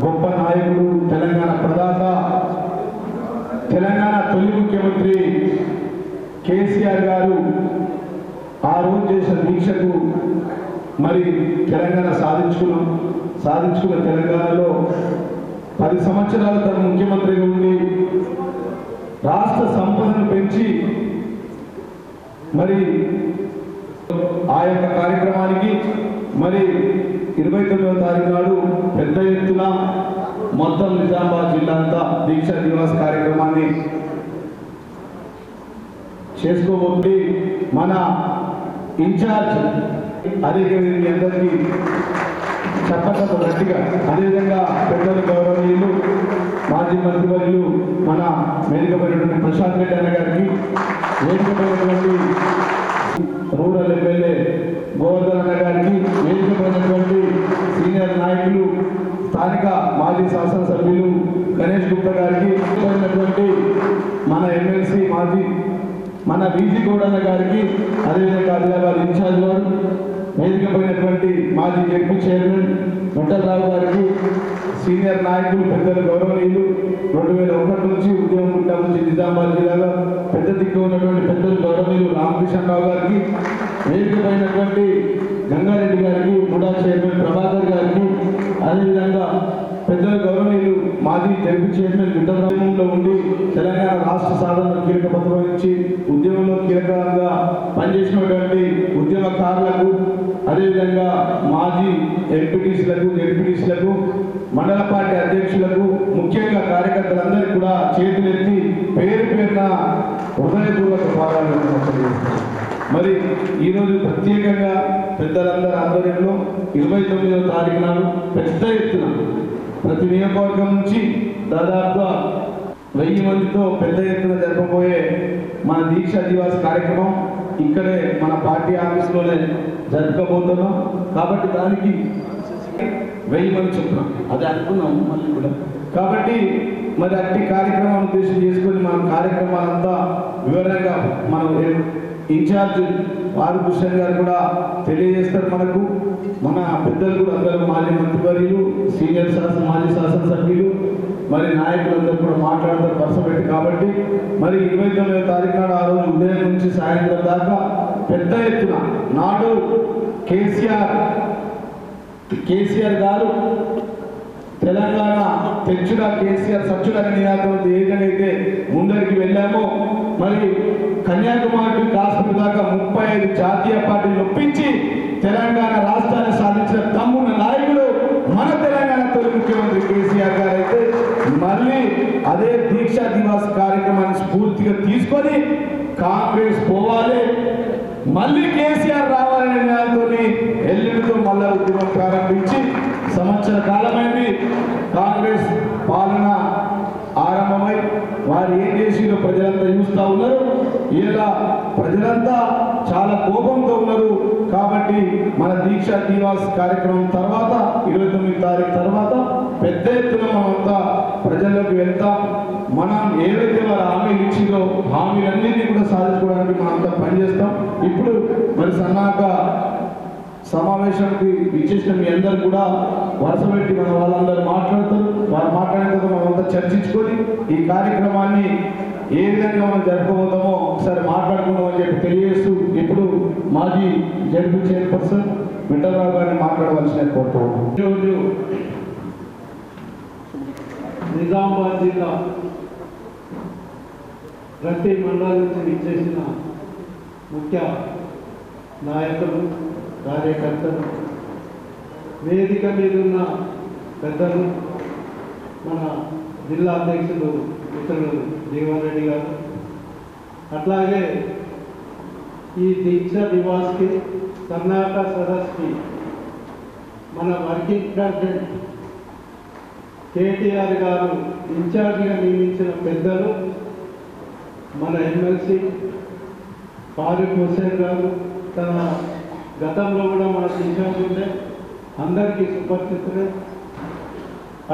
గొప్ప నాయకుడు, తెలంగాణ ప్రదాత, తెలంగాణ తొలి ముఖ్యమంత్రి కేసీఆర్ గారు ఆ రోజు చేసిన దీక్షకు మరి తెలంగాణ సాధించుకున్న తెలంగాణలో 10 సంవత్సరాలు తన ముఖ్యమంత్రిగా ఉండి రాష్ట్ర సంపదను పెంచి మరి ఆ యొక్క కార్యక్రమానికి మరి 29వ తారీఖు నాడు పెద్ద ఎత్తున మొత్తం నిజామాబాద్ జిల్లా అంతా దీక్షా దివాస్ కార్యక్రమాన్ని చేసుకోబోతుంది. మన ఇన్ఛార్జ్ అదే మీ అందరికీ చెప్పట్లేదు గట్టిగా. అదేవిధంగా పెద్దలు గౌరవనీయులు మాజీ మంత్రివర్యులు మన వేదికమైనటువంటి ప్రశాంత్ రెడ్డి అన్న గారికి, వేదికమైనటువంటి రూరల్ ఎమ్మెల్యే గోవర్ధన్ అన్న గారికి, వేదికమైనటువంటి సీనియర్ నాయకులు స్థానిక మాజీ శాసనసభ్యులు గణేష్ గుప్తా గారికి, వేదికమైనటువంటి మన ఎమ్మెల్సీ మాజీ మన బీజీ గౌడన్న గారికి, అదేవిధంగా ఆదిలాబాద్ ఇన్ఛార్జ్ వారు, వేదికమైనటువంటి మాజీ జడ్పీ చైర్మన్ వెంకటరావు గారికి, సీనియర్ నాయకులు పెద్దలు గౌరవనీయులు 2001 నుంచి ఉద్యమం పుట్టిన నుంచి నిజామాబాద్ జిల్లాలో పెద్ద దిక్కు ఉన్నటువంటి పెద్దలు గౌరవనీయులు రామకృష్ణరావు గారికి, వేదికమైనటువంటి గంగారెడ్డి గారికి, ముడా చైర్మన్ ప్రభాకర్ గారికి, అదేవిధంగా పెద్దలు గౌరవనీయులు మాజీ జడ్పీ చైర్మన్ ఉద్యమంలో ఉండి తెలంగాణ రాష్ట్ర సాధనలో కీలక పాత్ర వహించి ఉద్యమంలో కీలకంగా పనిచేసినటువంటి ఉద్యమకారులకు, అదేవిధంగా మాజీ ఎంపీటీసీలకు, జడ్పీటీసీలకు, మండల పార్టీ అధ్యక్షులకు, ముఖ్యంగా కార్యకర్తలందరికీ కూడా చేతులెత్తి పేరు పేరున హృదయపూర్వక పాల్గొనడం. మరి ఈరోజు ప్రత్యేకంగా పెద్దలందరి ఆధ్వర్యంలో 29వ తారీఖు నాడు పెద్ద ఎత్తున ప్రతి నియోజకవర్గం నుంచి దాదాపుగా 1000 మందితో పెద్ద ఎత్తున జరపబోయే మన దీక్షా దివాస్ కార్యక్రమం ఇక్కడే మన పార్టీ ఆఫీస్లోనే జరపబోతున్నాం. కాబట్టి దానికి 1000 మంది చెప్తున్నాం, అదే అనుకున్నాము మళ్ళీ కూడా. కాబట్టి మరి అట్టి కార్యక్రమం ఉద్దేశం చేసుకొని మన కార్యక్రమాలంతా వివరంగా మనం ఇన్ఛార్జ్ వారు భూషణ్ గారు కూడా తెలియజేస్తారు. మనకు మన పెద్దలు కూడా అందరూ మాజీ మంత్రివర్యులు, సీనియర్ మాజీ శాసనసభ్యులు, మరి నాయకులందరూ కూడా మాట్లాడతారు వరుస పెట్టి. కాబట్టి మరి 29వ తారీఖు నాడు ఆ రోజు ఉదయం నుంచి సాయంత్రం దాకా పెద్ద ఎత్తున నాడు కేసీఆర్ గారు తెలంగాణ తెచ్చుడా కేసీఆర్ సచ్చుడా నినాదం ఏ విధంగా అయితే ముందరికి వెళ్ళామో, మరి కన్యాకుమారి కాశ్మీర్ దాకా 35 జాతీయ పార్టీలు ఒప్పించి తెలంగాణ రాష్ట్రాన్ని సాధించిన తమ్మున్న నాయకులు మన తెలంగాణ తొలి ముఖ్యమంత్రి కేసీఆర్ గారు అయితే మళ్ళీ అదే దీక్షా దివాస్ కార్యక్రమాన్ని స్ఫూర్తిగా తీసుకొని కాంగ్రెస్ పోవాలి, మళ్ళీ కేసీఆర్ రావాలనే నిర్ణయంతో ఎల్లుడితో మళ్ళా ఉద్యమం ప్రారంభించి సంవత్సర కాలమైంది కాంగ్రెస్ పాలన ఆరంభమై వారు ఏం చేసిరో ప్రజలంతా చూస్తూ ఉన్నారు. ఇలా ప్రజలంతా చాలా కోపంతో ఉన్నారు. కాబట్టి మన దీక్షా దివాస్ కార్యక్రమం తర్వాత 29వ తారీఖు తర్వాత పెద్ద ఎత్తున మనమంతా ప్రజల్లోకి వెళ్తాం. మనం ఏవైతే వారు హామీలు ఇచ్చిందో హామీలన్నింటినీ కూడా సాధించుకోవడానికి మనంతా పనిచేస్తాం. ఇప్పుడు మరి సన్నాహక సమావేశానికి ఇచ్చేసిన మీ అందరు కూడా వరుస పెట్టి మన వాళ్ళందరూ మాట్లాడతారు. వారు మాట్లాడిన తర్వాత మనమంతా చర్చించుకొని ఈ కార్యక్రమాన్ని ఏ విధంగా మనం జరుపుకోబోతామో ఒకసారి మాట్లాడుకుందామని చెప్పి తెలియజేస్తూ ఇప్పుడు మాజీ జడ్పీ చైర్పర్సన్ వెంకటరావు గారిని మాట్లాడవలసిన కోరుతున్నాం. ఈరోజు నిజామాబాద్ జిల్లా ప్రతి మండలం నుంచి విచ్చేసిన ముఖ్య నాయకులు, కార్యకర్తలు, వేదిక మీద ఉన్న పెద్దలు, మన జిల్లా అధ్యక్షులు మిత్రులు జీవన్ రెడ్డి గారు, అట్లాగే ఈ దీక్షా దివాస్కి కర్ణాటక సదస్సుకి మన వర్కింగ్ ప్రెసిడెంట్ కేటీఆర్ గారు ఇన్ఛార్జిగా నియమించిన పెద్దలు, మన ఎమ్మెల్సీ ఫారూక్ హుస్సేన్ గారు, తన గతంలో కూడా మన ఇన్ఛార్జ్ ఉండే అందరికీ సుపరిచితులే.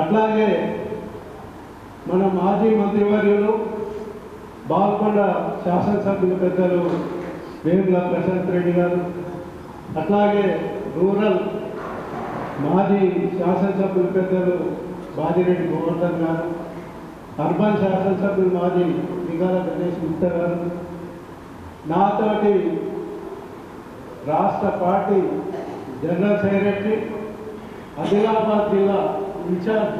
అట్లాగే మన మాజీ మంత్రివర్యులు బాల్కొండ శాసనసభ్యులు పెద్దలు వేముల ప్రశాంత్ రెడ్డి గారు, అట్లాగే రూరల్ మాజీ శాసనసభ్యులు పెద్దలు బాజిరెడ్డి గోవర్ధన్ గారు, అర్బన్ శాసనసభ్యులు మాజీ నిగాల గణేష్ గుప్తా గారు, నాతోటి రాష్ట్ర పార్టీ జనరల్ సెక్రటరీ ఆదిలాబాద్ జిల్లా ఇన్ఛార్జ్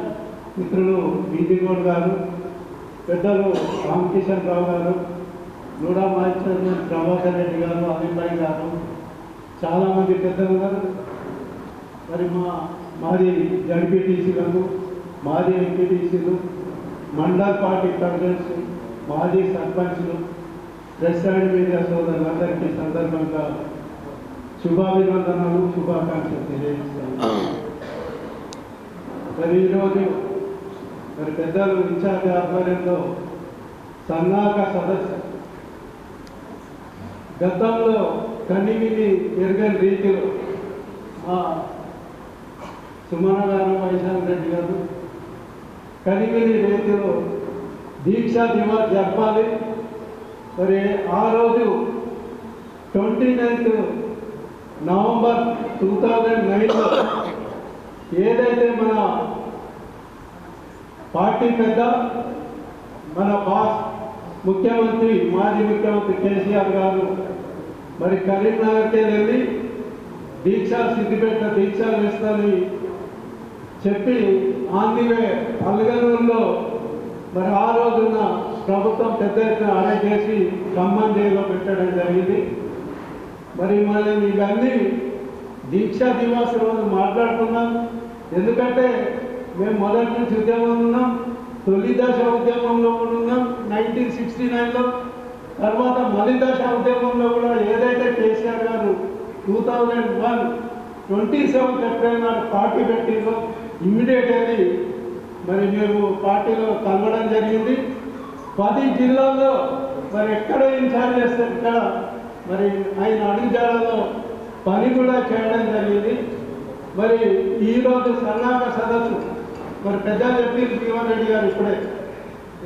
మిత్రులు బీజీగౌడ్ గారు, పెద్దలు రామకిషన్ రావు గారు, నూడా మాజీ చైర్మన్ ప్రభాకర్ రెడ్డి గారు, అభిప్రాయ్ గారు, చాలామంది పెద్దలు గారు, మరి మాది జడ్పీటీసీలకు, మాజీ ఎంపీటీసీలు, మండల్ పార్టీ ప్రెసిడెంట్స్, మాజీ సర్పంచ్లు, ప్రెస్ అండ్ మీడియా సోదరులందరికీ సందర్భంగా శుభాభినందనలు, శుభాకాంక్షలు తెలియజేస్తాను. మరి ఈరోజు మరి పెద్దలు ఇన్ఛార్జ్ ఆధ్వర్యంలో సన్నాహక సదస్సు గతంలో కనివిని ఎరగని రీతిలో మా సుమన గారు, వైశాఖ్ రెడ్డి గారు కనివిని రీతిలో దీక్షా దివాస్ జరపాలి. మరి ఆ రోజు 29th నవంబర్ 2009లో ఏదైతే మన పార్టీ పెద్ద మన బాస్ ముఖ్యమంత్రి, మాజీ ముఖ్యమంత్రి కేసీఆర్ గారు మరి కరీంనగర్కే వెళ్ళి సిద్దిపేట దీక్షలు ఇస్తానని చెప్పి ఆందివే అల్గనూరులో మరి ఆ రోజున ప్రభుత్వం పెద్ద ఎత్తున అరెస్ట్ చేసి ఖమ్మం జైల్లో పెట్టడం జరిగింది. మరి మనం ఇవన్నీ దీక్షా దివాస్ రోజు మాట్లాడుతున్నాం. ఎందుకంటే మేము మొదటి నుంచి ఉద్యమంలో ఉన్నాం, తొలి దశ ఉద్యమంలో కూడా ఉన్నాం 1969లో, తర్వాత మలి దశ ఉద్యమంలో కూడా ఏదైతే కేసీఆర్ గారు 2001 27 ఏప్రిల్ నాడు పార్టీ పెట్టిందో ఇమ్మీడియట్లీ మరి మేము పార్టీలో కలవడం జరిగింది. 10 జిల్లాల్లో మరి ఎక్కడ ఇన్ఛార్జ్ చేస్తే ఇక్కడ మరి ఆయన అడుగుజాడలో పని కూడా చేయడం జరిగింది. మరి ఈరోజు సన్నాహక సదస్సు మరి పెద్దలు చెప్పింది జీవన్ రెడ్డి గారు ఇప్పుడే,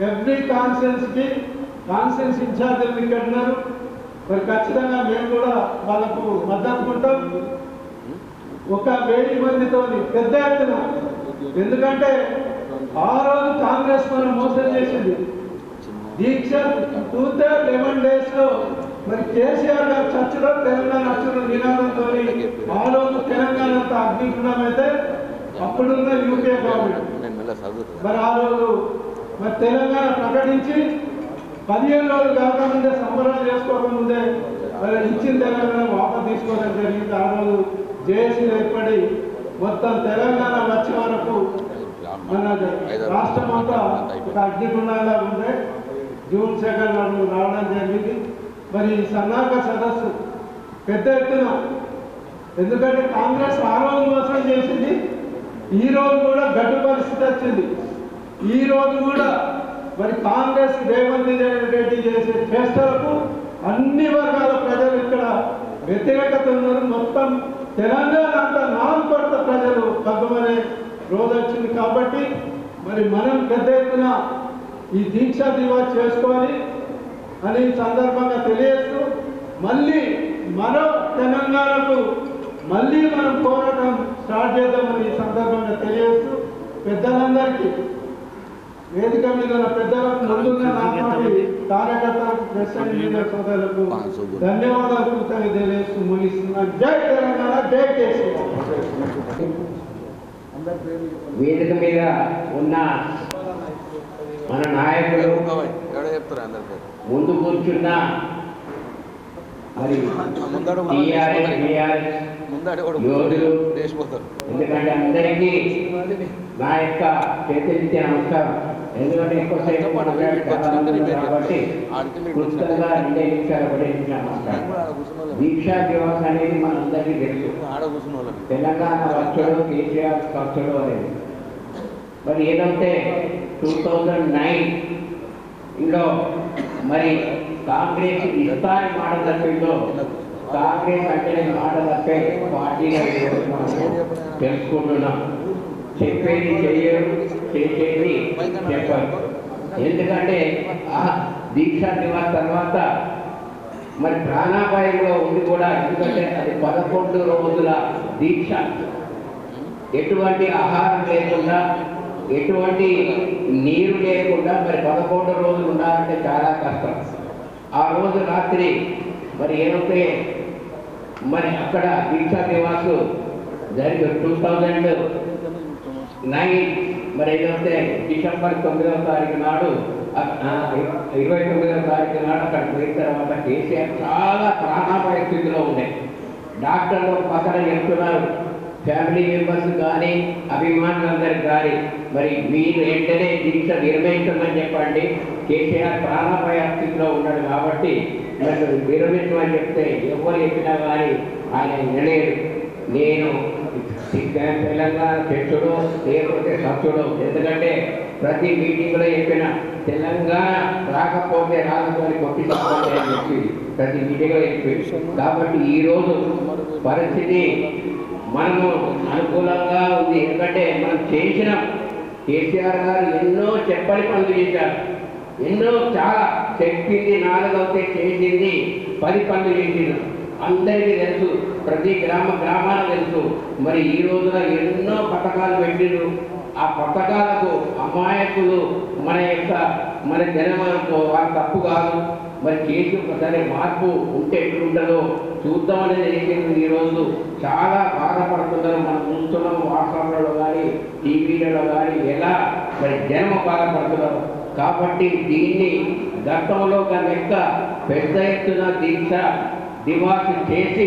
ఎవ్రీ కాన్ఫరెన్స్ ఇన్ఛార్జీలు ఇక్కడ ఉన్నారు. మరి ఖచ్చితంగా మేము కూడా వాళ్ళకు మద్దతు ఉంటాం. 1000 మందితో పెద్ద ఎత్తున, ఎందుకంటే ఆ రోజు కాంగ్రెస్ మనం మోసం చేసింది. దీక్ష 11 డేస్లో మరి కేసీఆర్ గారు చర్చలో తెలంగాణ అచ్చుల నినాదంతో ఆ రోజు తెలంగాణ అగ్నిగుండం అయితే అప్పుడున్న యూపీఏ గవర్నమెంట్ మరి ఆ రోజు మరి తెలంగాణ ప్రకటించి 15 రోజులు కాకముందే సంబరాలు చేసుకోకముందే మరి ఇచ్చిన తెలంగాణ వాపసు తీసుకోవడం జరిగింది. ఆ రోజు జేఏసీ ఏర్పడి మొత్తం తెలంగాణ వచ్చే వరకు మన రాష్ట్రం అంతా ఒక అగ్నిగుండంగా ఉండే జూన్ 2 నాడు రావడం జరిగింది. మరి సన్నాహక సదస్సు పెద్ద ఎత్తున, ఎందుకంటే కాంగ్రెస్ ఆ రోజు మోసం చేసింది, ఈ రోజు కూడా గడ్డు పరిస్థితి వచ్చింది. ఈ రోజు కూడా మరి కాంగ్రెస్ రేవంత్ రెడ్డి చేసే చేష్టలకు అన్ని వర్గాల ప్రజలు ఇక్కడ వ్యతిరేకత ఉన్నారు. మొత్తం తెలంగాణ అంతా 4 కోట్ల ప్రజలు తగ్గమనే రోజు వచ్చింది. కాబట్టి మరి మనం పెద్ద ఎత్తున ఈ దీక్షా దివాస్ చేసుకోవాలి అని సందర్భంగా తెలియజేస్తూ, మళ్ళీ మరో తెలంగాణకు మళ్ళీ మనం పోరాటం స్టార్ట్ చేద్దామని ఈ సందర్భంగా తెలియజేస్తూ, పెద్దలందరికీ వేదిక మీద ఉన్న పెద్దలకు, ముందున్న నాటి కార్యకర్తలకు, ప్రెస్ అండ్ మీడియా సోదరులకు ధన్యవాదాలు తెలియజేస్తూ ముగిస్తున్నాను. జై తెలంగాణ, జై కేసీఆర్. వేదిక మీద ఉన్న మన నాయకులు, ముందు కూర్చున్న మరి యోధులు, ఎందుకంటే అందరికీ నా యొక్క చేతులెత్తి నమస్కారం. ఎందుకంటే ఎక్కువసేపు కాబట్టి క్లుప్తంగా 2 నిమిషాలు ఒకటే నమస్కారం. దీక్షా దివాస్ అనేది మనందరికీ తెలుసు. తెలంగాణ వచ్చడు, కేసీఆర్ వచ్చడు అనేది మరి ఏదంటే 2009లో మరి కాంగ్రెస్ ఇస్తాని మాట తప్పిందో, కాంగ్రెస్ అంటే మాట తప్పే పార్టీగా తెలుసుకుంటున్నాం. చెప్పేది చెయ్యరు, చేసేది చెప్పరు. ఎందుకంటే ఆ దీక్షా దివాస్ తర్వాత మరి ప్రాణాపాయంలో ఉంది కూడా. ఎందుకంటే అది 11 రోజుల దీక్ష, ఎటువంటి ఆహారం లేకుండా ఎటువంటి నీరు లేకుండా మరి 11 రోజులు ఉండాలంటే చాలా కష్టం. ఆ రోజు రాత్రి మరి ఏదైతే మరి అక్కడ దీక్షా నివాసు జరిగి 2009 మరి ఏదైతే డిసెంబర్ 9వ తారీఖు నాడు 29వ తారీఖు నాడు అక్కడ పోయిన తర్వాత కేసీఆర్ చాలా ప్రాణాపాయ స్థితిలో ఉండే. డాక్టర్లు పక్కన చెప్తున్నారు, ఫ్యామిలీ మెంబర్స్ కానీ అభిమానులందరికీ కానీ మరి మీరు వెంటనే దీక్ష నిర్వహించమని చెప్పండి, కేసీఆర్ ప్రాణాపాయ స్థితిలో ఉన్నాడు కాబట్టి నన్ను విరమించమని చెప్తే ఎవరు చెప్పినా కానీ ఆయన వినలేదు. నేను తెలంగాణ తెచ్చుడు లేకపోతే సచ్చుడు, ఎందుకంటే ప్రతి మీటింగ్లో చెప్పిన తెలంగాణ రాకపోతే రాకపోతే కొట్టించుకోవాలి అని చెప్పి ప్రతి మీటింగ్లో చెప్పి. కాబట్టి ఈరోజు పరిస్థితి మనము అనుకూలంగా ఉంది. ఎందుకంటే మనం చేసిన కేసీఆర్ గారు ఎన్నో చెప్పని పనులు చేశారు, ఎన్నో చాలా చెప్పింది 4 అవుతే చేసింది 10 పనులు చేసింది. అందరికీ తెలుసు, ప్రతి గ్రామాలకు తెలుసు. మరి ఈ రోజున ఎన్నో పథకాలు పెట్టిరు. ఆ పథకాలకు అమాయకులు మన జనమనుకో వాళ్ళ తప్పు కాదు. మరి చేసి ఒకసారి మార్పు ఉంటే ఎట్లుంటుందో చూద్దామనేది చేసింది. ఈరోజు చాలా బాధపడుతున్నారు. మనం చూస్తున్నాము వాట్సాప్లలో కానీ టీవీలలో కానీ ఎలా మరి జనం బాధపడుతున్నారు. కాబట్టి దీన్ని గతంలో కనుక పెద్ద ఎత్తున దీక్ష దివాసు చేసి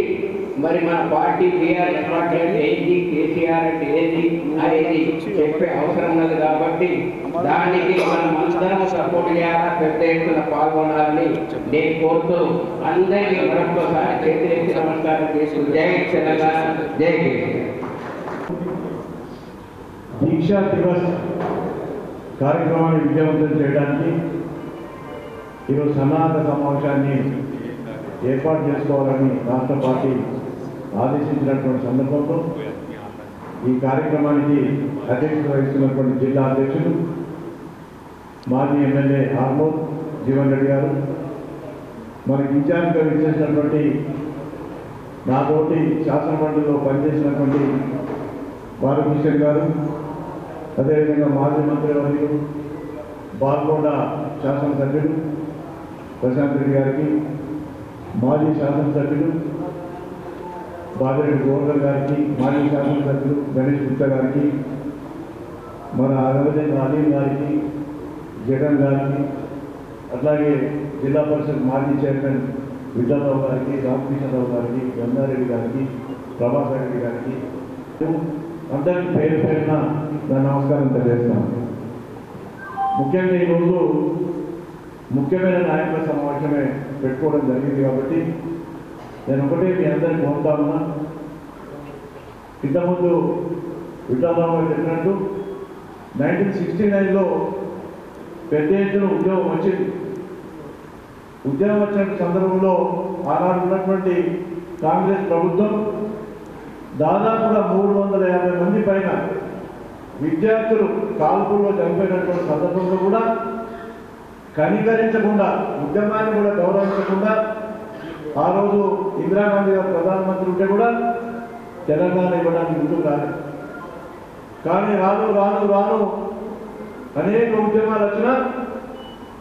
మరి మన పార్టీ బీఆర్ ఏర్పాటు ఏంటి, కేసీఆర్ అంటే ఏంటి అనేది చెప్పే అవసరం ఉన్నది. కాబట్టి దానికి మనం అందరం సపోర్ట్ చేయాలా, పెద్ద ఎత్తున పాల్గొనాలని నేను కోరుతూ అందరికీ మరొకసారి చేతులెత్తి నమస్కారం చేస్తూ జై తెలంగాణ, జై కేసీఆర్. దీక్షా దివస్ కార్యక్రమాన్ని విజయవంతం చేయడానికి ఈరోజు సన్నాహక సమావేశాన్ని ఏర్పాటు చేసుకోవాలని రాష్ట్ర పార్టీ ఆదేశించినటువంటి సందర్భంలో ఈ కార్యక్రమానికి అధ్యక్షత వహిస్తున్నటువంటి జిల్లా అధ్యక్షులు మాజీ ఎమ్మెల్యే ఆర్మూర్ జీవన్ రెడ్డి గారు, మనకి ఇన్ఛార్జ్గా విచ్చేసినటువంటి నాతోటి శాసనమండలిలో పనిచేసినటువంటి బాలకృష్ణ గారు, అదేవిధంగా మాజీ మంత్రివర్యులు బాల్కొండ శాసనసభ్యులు ప్రశాంత్ రెడ్డి గారికి, మాజీ శాసనసభ్యులు బాదిరెడ్డి గోవర్ధన్ గారికి, మాజీ శాసనసభ్యులు గణేష్ గుప్తా గారికి, మన అదేవిధంగా అలీం గారికి, జగన్ గారికి, అట్లాగే జిల్లా పరిషత్ మాజీ చైర్మన్ విద్యారావు గారికి, రామకృష్ణరావు గారికి, గంగారెడ్డి గారికి, ప్రభాకర్ రెడ్డి గారికి అందరికీ పేరు పేరున నా నమస్కారం తెలియజేస్తాను. ముఖ్యంగా ఈరోజు ముఖ్యమైన నాయకుల సమావేశమే పెట్టుకోవడం జరిగింది కాబట్టి నేను ఒకటే మీ అందరికీ కోరుతా ఉన్నా. ఇంతకుముందు విఠలరావు గారు చెప్పినట్టు 1969లో పెద్ద ఎత్తున ఉద్యోగం వచ్చింది. ఉద్యోగం వచ్చిన సందర్భంలో ఆనాడు ఉన్నటువంటి కాంగ్రెస్ ప్రభుత్వం దాదాపుగా 350 మంది పైన విద్యార్థులు కాల్పుల్లో చనిపోయినటువంటి సందర్భంలో కూడా కనికరించకుండా, ఉద్యమాన్ని కూడా గౌరవించకుండా ఆ రోజు ఇందిరాగాంధీ గారు ప్రధానమంత్రి ఉంటే కూడా తెలంగాణ ఇవ్వడానికి ముందుకు రాలేదు. కానీ రాను రాను రాను అనేక ఉద్యమాలు వచ్చినా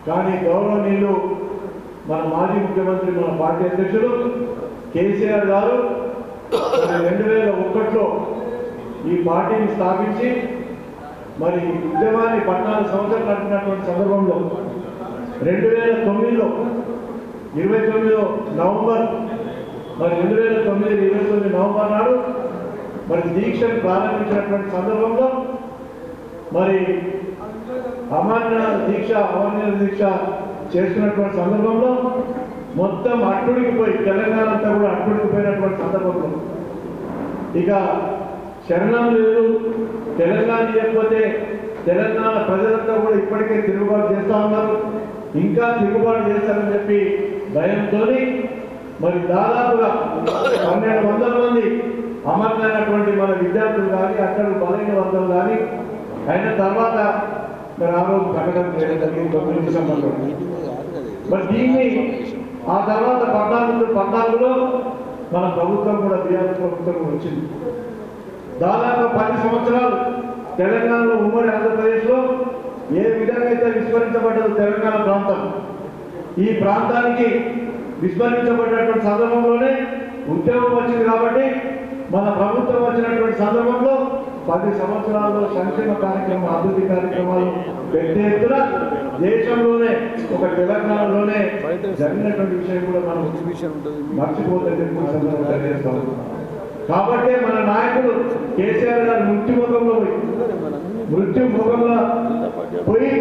కానీ గౌరవనీయులు మన మాజీ ముఖ్యమంత్రి, మన పార్టీ అధ్యక్షులు కేసీఆర్ గారు 2001లో ఈ పార్టీని స్థాపించి మరి ఉద్యమాన్ని 14 సంవత్సరాలు నడిపినటువంటి సందర్భంలో 2009లో 29 నవంబర్ మరి 2009 29 నవంబర్ నాడు మరి దీక్షను ప్రారంభించినటువంటి సందర్భంలో మరి అమరణ దీక్ష చేస్తున్నటువంటి సందర్భంలో మొత్తం అట్టుడికిపోయి తెలంగాణ అంతా కూడా అట్టుడికిపోయినటువంటి సందర్భంలో ఇక శరణం లేదు, తెలంగాణ లేకపోతే తెలంగాణ ప్రజలంతా కూడా ఇప్పటికే తిరుగుబాటు చేస్తూ ఉన్నారు, ఇంకా తిరుగుబాటు చేస్తారని చెప్పి భయంతో మరి దాదాపుగా 1200 మంది అమరులైనటువంటి మన విద్యార్థులు కానీ అక్కడ బలైన వర్గాలు కానీ అయిన తర్వాత మరి ఆ రోజు ప్రకటన చేయడం జరిగింది 9 డిసెంబర్లో. మరి దీన్ని ఆ తర్వాత 14లో మన ప్రభుత్వం కూడా బీఆర్ఎస్ ప్రభుత్వం వచ్చింది. దాదాపు 10 సంవత్సరాలు తెలంగాణలో ఉమ్మడి ఆంధ్రప్రదేశ్లో ఏ విధంగా అయితే విస్మరించబడ్డదో తెలంగాణ ప్రాంతం, ఈ ప్రాంతానికి విస్మరించబడినటువంటి సందర్భంలోనే ఉద్యమం వచ్చింది. కాబట్టి మన ప్రభుత్వం వచ్చినటువంటి సందర్భంలో 10 సంవత్సరాల్లో సంక్షేమ కార్యక్రమం, అభివృద్ధి కార్యక్రమాలు పెద్ద ఎత్తున దేశంలోనే ఒక తెలంగాణలోనే జరిగినటువంటి విషయం కూడా మనం మర్చిపోతుంది. కాబట్టి మన నాయకుడు కేసీఆర్ గారు మృత్యు ముఖంలో పోయి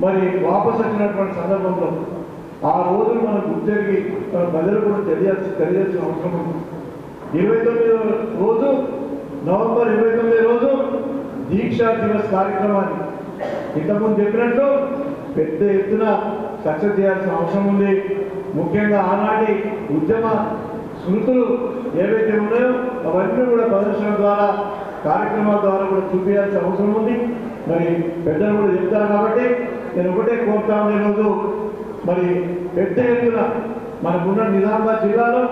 మరి వాపసు వచ్చినటువంటి సందర్భంలో ఆ రోజులు మనం గుర్తెరిగి మన ప్రజలు కూడా తెలియాల్సిన అవసరం ఉంది. 29వ రోజు, నవంబర్ 29 రోజు దీక్షా దివస్ కార్యక్రమాన్ని ఇంతకుముందు చెప్పినట్టు పెద్ద ఎత్తున సక్సెస్ చేయాల్సిన అవసరం ఉంది. ముఖ్యంగా ఆనాటి ఉద్యమ స్మృతులు ఏవైతే ఉన్నాయో అవన్నీ కూడా ప్రదర్శన ద్వారా, కార్యక్రమాల ద్వారా కూడా చూపించాల్సిన అవసరం ఉంది. మరి పెద్దలు కూడా చెప్తారు. కాబట్టి నేను ఒకటే కోరుతా ఉన్న రోజు మరి పెద్ద ఎత్తున మనకున్న నిజామాబాద్ జిల్లాలో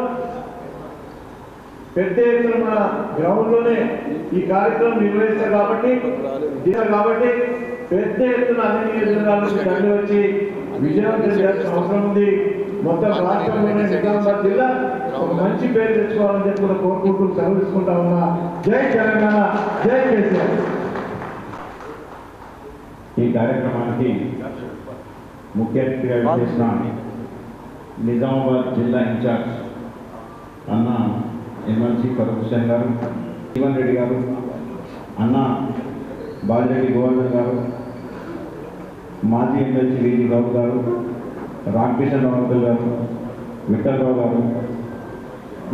పెద్ద ఎత్తున మన గ్రౌండ్లోనే ఈ కార్యక్రమం నిర్వహిస్తారు. కాబట్టి పెద్ద ఎత్తున అన్ని నియోజకవర్గాలకు తరలి వచ్చి విజయవంతం చేయాల్సిన అవసరం ఉంది. మొత్తం రాష్ట్రంలోనే నిజామాబాద్ జిల్లా ఒక మంచి పేరు తెచ్చుకోవాలని చెప్పి కూడా కోరుకుంటూ సెలవు తీసుకుంటా ఉన్నా. జై తెలంగాణ, జై కేసీఆర్. ఈ కార్యక్రమానికి ముఖ్య అతిథిగా చేసిన నిజామాబాద్ జిల్లా ఇన్ఛార్జ్ అన్న ఎమ్మెల్సీ ఫరూక్ హుస్సేన్ గారు, జీవన్ రెడ్డి గారు, అన్న బాజిరెడ్డి గోవర్ధన్ గారు, మాజీ ఎమ్మెల్సీ వీజీ రావు గారు, రామకృష్ణ రావు గారు, విఠలరావు గారు,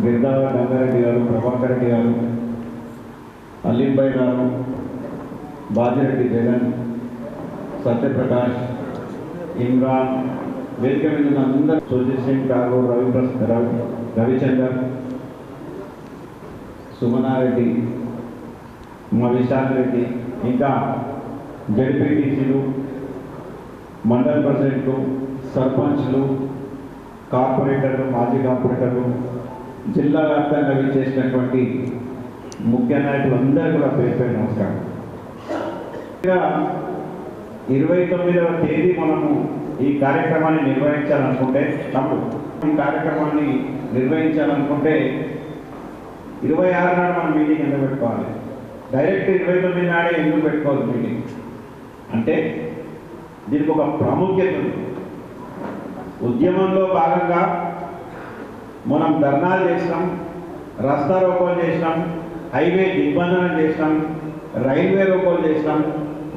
గిరిదావ గంగారెడ్డి గారు, ప్రభాకర్ రెడ్డి గారు, అలీంబాయ్ గారు, బాజిరెడ్డి జగన్, సత్యప్రకాష్, ఇమ్రాన్, వేదిక మీద ఉన్న అందరూ, సుజిత్ సింగ్, ఠాగూర్, రవిచందర్, సుమనారెడ్డి, మా విశాల్ రెడ్డి, ఇంకా జడ్పీటీసీలు, మండల ప్రెసిడెంట్లు, సర్పంచ్లు, కార్పొరేటర్లు, మాజీ కార్పొరేటర్లు, జిల్లా వ్యాప్తంగా విచ్చేసినటువంటి ముఖ్య నాయకులు అందరూ కూడా పేరు నమస్కారం. 29వ తేదీ మనము ఈ కార్యక్రమాన్ని నిర్వహించాలనుకుంటే, ఈ కార్యక్రమాన్ని నిర్వహించాలనుకుంటే 26 నాడు మనం మీటింగ్ ఎందుకు పెట్టుకోవాలి? డైరెక్ట్ 29 నాడే ఎందుకు పెట్టుకోవాలి మీటింగ్ అంటే దీనికి ఒక ప్రాముఖ్యత ఉంది. ఉద్యమంలో భాగంగా మనం ధర్నాలు చేసినాం, రస్తా రోకోలు చేసినాం, హైవే దిగ్బంధనం చేసినాం, రైల్వే రోకోలు చేసినాం,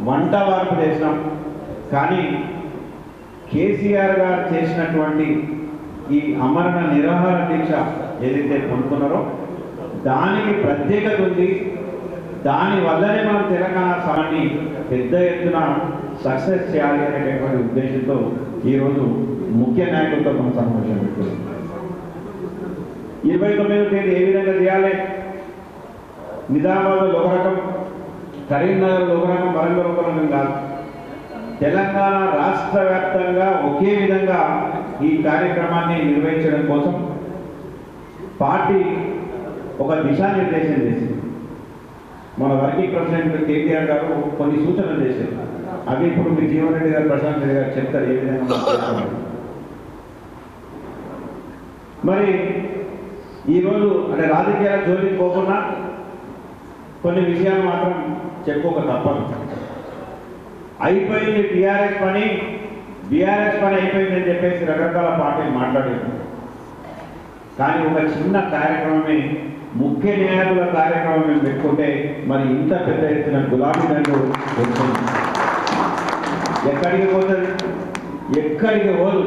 వంట వార్పు చేసినాం. కానీ కేసీఆర్ గారు చేసినటువంటి ఈ అమరణ నిరాహార దీక్ష ఏదైతే పొందుతున్నారో దానికి ప్రత్యేకత ఉంది. దానివల్లనే మనం తెలంగాణ సభని పెద్ద ఎత్తున సక్సెస్ చేయాలి అనేటటువంటి ఉద్దేశంతో ఈరోజు ముఖ్య నాయకులతో మనం సమావేశం పెట్టుకుంటాం. 29వ తేదీ ఏ విధంగా చేయాలి? నిజామాబాద్లో ఒక రకం, కరీంనగర్లో ఒక రకం, వరంగల్ ఒక రకం కాదు. తెలంగాణ రాష్ట్ర వ్యాప్తంగా ఒకే విధంగా ఈ కార్యక్రమాన్ని నిర్వహించడం కోసం పార్టీ ఒక దిశానిర్దేశం చేసింది. మన వర్కింగ్ ప్రెసిడెంట్ కేటీఆర్ గారు కొన్ని సూచనలు చేశారు. అవి ఇప్పుడు మీ జీవన్ రెడ్డి గారు, ప్రశాంత్ రెడ్డి గారు చెప్తారు ఏ విధంగా. మరి ఈరోజు అంటే రాజకీయాల జోలికి పోకుండా కొన్ని విషయాలు మాత్రం చెప్పుకోక తప్పదు. అయిపోయింది టీఆర్ఎస్ పని, బీఆర్ఎస్ పని అయిపోయిందని చెప్పేసి రకరకాల పార్టీలు మాట్లాడారు. కానీ ఒక చిన్న కార్యక్రమమే, ముఖ్య నాయకుల కార్యక్రమం మేము పెట్టుకుంటే మరి ఇంత పెద్ద ఎత్తున గులాబీ దండు వస్తుంది. ఎక్కడికి పోతుంది? ఎక్కడికి పోదు.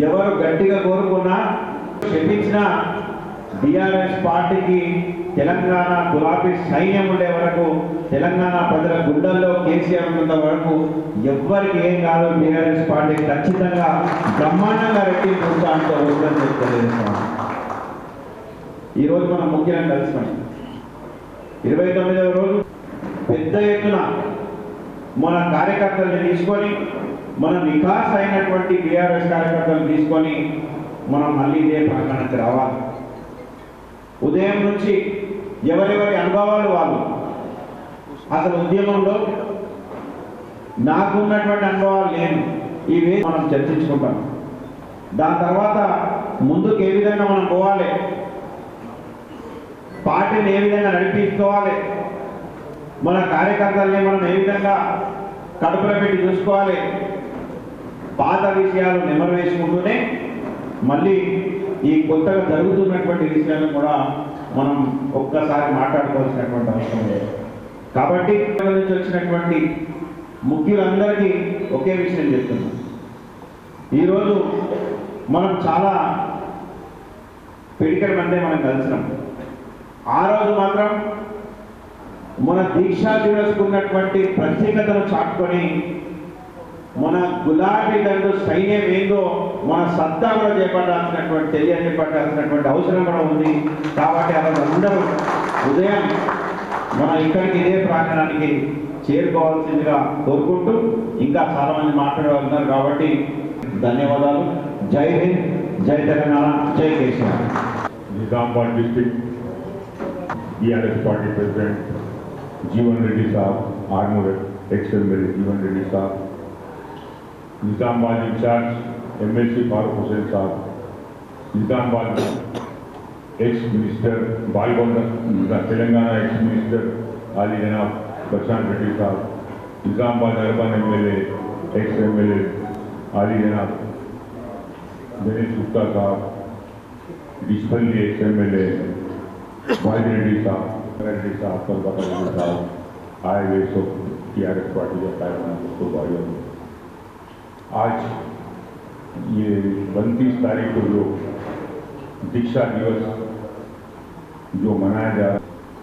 ఎవరు గట్టిగా కోరుకున్నా, క్షమించినా బీఆర్ఎస్ పార్టీకి తెలంగాణ గులాబీ సైన్యం ఉండే వరకు, తెలంగాణ ప్రజల గుండెల్లో కేసీఆర్ ఉన్న వరకు ఎవ్వరికి ఏం కాదు. బీఆర్ఎస్ పార్టీ ఖచ్చితంగా బ్రహ్మాండంగా రెడ్డి ప్రోత్సాహంతో వస్తుందని తెలియజేస్తున్నాం. ఈరోజు మనం ముఖ్యంగా కలుసుకున్నాం. 29వ రోజు పెద్ద ఎత్తున మన కార్యకర్తల్ని తీసుకొని, మన వికాస్ అయినటువంటి బీఆర్ఎస్ కార్యకర్తలు తీసుకొని మనం మళ్ళీ ఇదే ప్రాంగణానికి రావాలి. ఉదయం నుంచి ఎవరెవరి అనుభవాలు వాళ్ళు అసలు ఉద్యమంలో నాకున్నటువంటి అనుభవాలు లేవు, ఇవే మనం చర్చించుకుంటాం. దాని తర్వాత ముందుకు ఏ విధంగా మనం పోవాలి, పార్టీని ఏ విధంగా నడిపించుకోవాలి, మన కార్యకర్తల్ని మనం ఏ విధంగా కడుపులో పెట్టి చూసుకోవాలి, పాత విషయాలు నెమరు వేసుకుంటూనే మళ్ళీ ఈ కొత్తగా జరుగుతున్నటువంటి విషయాలను కూడా మనం ఒక్కసారి మాట్లాడుకోవాల్సినటువంటి అవసరం లేదు. కాబట్టి ఇక్కడ నుంచి వచ్చినటువంటి ముఖ్యులందరికీ ఒకే విషయం చెప్తున్నాం. ఈరోజు మనం చాలా పిడికల మధ్య మనం కలిసినాం. ఆ రోజు మాత్రం మన దీక్షా దివస్కు ఉన్నటువంటి ప్రత్యేకతను చాటుకొని మన గులాబీ దండు సైన్యం ఏందో మన సత్తా కూడా చేపట్టాల్సినటువంటి తెలియజేపట్టాల్సినటువంటి అవసరం కూడా ఉంది. కాబట్టి అలా అందరూ ఉదయం మన ఇక్కడికి ఇదే ప్రాంగణానికి చేరుకోవాల్సిందిగా కోరుకుంటూ, ఇంకా చాలా మంది మాట్లాడగలుగుతున్నారు కాబట్టి ధన్యవాదాలు. జై హింద్, జై తెలంగాణ, జై KCR. Nizamabad district BRS party president Jeevan Reddy साहब, आर्मूर एक्स-एमएलए जीवन रेड्डी साहब, निजामाबाद इंचार्ज MLC फारूक हुसैन साहब, Nizamabad ex minister Balgonda Telangana ex minister आली जनाब प्रशांत रेड्डी साहब, निजामाबाद अर्बन MLA एक्स-MLA आली जनाब दिनेश गुप्ता साहब, डिस्पल्ली एक्स-MLA भाई रेड्डी साहब, कलबता रेड्डी साहब, आए हुए सब TRS पार्टी के कार्यकर्ता भाइयों, आज ये 29 तारीख को जो दीक्षा दिवस जो मनाया जा रहा,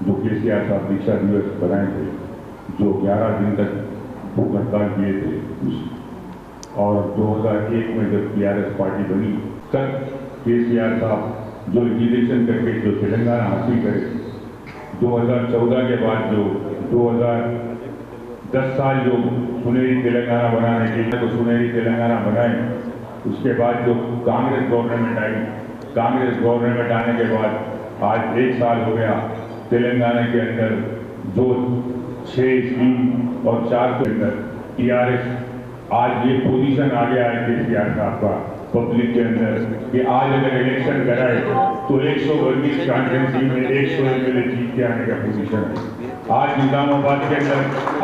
जो केसीआर साहब दीक्षा दिवस बनाए थे, जो 11 दिन तक भूख हड़ताल किए थे, और 2001 में जब TRS पार्टी बनी तब केसीआर साहब जो लिक्विडेशन करके जो तेलंगाना हासिल करे, 2014 के बाद जो 2010 साल जो सुनहरी तेलंगाना बनाने के लिए तो सुनहरी तेलंगाना बनाए, उसके बाद जो कांग्रेस गवर्नमेंट आई, कांग्रेस गवर्नमेंट आने के बाद आज 1 साल हो गया, तेलंगाना के अंदर जो 6 स्कीम और 4 के अंदर TRS आज ये पोजीशन आ गया है केसीआर साहब का पब्लिक के अंदर कि आज अगर इलेक्शन कराए तो 132 कॉन्स्टिट्यूंसी में 100 MLA जीत के आने का पोजीशन है। आज निजामाबाद के अंदर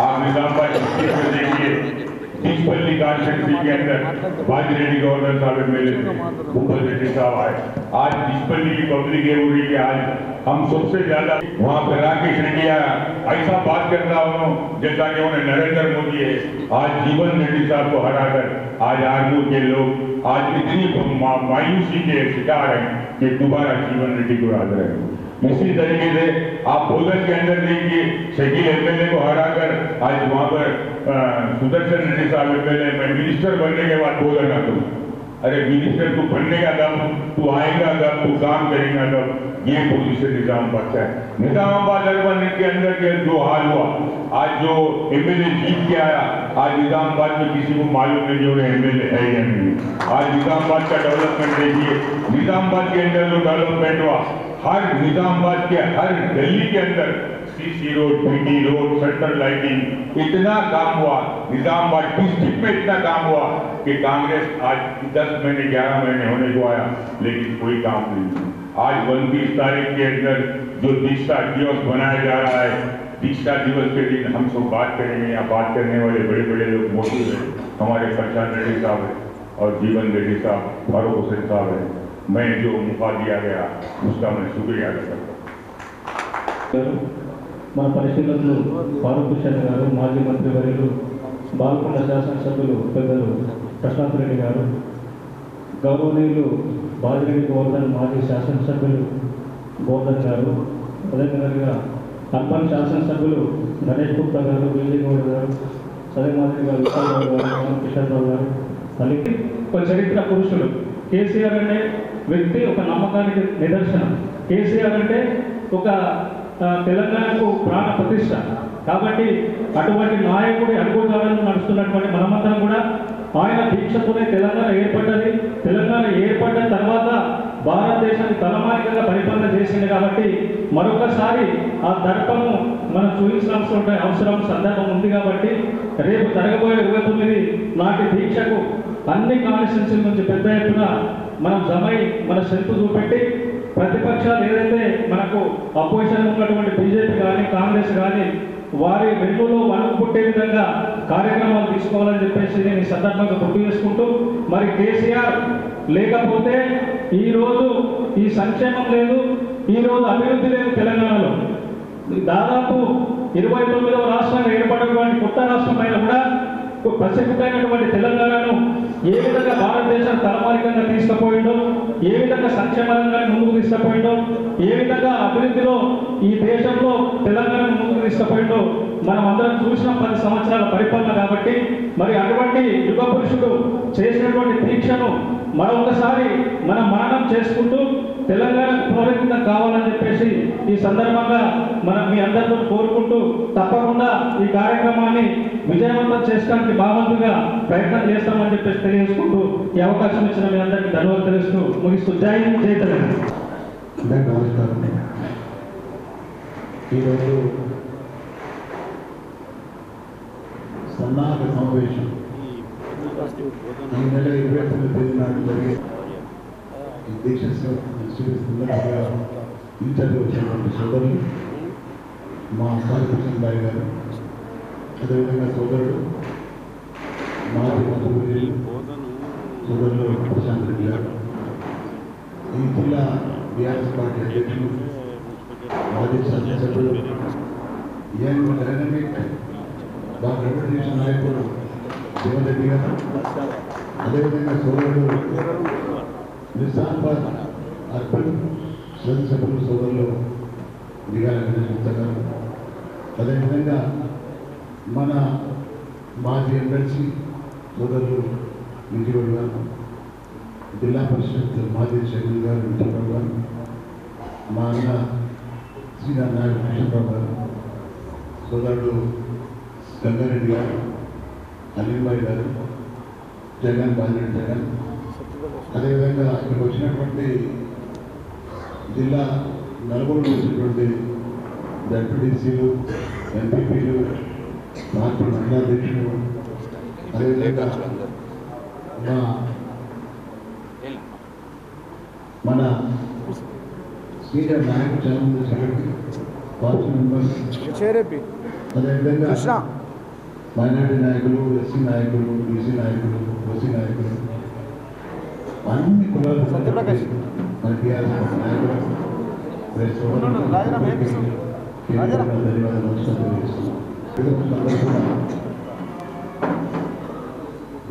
आप निजामाबाद डिस्ट्रिक्ट में देखिए, डिस्पल्ली कॉन्स्टिट्यूंसी के अंदर बाजी रेड्डी गवर्नर साहब MLA थे, भूपल रेड्डी साहब आए। आज डिस्पल्ली की पब्लिक ये हो रही कि आज हम सबसे ज्यादा वहाँ पर राकेश रेड्डी ऐसा बात करता हूँ जैसा कि उन्हें नरेंद्र मोदी है। आज जीवन रेड्डी साहब को हराकर आज आर्मूर के लोग आज इतनी मायूसी के शिकार हैं कि दोबारा जीवन रेड्डी को याद रहे। इसी तरीके से आप बोधन के अंदर देखिए, शकील MLA को हराकर आज वहाँ पर सुदर्शन रेड्डी साहब MLA मैं मिनिस्टर बनने के बाद बोधन का तुम, अरे मिनिस्टर तू बनने का कब, तू आएगा कब, तू काम करेगा कब, ये पोजीशन निजामाबाद का है। निजामाबाद अर्बन के अंदर के जो हाल हुआ, आज जो MLA जीत के आया, आज निजामाबाद में किसी को मालूम नहीं जो MLA है या नहीं। आज निजामाबाद का डेवलपमेंट देखिए, निजामाबाद के अंदर जो डेवलपमेंट हुआ, हर निजामाबाद के हर गली के अंदर CC road, PT road, central lighting, इतना काम हुआ। निजामाबाद डिस्ट्रिक्ट में इतना काम हुआ कि कांग्रेस आज 10 महीने 11 महीने होने को आया लेकिन कोई काम नहीं। आज 29 तारीख के अंदर जो दीक्षा दिवस बनाया जा रहा है, दीक्षा दिवस के दिन हम सब बात करेंगे। यहाँ बात करने वाले बड़े बड़े लोग मौजूद हैं, हमारे प्रशांत रेड्डी साहब हैं और जीवन रेड्डी साहब, फारूक हुसैन साहब हैं। मैं जो मौका दिया गया उसका मैं शुक्रिया अदा करता हूँ। మన పరిశీలకులు ఫారూక్ హుస్సేన్ గారు, మాజీ మంత్రి వర్యులు బాల్కొండ శాసనసభ్యులు పెద్దలు ప్రశాంత్ రెడ్డి గారు, గౌరవనీయులు బాజిరెడ్డి గోవర్ధన్ మాజీ శాసనసభ్యులు గోవర్ధన్ గారు, అదేవిధంగా అర్బన్ శాసనసభ్యులు గణేష్ గుప్తా గారు, విజయగౌడ్ గారు, అదే మాదిరిగా విశాల్ రావు గారు, కిషన్ రావు గారు, అలాగే ఒక చరిత్ర పురుషులు. కేసీఆర్ అనే వ్యక్తి ఒక నమ్మకానికి నిదర్శనం. కేసీఆర్ అంటే ఒక తెలంగాణకు ప్రాణ ప్రతిష్ట. కాబట్టి అటువంటి నాయకుడి అడుగుజాడలను నడుస్తున్నటువంటి మనమందరం కూడా ఆయన దీక్షతోనే తెలంగాణ ఏర్పడ్డది. తెలంగాణ ఏర్పడ్డ తర్వాత భారతదేశాన్ని తలమానికంగా పరిపాలన చేసింది కాబట్టి మరొకసారి ఆ దర్పము మనం చూపించాల్సిన అవసరం సందర్భం ఉంది కాబట్టి రేపు జరగబోయే 29 నాటి దీక్షకు అన్ని కాన్స్టిట్యూన్సీల నుంచి పెద్ద ఎత్తున మనం జమై మన శక్తి చూపెట్టి ప్రతిపక్షాలు ఏదైతే మనకు అపోజిషన్ ఉన్నటువంటి బీజేపీ కానీ కాంగ్రెస్ కానీ వారి వెన్నులో వణుకు పుట్టే విధంగా కార్యక్రమాలు తీసుకోవాలని చెప్పేసి నేను ఈ సందర్భంగా గుర్తు చేసుకుంటూ మరి కేసీఆర్ లేకపోతే ఈరోజు ఈ సంక్షేమం లేదు, ఈరోజు అభివృద్ధి లేదు. తెలంగాణలో దాదాపు 29వ రాష్ట్రంగా ఏర్పడినటువంటి కొత్త రాష్ట్రం అయినా కూడా ప్రసిద్ధమైనటువంటి తెలంగాణను ఏ విధంగా భారతదేశం తలమానికంగా తీసుకుపోయిందో, ఏ విధంగా సంక్షేమ రంగాన్ని ముందుకు తీసుకుపోయిందో, ఏ విధంగా అభివృద్ధిలో ఈ దేశంలో తెలంగాణను ముందుకు తీసుకుపోయిందో మనం అందరం చూసిన 10 సంవత్సరాల పరిపాలన కాబట్టి మరి అటువంటి యుగ పురుషుడు చేసినటువంటి దీక్షను మరొకసారి మనం మననం చేసుకుంటూ తెలంగాణకు పునరుద్ధరణ కావాలని చెప్పేసి ఈ సందర్భంగా మనం మీ అందరితో కోరుకుంటూ తప్పకుండా ఈ కార్యక్రమాన్ని విజయవంతం చేసుకోవడానికి బాగుందిగా ప్రయత్నం చేస్తామని చెప్పేసి తెలియజేసుకుంటూ ఈ అవకాశం ఇచ్చిన మీ అందరికీ ధన్యవాదాలు తెలుస్తూ ముగిస్తూ జై జై తెలంగాణ. నమస్కారం. ఈరోజు సన్నాహక సమావేశం ఈ నెల 29వ తేదీ నాడు జరిగే ఈ దీక్ష సందర్భంగా ఇన్ఛార్జ్ వచ్చినటువంటి సోదరులు మా కాళీకృష్ణ బాయ్ గారు, అదేవిధంగా సోదరుడు మాజీ మంత్రి సోదరులు ప్రశాంత్ రెడ్డి గారు, ఈ జిల్లా బీఆర్ఎస్ పార్టీ అధ్యక్షులు మాజీ శాసనసభ్యులు యంగ్ డైనమిక్ బాగా రిప్రజెంట్ చేసిన నాయకుడు జీవన్ రెడ్డి గారు, అదేవిధంగా సోదరుడు నిజామాబాద్ అర్బన్ శాసనసభ్యులు సోదరులు దిగాల గణేష్ గారు, అదేవిధంగా మన మాజీ ఎమ్మెల్సీ సోదరులు విజయవాడ గారు, జిల్లా పరిషత్ మాజీ చైర్మన్ గారు విజయవాడ గారు, మా అన్న శ్రీనాథ్ నాయుడు కృష్ణరావు గారు, సోదరుడు గంగారెడ్డి గారు, అలీంబాయి గారు, జగన్ బాలిరెడ్డి జగన్, అదేవిధంగా ఇక్కడికి వచ్చినటువంటి జిల్లా నలుగురు వచ్చినటువంటి డెప్యూటీసీలు, ఎంపీపీలు, పార్టీ మండలాధ్యక్షులు, అదేవిధంగా మన సీనియర్ నాయకులు చాలా సెక్రటరీ, పార్టీ మెంబర్స్, అదేవిధంగా మైనార్టీ నాయకులు, ఎస్సీ నాయకులు, బీసీ నాయకులు, ఓసీ నాయకులు, అన్ని కులాలు మన టీఆర్ఎస్ నాయకులు ధన్యవాదాలు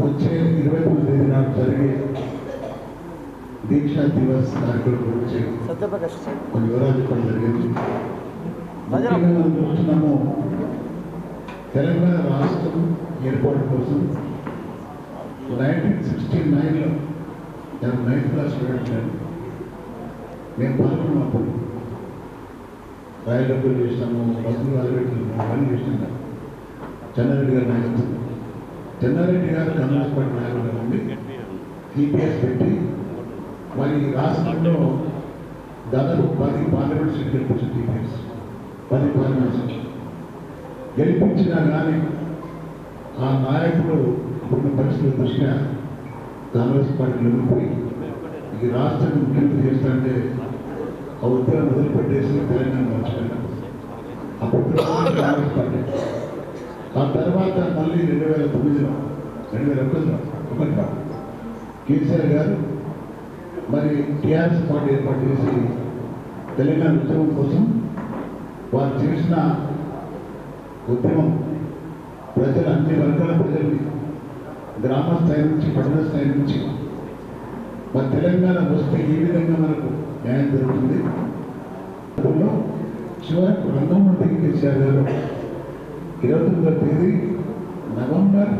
వచ్చే 29వ తేదీ నాడు జరిగే దీక్షా దివస్ కార్యక్రమం గురించి కొన్ని వివరాలు చెప్పడం జరిగింది. మనం చూస్తున్నాము, తెలంగాణ రాష్ట్రం ఏర్పాటు కోసం 1969లో నేను 9th క్లాస్ స్టూడెంట్, మేము పాల్గొన్నప్పుడు రాయలబ్బులు చేసినాము, బస్సులు అలబెట్టినాము, అవన్నీ చేసినాము. చెన్నారెడ్డి గారి నాయకత్వం, చెన్నారెడ్డి గారు కాంగ్రెస్ పార్టీ నాయకులుగా ఉండి టీపీఎస్ పెట్టి మరి రాష్ట్రంలో దాదాపు 10 పార్లమెంట్ సీట్లు గెలిపించింది. టీపీఎస్ 10 పార్లమెంట్ సీట్లు గెలిపించినా కానీ ఆ నాయకుడు ఇప్పుడున్న పరిస్థితుల దృష్ట్యా కాంగ్రెస్ పార్టీలో ఉండిపోయి ఈ రాష్ట్రాన్ని ముఖ్యమంత్రి చేస్తారంటే ఆ ఉద్యోగం వదిలిపెట్టేసి తెలంగాణ మర్చిపోయినారు. అప్పుడు కాంగ్రెస్ పార్టీ. ఆ తర్వాత మళ్ళీ 2009లో 2001లో కేసీఆర్ గారు మరి టీఆర్ఎస్ పార్టీ ఏర్పాటు చేసి తెలంగాణ ఉద్యమం కోసం వారు చేసిన ఉద్యమం ప్రజలు, అన్ని వర్గాల ప్రజల్ని గ్రామ స్థాయి నుంచి పట్టణ స్థాయి నుంచి మరి తెలంగాణ వస్తే ఏ విధంగా మనకు న్యాయం జరుగుతుంది. చివరకు రంగంలో దిగి కేసీఆర్ గారు 29వ తేదీ నవంబర్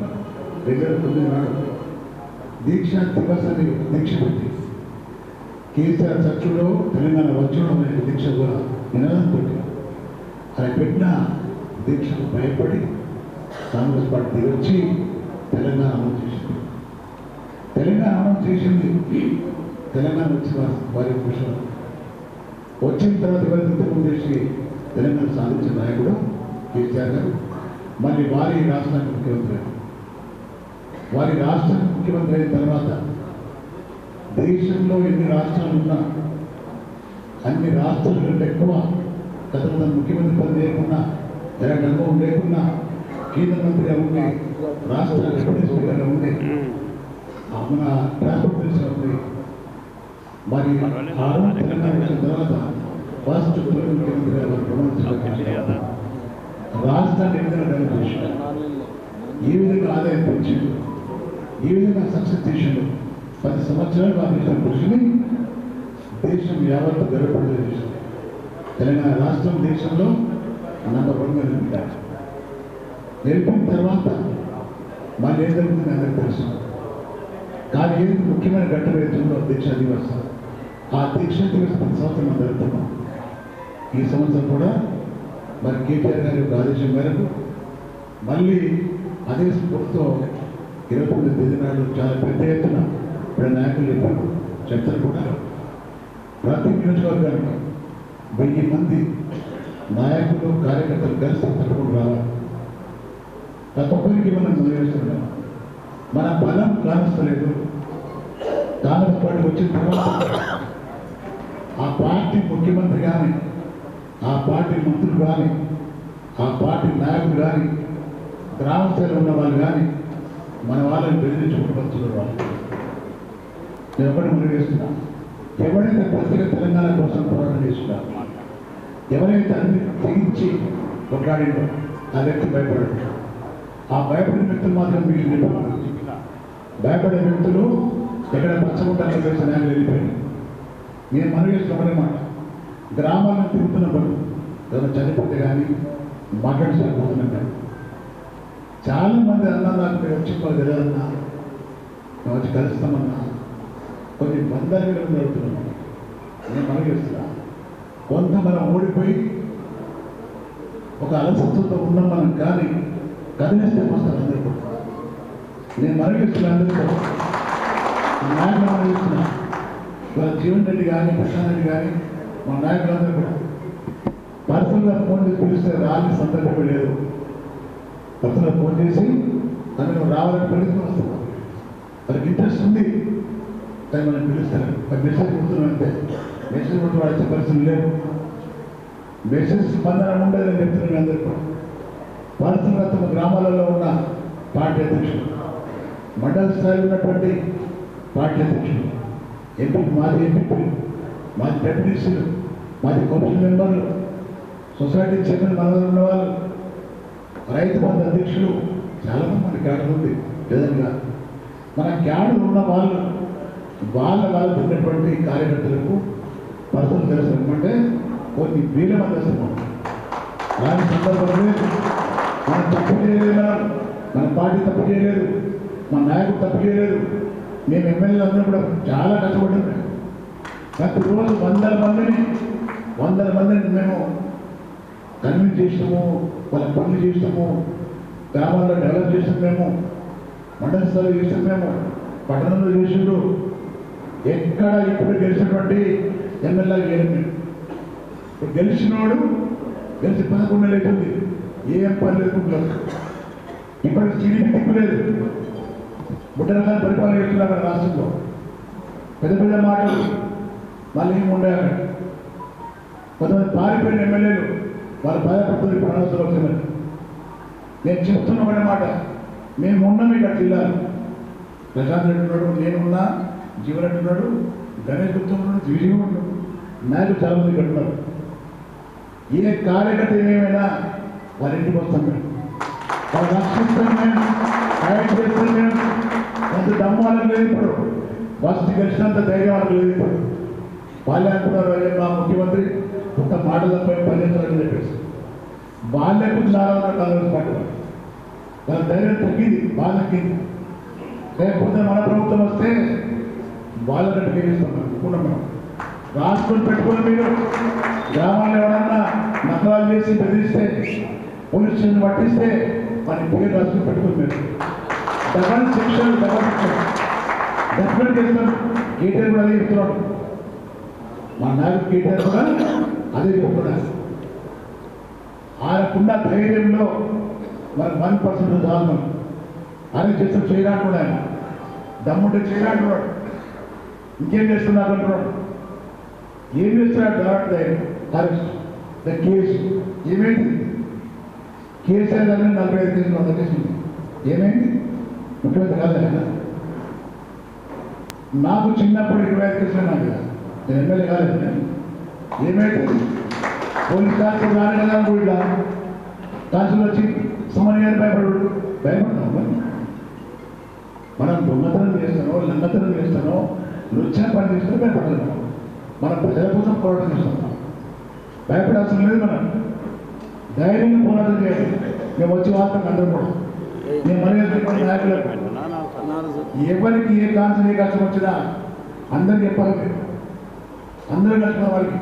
2009 నాడు దీక్షా దివస్ అనే దీక్ష పెట్టి కేసీఆర్ చచ్చుడో తెలంగాణ వచ్చుడో అనే దీక్ష కూడా నినాదంతో ఆయన పెట్టిన దీక్షకు భయపడి కాంగ్రెస్ పార్టీ వచ్చి తెలంగాణ అమలు చేసింది. తెలంగాణ అమలు చేసింది. తెలంగాణ వచ్చి వారి విషయం వచ్చిన తర్వాత ఎవరైతే ఉద్యమం చేసి తెలంగాణ సాధించిన నాయకుడు కేసీఆర్ గారు, మళ్ళీ వారి రాష్ట్రానికి ముఖ్యమంత్రి అయ్యారు. వారి రాష్ట్రానికి ముఖ్యమంత్రి అయిన తర్వాత దేశంలో ఎన్ని రాష్ట్రాలు ఉన్నా అన్ని రాష్ట్రాల కంటే ఎక్కువ గతంలో ముఖ్యమంత్రి పని లేకున్నా, ఎలాంటి అనుభవం లేకున్నా కేంద్ర మంత్రిగా ఉండి, రాష్ట్ర డిప్యూటీ స్పీకర్గా ఉండి, మన ట్రాన్స్పోర్ట్ మినిస్టర్ ఉంది. మరి ఆ రోజు తెలంగాణ వచ్చిన తర్వాత ఫస్ట్ ముఖ్యమంత్రిగా వారు ప్రమాణ స్వీకారం రాష్ట్రాన్ని ఏ విధంగా డెవలప్ చేశారు, ఏ విధంగా ఆదాయం పెంచారు, ఏ విధంగా సక్సెస్ చేశారు. 10 సంవత్సరాలు వారు చేసిన కృషిని దేశం యావత్తు గర్వపడే చేశారు. తెలంగాణ రాష్ట్రం దేశంలో నంబర్ 1గా నిలిపారు. నిలిపిన తర్వాత మళ్ళీ ఏం జరుగుతుంది అందరికీ తెలుసు. కానీ ఏది ముఖ్యమైన ఘట్టం అవుతుందో దీక్షా దివస్, ఆ దీక్షా దివస్ 10 సంవత్సరం మనం జరుగుతున్నాం. ఈ సంవత్సరం కూడా మరి కేటీఆర్ గారి యొక్క ఆదేశం మేరకు మళ్ళీ అదే స్ఫూర్తితో 29 తేదీ నాడు చాలా పెద్ద ఎత్తున ఇప్పుడు నాయకులు చెప్పారు, చెప్తారు కూడా. ప్రతి నియోజకవర్గానికి 1000 మంది నాయకులు కార్యకర్తలు కలిసి తప్పకుండా రావాలి. ప్రతి ఒక్కరికి మనం నిర్వహిస్తున్నాం. మన బలం కానిస్తలేదు. కాంగ్రెస్ పార్టీ వచ్చిన తర్వాత ఆ పార్టీ ముఖ్యమంత్రి కానీ, ఆ పార్టీ మంత్రులు కానీ, ఆ పార్టీ నాయకులు కానీ, గ్రామ స్థాయిలో ఉన్న వాళ్ళు కానీ మన వాళ్ళని బెదిరించుకుంటూ వాళ్ళు. నేను ఒకటి మనం చేస్తున్నాను. ఎవరైతే ప్రత్యేక తెలంగాణ కోసం పోరాటం చేస్తున్నారు, ఎవరైతే అన్ని తెగించి కొట్లాడిందో ఆ వ్యక్తి భయపడరు. ఆ భయపడిన వ్యక్తులు మాత్రం మిగిలిన భయపడే వ్యక్తులు ఎక్కడ పచ్చగుంటారని తెలిసిన ఆయన వెళ్ళిపోయారు. నేను మనవి చేస్తున్నామనే మాట, గ్రామాలను తిరుగుతున్నప్పుడు ఎవరైనా చనిపోతే కానీ మాట్లాడిపోతున్నాం. కానీ చాలా మంది అన్నా నాకు మీరు వచ్చి వాళ్ళు తెలియదన్నా, మేము వచ్చి కలుస్తామన్నా, కొన్ని బంధాలు జరుగుతున్నాం. నేను మనవి చేస్తున్నా, కొంత మనం ఓడిపోయి ఒక అలసత్వంతో ఉన్నాం మనం. కానీ కదిలిస్తే వస్తారు అందరూ. నేను మనవిస్తున్నా అందరితో, నాయకులు మనవిస్తున్నా. ఇవాళ జీవన్ రెడ్డి కానీ, ప్రశాంత్ రెడ్డి కానీ, మా నాయకులందరూ కూడా పర్సనల్గా ఫోన్ చేసి పిలిస్తే రాని సందర్భం లేదు. పర్సనల్గా ఫోన్ చేసి అని నువ్వు రావాలని పిలుస్తూ వస్తున్నాం. వాళ్ళకి ఇంట్రెస్ట్ ఉంది కానీ మనం పిలుస్తారు. మెసేజ్ కొడుతున్నాం అంతే. మెసేజ్ కొట్టి వాడే పరిస్థితులు లేవు. మెసేజ్ స్పందన ఉండదని చెప్తున్నాను అందరికీ. పర్సనల్గా తమ గ్రామాలలో ఉన్న పార్టీ అధ్యక్షులు, మండల స్థాయిలో ఉన్నటువంటి పార్టీ అధ్యక్షులు, ఎంపీ, మాజీ ఎంపీలు, మాజీ డెప్యూటీసీలు, మాజీ కౌన్సిల్ మెంబర్లు, సొసైటీ చైర్మన్ మనలో ఉన్నవాళ్ళు, రైతు బంధు అధ్యక్షులు, చాలామంది మన క్యాడర్ ఉంది. విధంగా మన క్యాడర్ ఉన్న వాళ్ళు వాళ్ళకు ఉన్నటువంటి కార్యకర్తలకు పర్సనల్ తెలుసు అంటే కొన్ని వేల మంది వస్తున్నాం. అలాంటి సందర్భంలో మనం తప్పు చేయలేదు, మన పార్టీ తప్పు చేయలేదు, మన నాయకుడు తప్పు చేయలేదు. మేము ఎమ్మెల్యేలు అందరూ కూడా చాలా కష్టపడ్డాం. ప్రతిరోజు వందల మందిని మేము కన్విన్స్ చేసినాము, వాళ్ళ పనులు చేసినాము, గ్రామాల్లో డెవలప్ చేసాం, మేము మండల స్థాయిలో చేసాం, మేము పట్టణంలో చేసిండు. ఎక్కడ ఇప్పుడు గెలిచినటువంటి ఎమ్మెల్యే చేయలేదు. ఇప్పుడు గెలిచినవాడు గెలిచి 11 నెలలు అవుతుంది, ఏం పని లేదు. ఇప్పటికి టీడీపీ దిక్కు లేదు. బుట్టరకాల పరిపాలన చేస్తున్నారు రాష్ట్రంలో. పెద్ద పెద్ద మాటలు మళ్ళీ ఉండే అక్కడ కొంతమంది పారిపోయిన ఎమ్మెల్యేలు వాళ్ళ బాధపడుతుంది. ప్రాణోత్సవం నేను చెప్తున్నా మాట, మేము ఉన్నాం ఇక్కడ జిల్లాలో. ప్రశాంత్ రెడ్డి ఉన్నాడు, నేనున్నా, జీవరెడ్డి ఉన్నాడు, గణేష్ గుప్తా ఉన్నాడు, విజయ్ ఉన్నాడు, నాయకులు చాలా మంది ఇక్కడ ఉన్నారు. ఏ కార్యకర్త ఏమేమైనా వాళ్ళ ఇంటికి వస్తాం మేము, వాళ్ళు రక్షిస్తాం, మేము ఫైట్ చేస్తాం. మేము కొంత దమ్ము వాళ్ళకి లేదు. ఇప్పుడు ఫస్ట్ గెలిచినంత ధైర్యం వాళ్ళకి లేదు. ఇప్పుడు వాళ్ళే అంటున్నారు, మా ముఖ్యమంత్రి కొత్త మాటలు తప్ప పనిచేస్తారని చెప్పేసి. వాళ్ళే కూర్చున్నారన్న కాంగ్రెస్ పార్టీ వాళ్ళ ధైర్యం తగ్గింది, బాగా తగ్గింది. లేకపోతే మన ప్రభుత్వం వస్తే వాళ్ళకంటే గెలుస్తాం అనుకున్నాం. మనం రాసుకొని పెట్టుకొని మీరు గ్రామాల్లో ఎవరన్నా నకరాలు చేసి బెదిరిస్తే, పోలీస్ స్టేషన్ పట్టిస్తే మన పేరు రాసుకొని పెట్టుకొని మీరు డబల్ శిక్షలు డెఫినెట్ చేస్తాం. కేటీఆర్ కూడా అదే చెప్తున్నాడు. మా నాయకుడు కేటీఆర్ కూడా అదే చెప్తున్నారు. ఆయనకున్న ధైర్యంలో మరి 1% చాలు ఆయన చేస్తాం చేయరాకున్నాడు. ఆయన దమ్ముంటే చేయరాకున్నాడు. ఇంకేం చేస్తున్నాడు అంటున్నాడు. ఏం చేస్తున్నాడు కాబట్టి అరెస్ట్ కేసు ఏమైంది? కేసీఆర్ గారిని 45 కేసులు అందజేసింది. ఏమైంది? ముఖ్యమంత్రి కాదు ఆయన. నాకు చిన్నప్పుడు 25 కేసులు నాకు కదా, నేను ఎమ్మెల్యే కాలేదు. ఏమైంది? పోలీస్ కాన్స్టేబుల్ రాని కదా ఇలా కాన్స్టేబుల్ వచ్చి సమన్యాన్ని భయపడతాం. మనం దొంగతనం చేస్తానో లంగతనం చేస్తానో నృత్యం పని చేస్తానో భయపడతాం. మనం ప్రజల కోసం పోరాటం చేస్తున్నాం. భయపడాల్సిన లేదు. మనం ధైర్యంగా పోరాటం చేయాలి. మేము వచ్చి వార్తకు అందరం కూడా నేను మర్యాద నాయకులకు ఎవరికి ఏ కష్టం వచ్చినా అందరికి చెప్పాలి. అందరూ కలిసిన వాళ్ళకి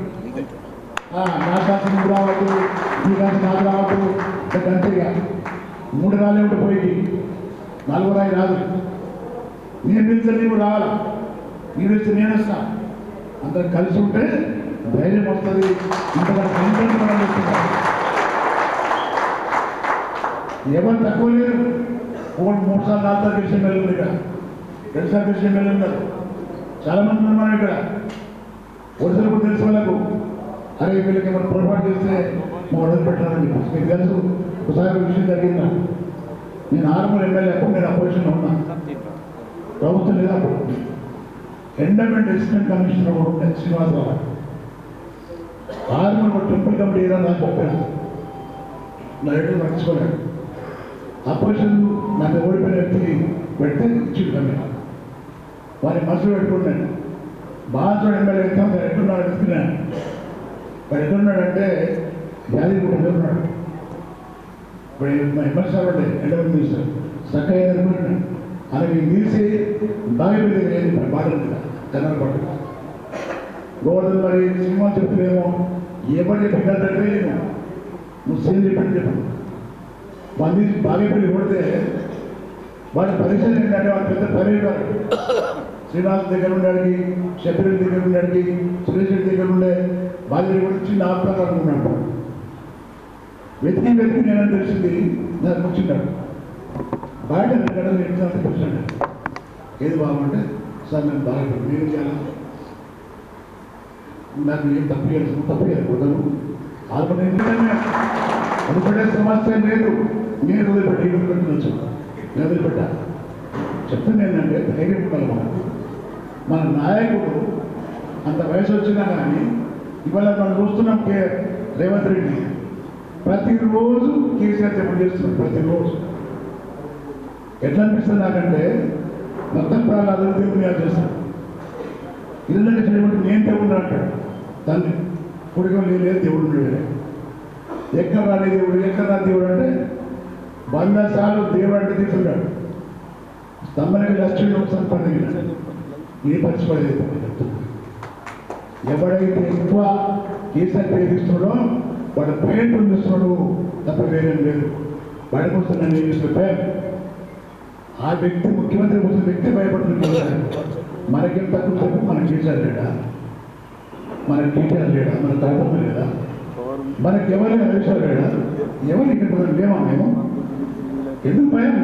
నా కాసం నువ్వు రావద్దు, ఈ కాసం నాకు రావద్దు అంతేగా. 3 రాలే ఉంటే పోయి 4వ రాయి రాదు. నేను పిలిస్తే నీవు రావాలా, మీరు ఇస్తే నేను వస్తా. అందరం కలిసి ఉంటే ధైర్యం వస్తుంది. ఇంతగా ఎవరు తక్కువ లేరు. 3 సార్లు 4 సార్లు గెలిచిన ఎమ్మెల్యే ఉంది ఇక్కడ, 2 సార్లు గెలిచిన ఎమ్మెల్యే ఉన్నారు. చాలా మంది ఉన్నారు మనం ఇక్కడ. ఒడిసలు కూడా తెలిసిన వాళ్ళకు అరే వీళ్ళకి ఏమైనా పొరపాటు చేస్తే మా వదిలి పెట్టాలని చెప్పి మీకు తెలుసు. ఒకసారి విషయం జరిగిందా, నేను ఆర్మూర్ ఎమ్మెల్యే అప్పుడు నేను అపోజిషన్లో ఉన్నా. ప్రభుత్వం లేదా అప్పుడు ఎండోమెంట్ అసిస్టెంట్ కమిషనర్ కూడా శ్రీనివాసరావు ఆర్మూర్ టెంపుల్ కమిటీ ఏదైనా నాకు చెప్పాను. నా ఎటు మర్చిపోయాడు. అపోజిషన్ నాకు ఓడిపోయిన వ్యక్తి పెడితే ఇచ్చింది కమిషన్. వారి మనసులో పెట్టుకున్నాడు. బాగా ఎమ్మెల్యే వ్యక్తం ఎట్టున్నాడు వెళ్తున్నాను. వాడు ఎక్కడున్నాడంటే యాదగిరిగుట్టలో ఉన్నాడు. ఇప్పుడు మా ఎమ్మెల్సీ అంటే ఎండోమెంట్ మినిస్టర్ చక్కగా ఎదుర్కొన్నాడు. అలాగే తీసి బాగా బాటలు జనాలు పట్టు గోవర్ధన్ మరి సినిమా చెప్తున్నామో ఎవరు చెప్పిందంటే నువ్వు సేమ్ చెప్పండి చెప్పండి. మంది బాగేపల్లి కొడితే వాడి పరిచయం ఏంటంటే వాడు పెద్ద పరివారు. శ్రీనివాస్ దగ్గర ఉండడానికి, షబ్బీర్ దగ్గర ఉండడానికి, సురేష్ రెడ్డి దగ్గర ఉండే బాధ్యత కూడా చిన్న ఆత్మకారం ఉన్నాడు. వెతికి నేను తెలిసింది నాకు కూర్చున్నాడు. బయట ఎగ్జామ్ కూర్చున్నాడు. ఏది బాగుంటే సార్ నేను బాగా నేను చేయాలి, నాకు ఏం తప్పు చేయకూడదు. వదిలిపెట్టే సమస్య లేదు. నేను వదిలిపెట్టవచ్చు, నేను వదిలిపెట్టా. చెప్తుంది ఏంటంటే ధైర్యం ఉండాలి. మన నాయకుడు అంత వయసు వచ్చినా కానీ ఇవాళ మనం చూస్తున్నాం రేవంత్ రెడ్డి ప్రతిరోజు కేసీఆర్ చెప్పడం చేస్తున్నాం. ప్రతిరోజు ఎట్లా అనిపిస్తుంది నాకంటే మొత్తం ప్రాణాలు అభివృద్ధి చేస్తాను. ఇళ్ళకి చేయబట్టి నేను దేవుడు అంటాడు. తల్లి కొడుకు లేదు దేవుడు ఉన్నాడు. ఎక్కడ రాని దేవుడు, ఎక్కడ రాని దేవుడు అంటే 100 సార్లు దేవుడు అంటే తీసుకున్నాడు. స్తంభానికి లక్ష్మీ సంపన్న ఏ పరిచిపడేది. ఎవడైతే ఎక్కువ కేసీఆర్ ప్రేమిస్తున్నాడో వాడు పేరు పొందిస్తున్నాడు తప్ప వేరేం లేదు. వాడి కోసం నన్ను ఏం చేస్తున్నా ఆ వ్యక్తి ముఖ్యమంత్రి కోసం వ్యక్తి భయపడుతుంది. మనకేం తక్కువ చెప్పు, మన కేసీఆర్ లేడా, మన కేటీఆర్ లేడా, మన తరగతి లేదా, మనకి ఎవరైనా అధికారులు లేడా, ఎవరు ఇక్కడ లేవా? మేము ఎందుకు భయం?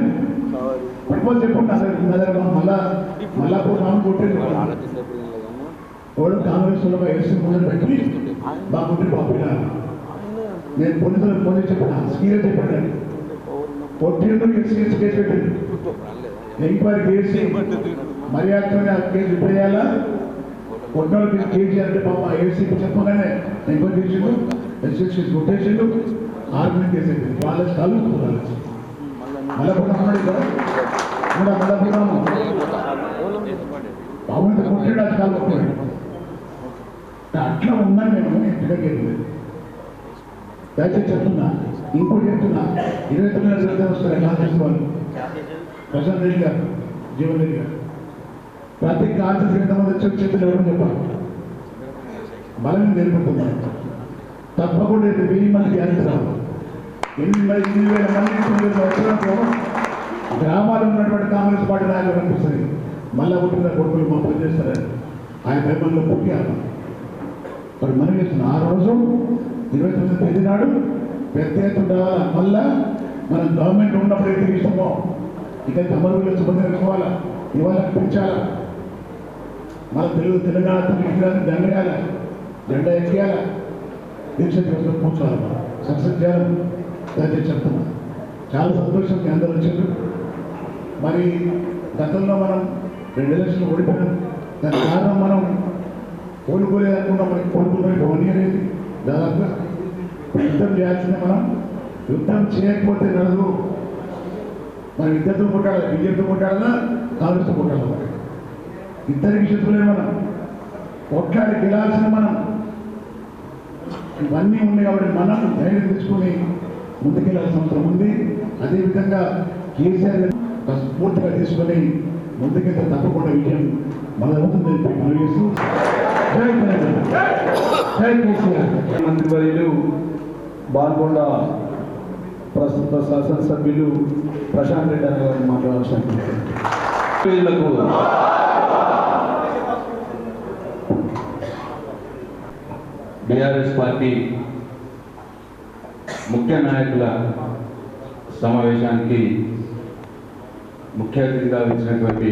పట్టుకోవాలి చెప్పండి. అసలు మళ్ళా రాము కొట్టేది ఎవరు కాంగ్రెస్ లో ఎస్సీ ముందు పెట్టి బాగుంటే పంపినా. నేను పోలీసులకు ఫోన్ చెప్పిన సీరియస్ చెప్పండి. పొట్టిండు ఎస్సీ కేసు పెట్టింది. ఎంక్వైరీ చేసి మర్యాదతోనే ఆ కేసు విప్పేయాలా. కొట్టినోళ్ళకి కేజీ అంటే పాప ఏసీకి చెప్పగానే ఎంక్వైరీ చేసిండు, ఎస్సీ కొట్టేసిండు, ఆర్మీ కేసు అయిపోయింది. వాళ్ళ కలుగుతున్నారు. మల్లపురం ఇక్కడ కూడా మల్లపురం బాగుంటే కొట్టాడు, అది కలుగుతున్నాడు. అట్లా ఉన్నా నేను ఇంటికి దయచేసి చెప్తున్నా. ఇంకోటి చెప్తున్నా, 29 వస్తారు కాంగ్రెస్ వాళ్ళు, ప్రశాంత్ రెడ్డి గారు, జీవన్ రెడ్డి గారు. ప్రతి కాంగ్రెస్ ఎంతమంది వచ్చి చేతులు ఎవరు చెప్పాలి. బలం నిలబడుతున్నారు. తప్పకుండా 1000 మందికి అందిస్తారు. 8,000 మంది వచ్చేందుకు గ్రామాల్లో ఉన్నటువంటి కాంగ్రెస్ పార్టీ నాయకులు అనిపిస్తుంది. మళ్ళా పుట్టిన కొడుకులు మా పని చేస్తారని ఆయన భయమంలో పుట్టాలి. మరి మనం చేస్తున్నాం. ఆ రోజు 29 తేదీ నాడు పెద్ద ఎత్తున రావాలా. మళ్ళా మనం గవర్నమెంట్ ఉన్నప్పుడు అయితే ఇష్టమో ఇక అమలు శుభ్రంగా ఇవాళ పెంచాలా. మన తెలంగాణ దండయాల జెండా ఎక్కేయాల, దీక్ష చేసుకొని కూర్చోవాలి. మనం సక్సెస్ చేయాలని దయచేసి చెప్తున్నా. చాలా సంతోషం మీ అందరూ వచ్చారు. మరి గతంలో మనం 2 ఎలక్షన్లు ఓడిపోయినాం. దానికి కారణం మనం కోలుకోలేదనుకున్నాం. మనకి కోలుకున్నాం 1 year అయింది దాదాపుగా. యుద్ధం చేయాల్సిందే. మనం యుద్ధం చేయకపోతే నడదు. మనం ఇద్దరితో కొట్టాలి, బీజేపీతో కొట్టాలన్నా కాంగ్రెస్తో కొట్టాలి. మరి ఇద్దరికి శత్రులే. మనం కొట్లాడి గెలాల్సిన మనం ఇవన్నీ ఉన్నాయి కాబట్టి మనం ధైర్యం తెచ్చుకొని ముందుకెళ్లాల్సిన అవసరం ఉంది. అదేవిధంగా కేసీఆర్ పూర్తిగా తీసుకొని ముందుకెళ్తే తప్పకుండా విజయం మన అవుతుందని చెప్పి మనం చేస్తూ జై తెలంగాణ, జై కేసీఆర్. మంత్రివర్యులు బాల్కొండ ప్రస్తుత శాసనసభ్యులు ప్రశాంత్ రెడ్డి అనే గారిని మాట్లాడాల్సిన వీళ్లకు బీఆర్ఎస్ పార్టీ ముఖ్య నాయకుల సమావేశానికి ముఖ్య అతిథిగా వచ్చినటువంటి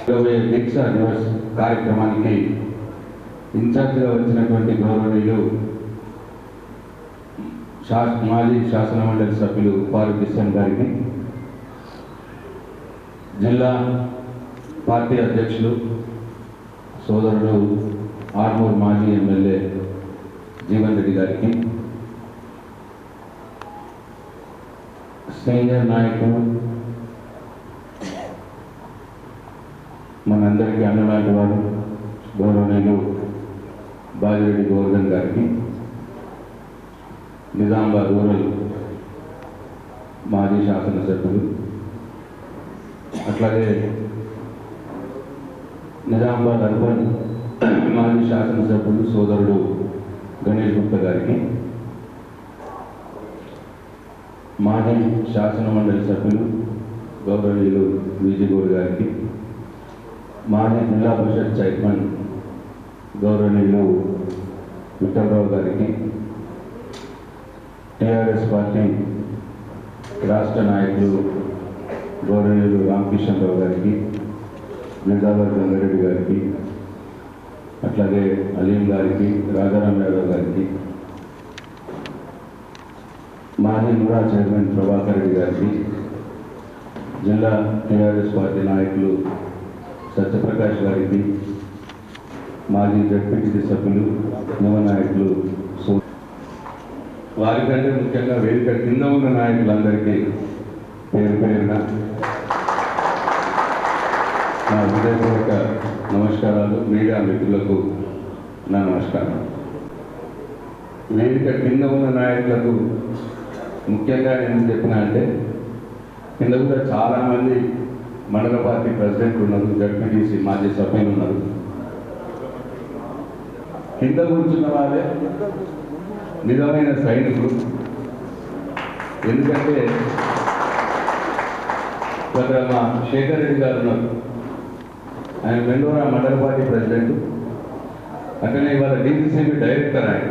20 దీక్ష దివస్ కార్యక్రమానికి ఇన్ఛార్జిగా వచ్చినటువంటి గౌరవనీయులు మాజీ శాసన మండలి సభ్యులు పారు కిషన్ గారికి, జిల్లా పార్టీ అధ్యక్షులు సోదరుడు ఆర్మూర్ మాజీ ఎమ్మెల్యే జీవన్ రెడ్డి గారికి, సీనియర్ నాయకులు మనందరికీ అన్నలాంటి వారు గౌరవనీయులు బాజిరెడ్డి గోవర్ధన్ గారికి, నిజామాబాద్ రూరల్ మాజీ శాసనసభ్యులు, అట్లాగే నిజామాబాద్ అర్బన్ మాజీ శాసనసభ్యులు సోదరుడు గణేష్ గుప్తా గారికి, మాజీ శాసన మండలి సభ్యులు గౌరవనీయులు విజయగౌడ్ గారికి, మాజీ జిల్లా పరిషత్ చైర్మన్ గౌరవనీయులు విఠలరావు గారికి, టీఆర్ఎస్ పార్టీ రాష్ట్ర నాయకులు గౌరవనీయులు రామకిషన్ రావు గారికి, నిజామాబాద్ గంగారెడ్డి గారికి, అట్లాగే అలీం గారికి, రాజారాం యాదవ్ గారికి, మాజీ నూరా చైర్మన్ ప్రభాకర్ రెడ్డి గారికి, జిల్లా టీఆర్ఎస్ పార్టీ నాయకులు సత్యప్రకాష్ గారికి, మాజీ జడ్పీటీసీ సభ్యులు యువ నాయకులు, వారికంటే ముఖ్యంగా వేదిక కింద ఉన్న నాయకులందరికీ పేరు పేరున నా హృదయపూర్వక నమస్కారాలు. మీడియా మిత్రులకు నా నమస్కారం. వేదిక కింద ఉన్న నాయకులకు ముఖ్యంగా నేను చెప్పినా అంటే, కింద కూడా చాలామంది మండల పార్టీ ప్రెసిడెంట్ ఉన్నారు, జడ్పీటీసీ మాజీ సభ్యులు ఉన్నారు. కింద కూర్చున్న వాళ్ళే నిజమైన సైనికులు. ఎందుకంటే ఇక్కడ మా శేఖర్ రెడ్డి గారు ఉన్నారు, ఆయన మెండోరా మండల పార్టీ ప్రెసిడెంట్, అట్లనే ఇవాళ డీసీసీబీ డైరెక్టర్, ఆయన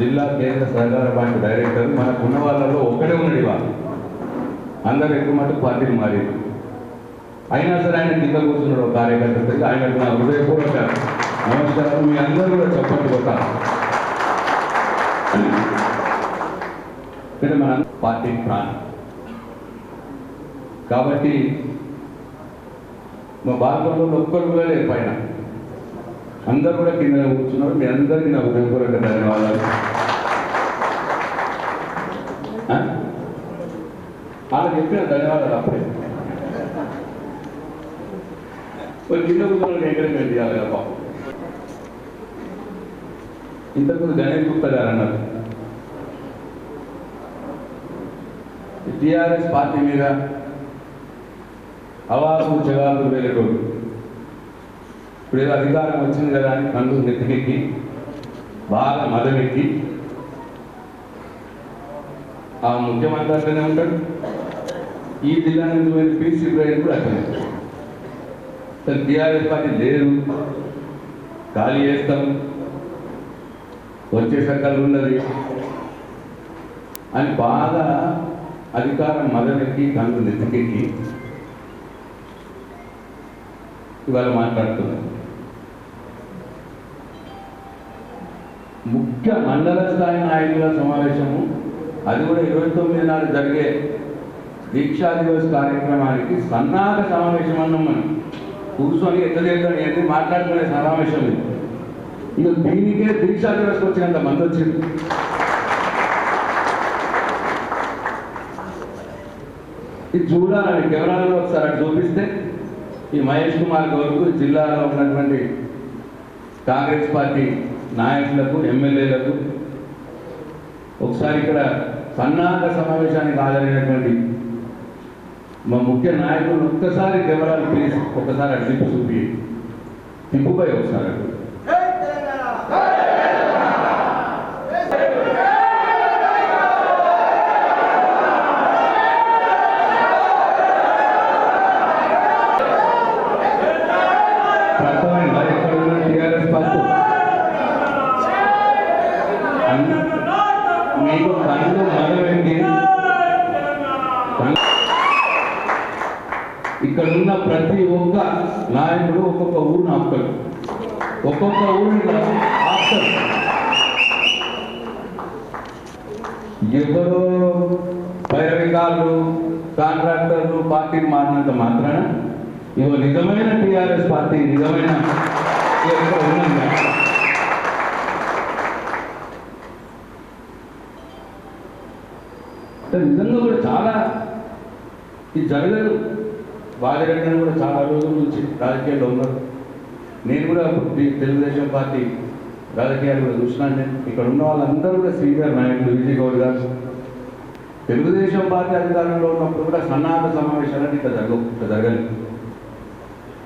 జిల్లా కేంద్ర సహకార బ్యాంకు డైరెక్టర్. మనకు ఉన్న వాళ్ళలో ఒక్కడే ఉన్నాడు ఇవాళ, అందరూ ఎక్కువ మటుకు పార్టీలు మారారు. అయినా సరే ఆయన కింద కూర్చున్నాడు కార్యకర్తకి. ఆయనకు నా హృదయపూర్వక నమస్కారం. మీ అందరూ కూడా చెప్పండి ఒక మన పార్టీ ప్రాణం కాబట్టి మా బాల్కొండలో ఒక్కరు కూడా లేరు, పైన అందరూ కూడా కింద కూర్చున్నారు. మీ అందరికీ నా హృదయపూర్వక ధన్యవాదాలు. వాళ్ళకి చెప్పిన ధన్యవాదాలు. అప్పుడే కింద కూర్చొని ఎంకరేజ్మెంట్ చేయాలి కదా బాబు. ఇంతకుముందు గణేష్ గుప్తా గారు అన్నారు, టీఆర్ఎస్ పార్టీ మీద అవాసు జవాబులు వేరేటోడు. ఇప్పుడు ఏదో అధికారం వచ్చింది కదా అని కళ్ళు నెత్తికెక్కి బాగా మదమెక్కి ఆ ముఖ్యమంత్రి అట్లనే ఉంటాడు. ఈ జిల్లా నుంచి పోయిన పీసీ ప్రైవేట్ కూడా అట్లనే. టీఆర్ఎస్ పార్టీ లేదు, ఖాళీ చేస్తాం, వచ్చేసరికి ఉన్నది అని బాగా అధికారం మదనెక్కి కళ్ళు నెత్తికెక్కి ఇవాళ మాట్లాడుతున్నారు. ముఖ్య మండల స్థాయి నాయకుల సమావేశము, అది కూడా 29 నాడు జరిగే దీక్షా దివస్ కార్యక్రమానికి సన్నాహక సమావేశం అన్నాం. మనం కూర్చొని ఎత్తలేదని ఏంటి మాట్లాడుకునే సమావేశం ఇది. ఇక దీనికే దీక్షా దివస్కి వచ్చినంత మంది వచ్చింది. ఇది చూడాలని కెమెరాలో ఒకసారి అటు చూపిస్తే ఈ మహేష్ కుమార్ గౌడ్కు జిల్లాలో ఉన్నటువంటి కాంగ్రెస్ పార్టీ నాయకులకు, ఎమ్మెల్యేలకు ఒకసారి ఇక్కడ సన్నాహక సమావేశానికి హాజరైనటువంటి మా ముఖ్య నాయకులను ఒక్కసారి కెమెరాలు ప్లీజ్ ఒక్కసారి అటు తిప్పి చూపి తిప్పుపై ఒకసారి మీకు కళ్ళు మరవెండి. ఇక్కడ ఉన్న ప్రతి ఒక్క నాయకుడు ఒక్కొక్క ఊరిని ఆపుతాడు, ఒక్కొక్క ఊరిని ఆపుతాడు. ఎవరో పైరవికారులు కాంట్రాక్టర్లు పార్టీని మారినంత మాత్రాన ఇవో నిజమైన టీఆర్ఎస్ పార్టీ నిజమైన ఉన్నది. నిజంగా కూడా చాలా ఇది జరగదు. బాధ్యత కూడా చాలా రోజుల నుంచి రాజకీయాల్లో ఉన్నారు. నేను కూడా తెలుగుదేశం పార్టీ రాజకీయాలు కూడా చూసినాను. నేను ఇక్కడ ఉన్న వాళ్ళందరూ కూడా సీనియర్ నాయకులు, విజయ్ గౌడ్ గారు తెలుగుదేశం పార్టీ అధికారంలో ఉన్నప్పుడు కూడా సన్నాహక సమావేశాలని ఇక్కడ జరగలేదు.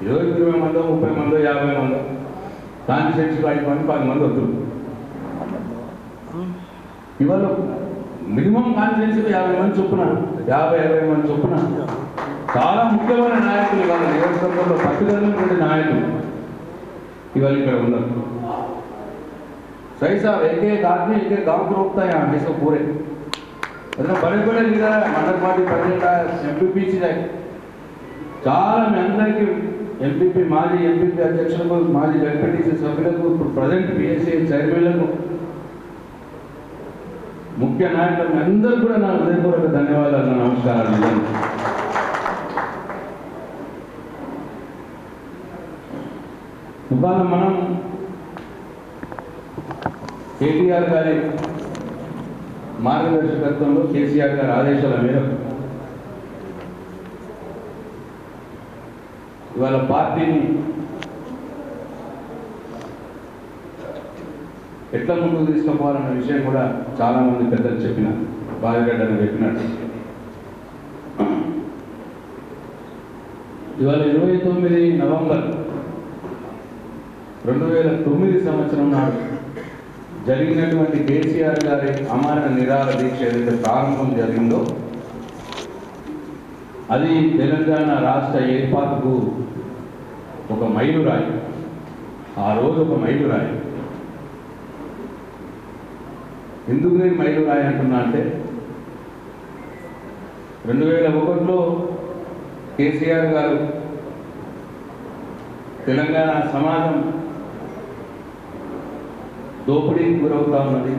20 మందో 30 మందో 50 మందో కాన్స్టిట్యూన్సీ 10 మంది వద్దురు. ఇవాళ మినిమం కాన్స్టిట్యూన్సీలో 50 మంది చొప్పున 50-20 మంది చొప్పున చాలా ముఖ్యమైన నాయకులు ఇవాళ నియోజకవర్గంలో పట్టుదలైనటువంటి నాయకులు ఇవాళ ఇక్కడ ఉన్నారు. सही साहब, एक एक आदमी एक एक गांव को रोकता है यहाँ इसको पूरे मतलब बड़े बड़े लीडर है, मंडल पार्टी प्रेसिडेंट है, ఎంపీపీ చాలా మీ అందరికీ ఎంపీపీ మాజీ ఎంపీపీ అధ్యక్షులకు, మాజీ జడ్పీటీసీ సభ్యులకు, ఇప్పుడు ప్రజెంట్ పిఎస్సీ చైర్మన్లకు, ముఖ్య నాయకులకు అందరూ కూడా నా హృదయపూర్వక ధన్యవాదాలు, నమస్కారాలు. ఇవాళ మనం కేటీఆర్ గారి మార్గదర్శకత్వంలో, కేసీఆర్ గారి ఆదేశాల మేరకు ఇవాళ పార్టీని ఎట్లా ముందుకు తీసుకుపోవాలన్న విషయం కూడా చాలామంది పెద్దలు చెప్పినారు. బాలగడ్డని చెప్పినట్టు ఇవాళ 29 నవంబర్ 2009 సంవత్సరం నాడు జరిగినటువంటి కేసీఆర్ గారి అమరణ నిరాహార దీక్ష ఏదైతే ప్రారంభం జరిగిందో అది తెలంగాణ రాష్ట్ర ఏర్పాటుకు ఒక మైలురాయి. ఆ రోజు ఒక మైలురాయి. ఎందుకు నేను మైలురాయి అంటున్నా అంటే 2001లో కేసీఆర్ గారు తెలంగాణ సమాజం దోపిడీకి గురవుతా ఉన్నది,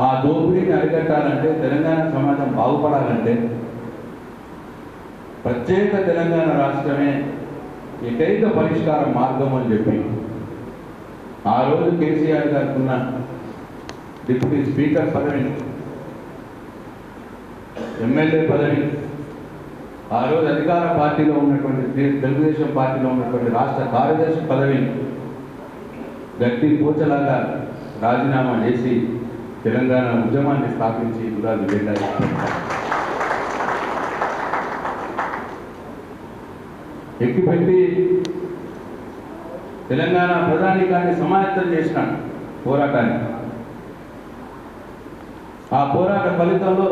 ఆ దోపిడీని అరికట్టాలంటే, తెలంగాణ సమాజం బాగుపడాలంటే ప్రత్యేక తెలంగాణ రాష్ట్రమే ఏకైక పరిష్కార మార్గం అని చెప్పి ఆ రోజు కేసీఆర్ గారికి ఉన్న డిప్యూటీ స్పీకర్ పదవిని, ఎమ్మెల్యే పదవిని, ఆ రోజు అధికార పార్టీలో ఉన్నటువంటి తెలుగుదేశం పార్టీలో ఉన్నటువంటి రాష్ట్ర కార్యదర్శి పదవిని గట్టి పూచలాగా రాజీనామా చేసి తెలంగాణ ఉద్యమాన్ని స్థాపించి గులాబీ జెండా ఎక్కిపెట్టి తెలంగాణ ప్రధానికాన్ని సమాయత్తం చేసినాడు పోరాటాన్ని. ఆ పోరాట ఫలితంలో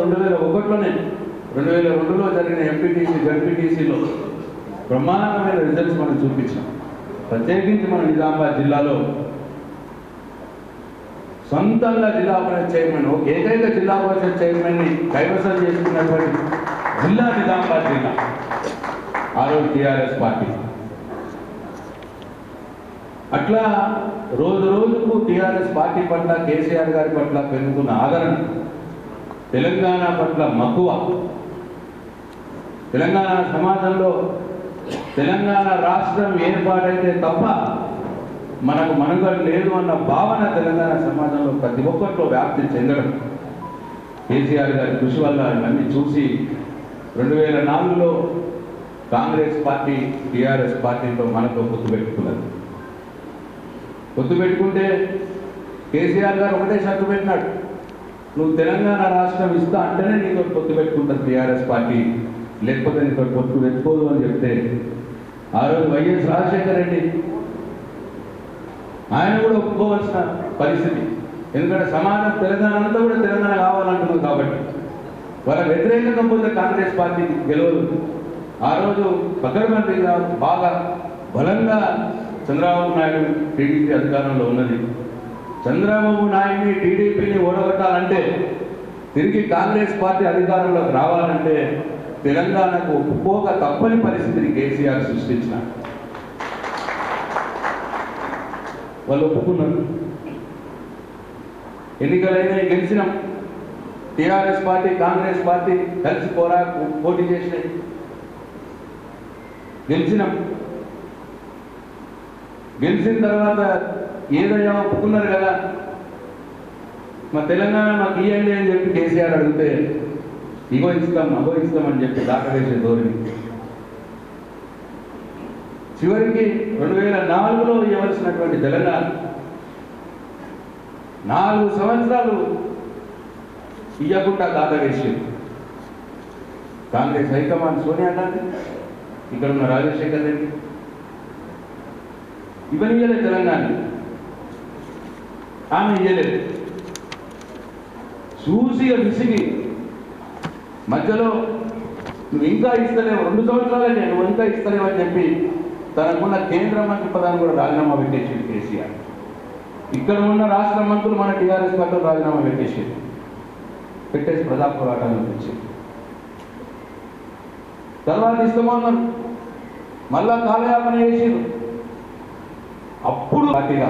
2002లో జరిగిన ఎంపీటీసీ జడ్పీటీసీలో బ్రహ్మాండమైన రిజల్ట్స్ మనం చూపించాం. ప్రత్యేకించి మన నిజామాబాద్ జిల్లాలో సొంతంగా జిల్లా పరిషత్ చైర్మన్ ఏకైక జిల్లా పరిషత్ చైర్మన్ని కైవసం చేసుకున్నటువంటి జిల్లా నిజామాబాద్ జిల్లా ఆ రోజు టీఆర్ఎస్ పార్టీ. అట్లా రోజు రోజుకు టీఆర్ఎస్ పార్టీ పట్ల కేసీఆర్ గారి పట్ల పెరుగుతున్న ఆదరణ, తెలంగాణ పట్ల మక్కువ, తెలంగాణ సమాజంలో తెలంగాణ రాష్ట్రం ఏర్పాటైతే తప్ప మనకు మనుగడ లేదు అన్న భావన తెలంగాణ సమాజంలో ప్రతి ఒక్కరిలో వ్యాప్తి చెందడం కేసీఆర్ గారి కృషి వల్ల ఇవన్నీ చూసి 2004లో కాంగ్రెస్ పార్టీ టీఆర్ఎస్ పార్టీతో మనతో పొత్తు పెట్టుకున్నది. పొత్తు పెట్టుకుంటే కేసీఆర్ గారు ఒకటే షరతు పెట్టినాడు, నువ్వు తెలంగాణ రాష్ట్రం ఇస్తా అంటేనే నీతో పొత్తు పెట్టుకుంటుంది టీఆర్ఎస్ పార్టీ, లేకపోతే నీతో పొత్తు పెట్టుకోదు అని చెప్తే ఆ రోజు వైఎస్ రాజశేఖర రెడ్డి ఆయన కూడా ఒప్పుకోవాల్సిన పరిస్థితి. ఎందుకంటే సమాజం తెలంగాణ అంతా కూడా తెలంగాణ కావాలంటున్నారు కాబట్టి వాళ్ళ వ్యతిరేకంగా పోతే కాంగ్రెస్ పార్టీకి గెలవదు. ఆ రోజు పకడ్బందీగా బాగా బలంగా చంద్రబాబు నాయుడు టీడీపీ అధికారంలో ఉన్నది. చంద్రబాబు నాయుడిని టీడీపీని ఓడగొట్టాలంటే, తిరిగి కాంగ్రెస్ పార్టీ అధికారంలోకి రావాలంటే తెలంగాణకు ఒప్పుకోక తప్పని పరిస్థితిని కేసీఆర్ సృష్టించిన వాళ్ళు ఒప్పుకున్నారు. ఎన్నికలైనా గెలిచినాం. టీఆర్ఎస్ పార్టీ కాంగ్రెస్ పార్టీ కలిసి పోటీ చేసినాయి, గెలిచినాం. గెలిచిన తర్వాత ఏదైనా ఒప్పుకున్నారు కదా, మా తెలంగాణ మాకు ఇవ్వండి అని చెప్పి కేసీఆర్ అడిగితే ఇగో ఇస్తాం అగో ఇస్తామని చెప్పి దాటవేసే ధోరణి. చివరికి 2004లో ఇవ్వవలసినటువంటి తెలంగాణ 4 సంవత్సరాలు ఇవ్వకుండా దాటవేసింది కాంగ్రెస్ హైకమాండ్. సోనియా గాంధీ, ఇక్కడ ఉన్న రాజశేఖర్ రెడ్డి ఇవన్నీ ఇవ్వలేదు తెలంగాణ, ఆమె ఇవ్వలేదు. చూసి విసిగి మధ్యలో నువ్వు ఇంకా ఇస్తలేవు, 2 సంవత్సరాలే నువ్వు ఇంకా ఇస్తలేవు అని చెప్పి తనకున్న కేంద్ర మంత్రి పదాన్ని కూడా రాజీనామా పెట్టేసింది కేసీఆర్. ఇక్కడ ఉన్న రాష్ట్ర మంత్రులు మన టీఆర్ఎస్ పార్టీలో రాజీనామా పెట్టేసి ప్రజా పోరాటాలు తెచ్చింది. తర్వాత ఇస్తామన్నారు, మళ్ళా కాలయాపన చేసారు. అప్పుడు పార్టీగా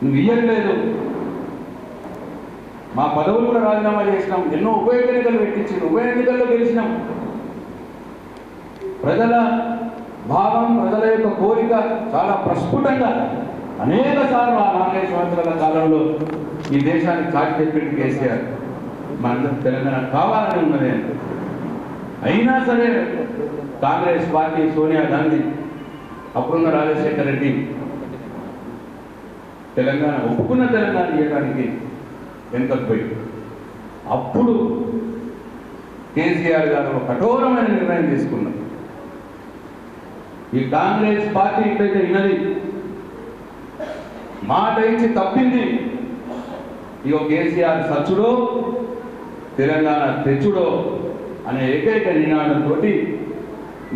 నువ్వు ఇయ్యలేదు, మా పదవులు కూడా రాజీనామా చేసినాం, ఎన్నో ఉప ఎన్నికలు పెట్టించారు, ఉప ఎన్నికల్లో గెలిచినాం. ప్రజల భావం, ప్రజల యొక్క కోరిక చాలా ప్రస్ఫుటంగా అనేక సార్లు ఆ 4 సంవత్సరాల కాలంలో ఈ దేశానికి చాటి చెప్పిన కేసీఆర్ మనందరూ తెలంగాణ కావాలని ఉన్నది. అయినా సరే కాంగ్రెస్ పార్టీ, సోనియా గాంధీ, అప్పుడున్న రాజశేఖర రెడ్డి తెలంగాణ ఒప్పుకున్న తెలంగాణ ఇవ్వడానికి వెనుకపోయి, అప్పుడు కేసీఆర్ గారు కఠోరమైన నిర్ణయం తీసుకున్నారు. ఈ కాంగ్రెస్ పార్టీ ఇట్లయితే విన్నది, మాట ఇచ్చి తప్పింది, ఇగో కేసీఆర్ సచ్చుడో తెలంగాణ తెచ్చుడో అనే ఏకైక నినాదంతో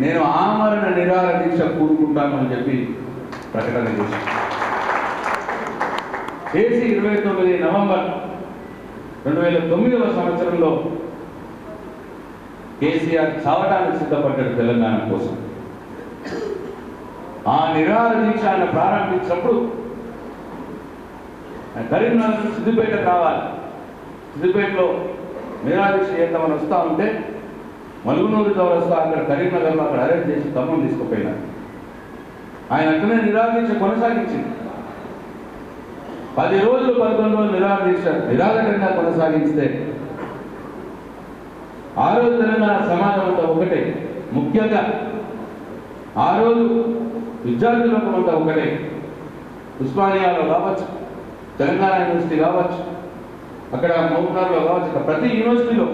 నేను ఆమరణ నిరాహార దీక్ష కూరుకుంటాను అని చెప్పి ప్రకటన చేశాను. చేసి 29 నవంబర్ 2009వ సంవత్సరంలో కేసీఆర్ చావటానికి సిద్ధపడ్డాడు తెలంగాణ కోసం. ఆ నిరాహార దీక్ష ఆయన ప్రారంభించినప్పుడు కరీంనగర్ నుంచి సిద్దిపేటకు రావాలి. సిద్దిపేటలో నిరాహార దీక్ష చేద్దామని వస్తూ ఉంటే మలుగునూరు చౌరస్తా అక్కడ కరీంనగర్లో అక్కడ అరెస్ట్ చేసి ఖమ్మం తీసుకుపోయినారు. ఆయన అక్కడే నిరాహార దీక్ష కొనసాగించింది. 10 రోజులు 11 రోజులు నిరాహార దీక్ష నిరాఘాటంగా కొనసాగిస్తే ఆ రోజు తెలంగాణ సమాజం అంతా ఒకటే. ముఖ్యంగా ఆ రోజు విద్యార్థి లోకం అంతా ఒకటే. ఉస్మానియాలో కావచ్చు, తెలంగాణ యూనివర్సిటీ కావచ్చు, అక్కడ మహబూబ్నగర్లో కావచ్చు, ప్రతి యూనివర్సిటీలో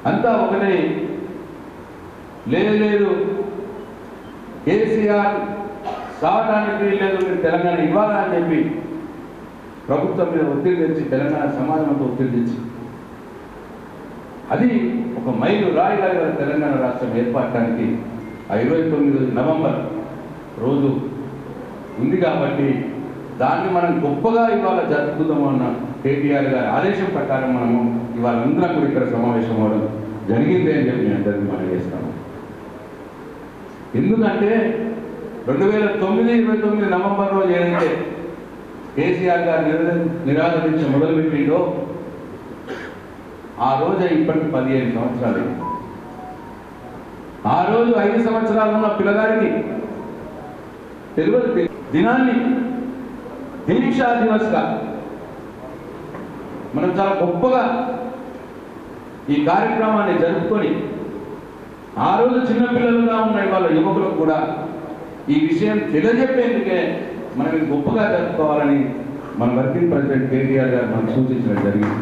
అంతా ఒకటే. లేదు కేసీఆర్ సావటానికి వీల్లేదు, మీరు తెలంగాణ ఇవ్వాలని చెప్పి ప్రభుత్వం మీద ఒత్తిడి తెచ్చి, తెలంగాణ సమాజం అంతా ఒత్తిడి తెచ్చి, అది ఒక మైలు రాయిగా తెలంగాణ రాష్ట్రం ఏర్పడటానికి ఆ 29 నవంబర్ రోజు ఉంది కాబట్టి దాన్ని మనం గొప్పగా ఇవాళ జరుపుకుందాము అన్న కేటీఆర్ గారి ఆదేశం ప్రకారం మనము ఇవాళ అందరం కూడా ఇక్కడ సమావేశం అవ్వడం జరిగింది అని చెప్పి నేను అందరికీ మనం చేస్తాము. ఎందుకంటే 2009 నవంబర్ రోజు ఏదైతే కేసీఆర్ గారు నిరాదరించి మొదలుపెట్టిందో ఆ రోజు ఇప్పటికి 15 సంవత్సరాలు. ఆ రోజు 5 సంవత్సరాలు ఉన్న పిల్లగారికి తెలియదు దినాన్ని దీక్షా దివస్గా మనం చాలా గొప్పగా ఈ కార్యక్రమాన్ని జరుపుకొని ఆ రోజు చిన్నపిల్లలుగా ఉన్న వాళ్ళ యువకులకు కూడా ఈ విషయం తెలియజెప్పేందుకే మనం ఇది గొప్పగా జరుపుకోవాలని మన వర్కింగ్ ప్రెసిడెంట్ కేటీఆర్ గారు మనకు సూచించడం జరిగింది.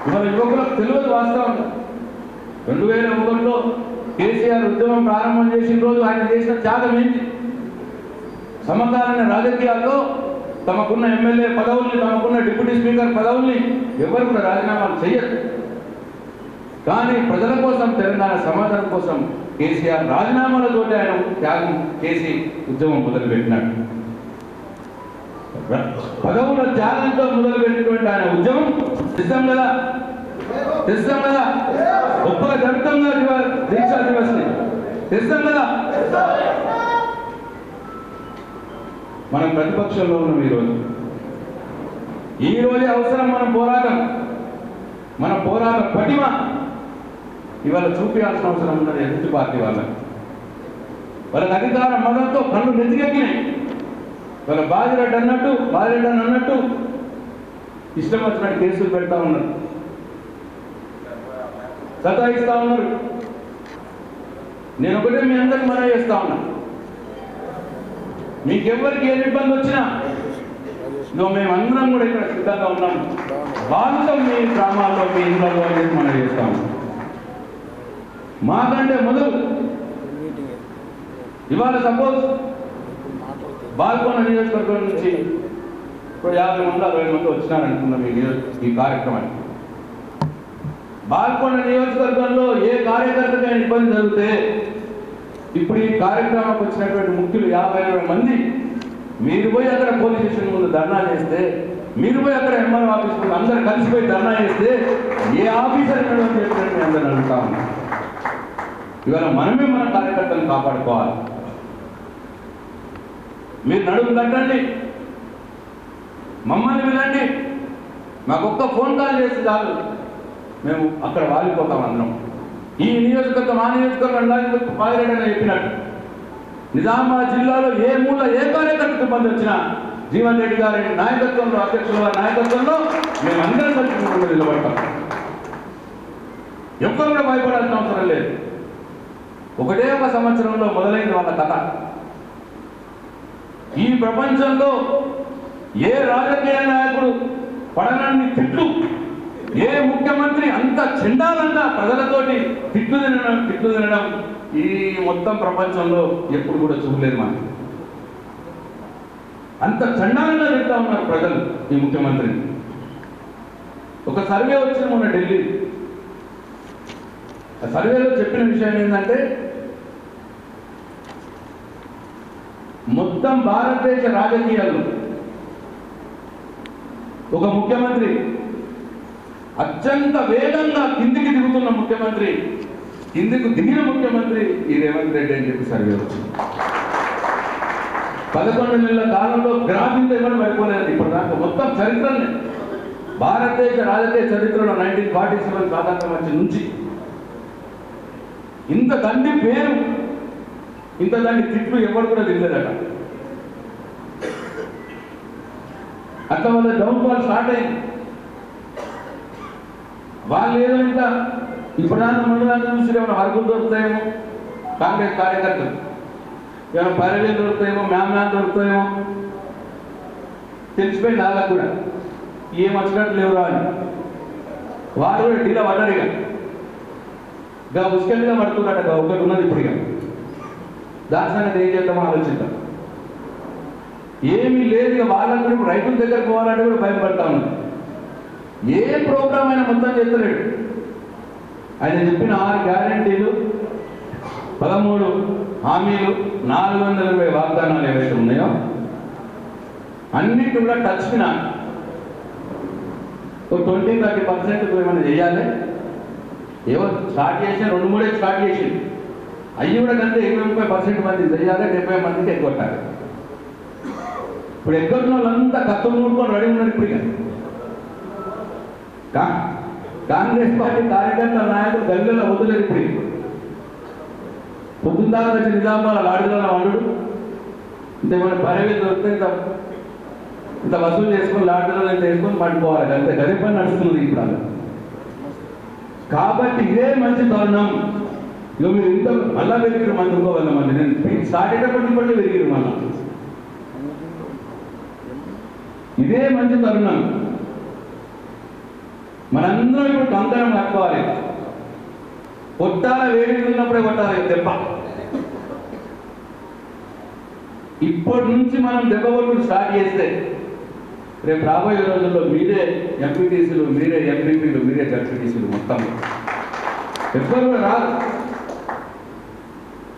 ఇవాళ యువకులకు తెలియదు వాస్తవంగా 2001లో కేసీఆర్ ఉద్యమం ప్రారంభం చేసిన రోజు ఆయన చేసిన త్యాగం ఏంటి? సమకాలీన రాజకీయాల్లో తమకున్న ఎమ్మెల్యే పదవుల్ని, తమకున్న డిప్యూటీ స్పీకర్ పదవుల్ని ఎవరు కూడా రాజీనామాలు చేయరు. కానీ ప్రజల కోసం, తెలంగాణ సమాజం కోసం కేసీఆర్ రాజీనామాలతోటి ఆయన త్యాగం చేసి ఉద్యమం మొదలుపెట్టినాడు. పదవుల త్యాగంతో మొదలుపెట్టినటువంటి ఆయన ఉద్యమం సిద్ధం కదా, సిద్ధం కదా, గొప్పగా జరుగుతాం కదా దీక్షా దివస్ని, సిద్ధం కదా. మనం ప్రతిపక్షంలో ఉన్నాం ఈ రోజే అవసరం మన పోరాటం, మన పోరాట పటిమ ఇవాళ చూపించాల్సిన అవసరం ఉన్నది ఎదుటి పార్టీ వాళ్ళకి అధికార మదంతో కళ్ళు నెత్తికెక్కినాయి. వాళ్ళ బాజిరెడ్డి అన్నట్టు ఇష్టం వచ్చినట్టు కేసులు పెడతా ఉన్నారు, సతాయిస్తా ఉన్నారు. నేను ఒకటే మీ అందరికి మనం చేస్తా ఉన్నా, మీకెవ్వరికి ఏ ఇబ్బంది వచ్చినా మేమందరం కూడా ఇక్కడ సిద్ధంగా ఉన్నాం. వాళ్ళతో మీ గ్రామాల్లో, మీ ఇంట్లో మనం చేస్తాము. మాకంటే మొదలు ఇవాళ సపోజ్ బాల్కొండ నియోజకవర్గం నుంచి 50 మంది 60 మంది వచ్చినారనుకున్నాం ఈ కార్యక్రమానికి. బాల్కొండ నియోజకవర్గంలో ఏ కార్యకర్తకైనా ఇబ్బంది జరిగితే ఇప్పుడు ఈ కార్యక్రమానికి వచ్చినటువంటి ముఖ్యులు 50 మంది మీరు పోయి అక్కడ పోలీస్ స్టేషన్ ముందు ధర్నా చేస్తే, మీరు పోయి అక్కడ ఎంఆర్ఓ ఆఫీస్ ముందు అందరు కలిసిపోయి ధర్నా చేస్తే ఏ ఆఫీసర్ ఇక్కడ చెప్పినట్టు అందరూ అడుగుతా ఉన్నాం. ఇవాళ మనమే మన కార్యకర్తలను కాపాడుకోవాలి. మీరు నడుము కట్టండి, మమ్మల్ని వినండి, మాకు ఒక్క ఫోన్ కాల్ చేసి చాలు, మేము అక్కడ వాలిపోతాం అందరం. ఈ నియోజకవర్గం ఆ నియోజకవర్గం పాగిరెడ్డి చెప్పినట్టు నిజామాబాద్ జిల్లాలో ఏ మూల ఏ కార్యకర్తకు ఇబ్బంది వచ్చినా జీవన్ రెడ్డి గారి నాయకత్వంలో, అధ్యక్షుల వారి నాయకత్వంలో మేమందరం కలిసి నిలబడతాం. ఎవ్వరు కూడా భయపడాల్సిన అవసరం లేదు. ఒకటే ఒక సంవత్సరంలో మొదలైంది వాళ్ళ కథ. ఈ ప్రపంచంలో ఏ రాజకీయ నాయకుడు పడనన్ని తిట్లు, ఏ ముఖ్యమంత్రి అంత చెండాలంగా ప్రజలతోటి తిట్లు తినడం ఈ మొత్తం ప్రపంచంలో ఎప్పుడు కూడా చూడలేదు. మనం అంత చండాలంగా తింటా ఉన్నారు ప్రజలు ఈ ముఖ్యమంత్రిని. ఒక సర్వే వచ్చింది మొన్న ఢిల్లీ. ఆ సర్వేలో చెప్పిన విషయం ఏంటంటే మొత్తం భారతదేశ రాజకీయాల్లో ఒక ముఖ్యమంత్రి అత్యంత వేగంగా కిందికి దిగుతున్న ముఖ్యమంత్రి, కిందికి దిగిన ముఖ్యమంత్రి ఈ రేవంత్ రెడ్డి అని చెప్పి సర్వే వచ్చింది. 11 నెలల కాలంలో గ్రాఫింగ్ ఎవరు పడిపోలేదు ఇప్పటిదాకా. మొత్తం చరిత్రనే, భారతదేశ రాజకీయ చరిత్రలో 1947 స్వాతంత్రం వచ్చి నుంచి ఇంత దండి పేరు, ఇంత దండి తిట్లు ఎవరు కూడా తినలేదట. అట్లా వాళ్ళ డౌన్ఫాల్ స్టార్ట్ అయింది. వాళ్ళు ఏదో ఇంకా ఇప్పుడాన్న మండలాన్ని చూసి ఏమైనా వర్గులు దొరుకుతాయేమో, కాంగ్రెస్ కార్యకర్తలు ఏమైనా పర్యవేలు దొరుకుతాయేమో, మ్యామ్ దొరుకుతాయేమో తెలిసిపోయింది వాళ్ళకు కూడా. ఏం వచ్చినట్టు లేవురా అని వారు కూడా ఢీలా పడ్డారు. ఇక ఉసుకెళ్ళిగా పడుతున్నట్టు ఒకటి ఉన్నది ఇప్పుడు. ఇక దాని సంగతి ఏం చేద్దామో ఆలోచిద్దాం. ఏమీ లేదు. ఇక వాళ్ళకు కూడా ఇప్పుడు రైతుల దగ్గర పోవాలంటే కూడా భయపడతా ఉన్నారు. ఏ ప్రోగ్రామ్ అయినా మొత్తం చేస్తలేడు. ఆయన చెప్పిన 6 గ్యారెంటీలు 13 హామీలు 420 వాగ్దానాలు ఏవైతే ఉన్నాయో అన్నిటి కూడా టచ్ మీద 20-30% ఏమైనా చేయాలి. ఏవో స్టార్ట్ చేసి 2-3 స్టార్ట్ చేసి అవి కూడా కంటే 20-30% మంది చేయాలి, 70 మందికి ఎగ్గొట్టాలి. ఇప్పుడు ఎగ్గొట్టిన వాళ్ళంతా కత్తులు నూడుకొని రెడీ ఉన్నారు. ఇప్పుడు కాంగ్రెస్ పార్టీ కార్యకర్తల నాయకులు గల్లీలో వదిలేరు. ఇప్పుడు పొద్దున్న దాకా వచ్చి నిజామాబాద్ లాడుదల వండు ఇంతేమైనా పరవి దొరికితే ఇంత వసూలు చేసుకొని లాడుదల చేసుకొని పట్టుకోవాలి. అంతే గదే పని నడుస్తుంది ఇప్పుడు. కాబట్టి ఇదే మంచి తరుణం. ఇక మీరు ఇంత మళ్ళా పెరిగిరు మంది ఇంకోవాలి. మళ్ళీ నేను స్టార్ట్ అయ్యేటప్పటికి కూడా పెరిగిరు మళ్ళా. ఇదే మంచి తరుణం. మనందరం ఇప్పుడు కంకణం కట్టుకోవాలి. కొట్టాల వేడి ఉన్నప్పుడే కొట్టాలి దెబ్బ. ఇప్పటి నుంచి మనం దెబ్బ కొట్టుడు స్టార్ట్ చేస్తే రేపు రాబోయే రోజుల్లో మీరే ఎంపీటీసీలు, మీరే ఎంపీపీలు, మీరే జడ్పీటీసీలు మొత్తం ఎవ్వరు కూడా రాదు.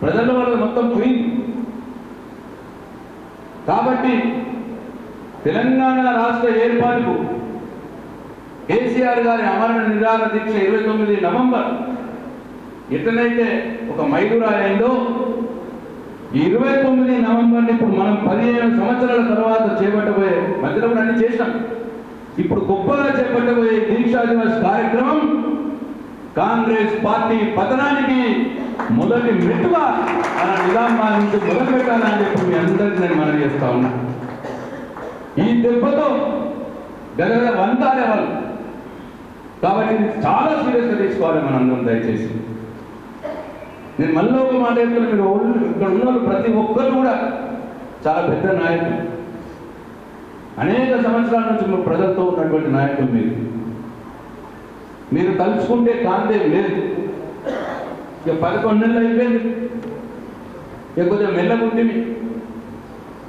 ప్రజల వల్ల మొత్తం పోయింది. కాబట్టి తెలంగాణ రాష్ట్ర ఏర్పాటుకు కేసీఆర్ గారి అమరణ నిరాహార దీక్ష 29 నవంబర్ ఎట్లనైతే ఒక మైలురాయిందో 29 నవంబర్ని ఇప్పుడు మనం 15 సంవత్సరాల తర్వాత చేపట్టబోయే మధ్యలో కూడా అన్ని చేసినాం. ఇప్పుడు గొప్పగా చేపట్టబోయే దీక్షా దివస్ కార్యక్రమం కాంగ్రెస్ పార్టీ పతనానికి మొదటి మెట్టుగా మన నిజామాబాద్ నుంచి మొదలు పెట్టాలని చెప్పి మీ అందరికీ నేను మనవి చేస్తా ఉన్నా. ఈ దెబ్బతో గదగద వంతాలే వాళ్ళు. కాబట్టి చాలా సీరియస్గా తీసుకోవాలి మనందరం. దయచేసి నేను మళ్ళీ ఒక మాట చెప్తున్నా. మీరు ఇక్కడ ఉన్న ప్రతి ఒక్కరు కూడా చాలా పెద్ద నాయకులు. అనేక సంవత్సరాల నుంచి ప్రజలతో ఉన్నటువంటి నాయకులు. మీరు తలుచుకుంటే కాందేం లేదు. ఇక 11 నెలలు అయిపోయింది. ఇక కొంచెం మెల్లగుంటుంది.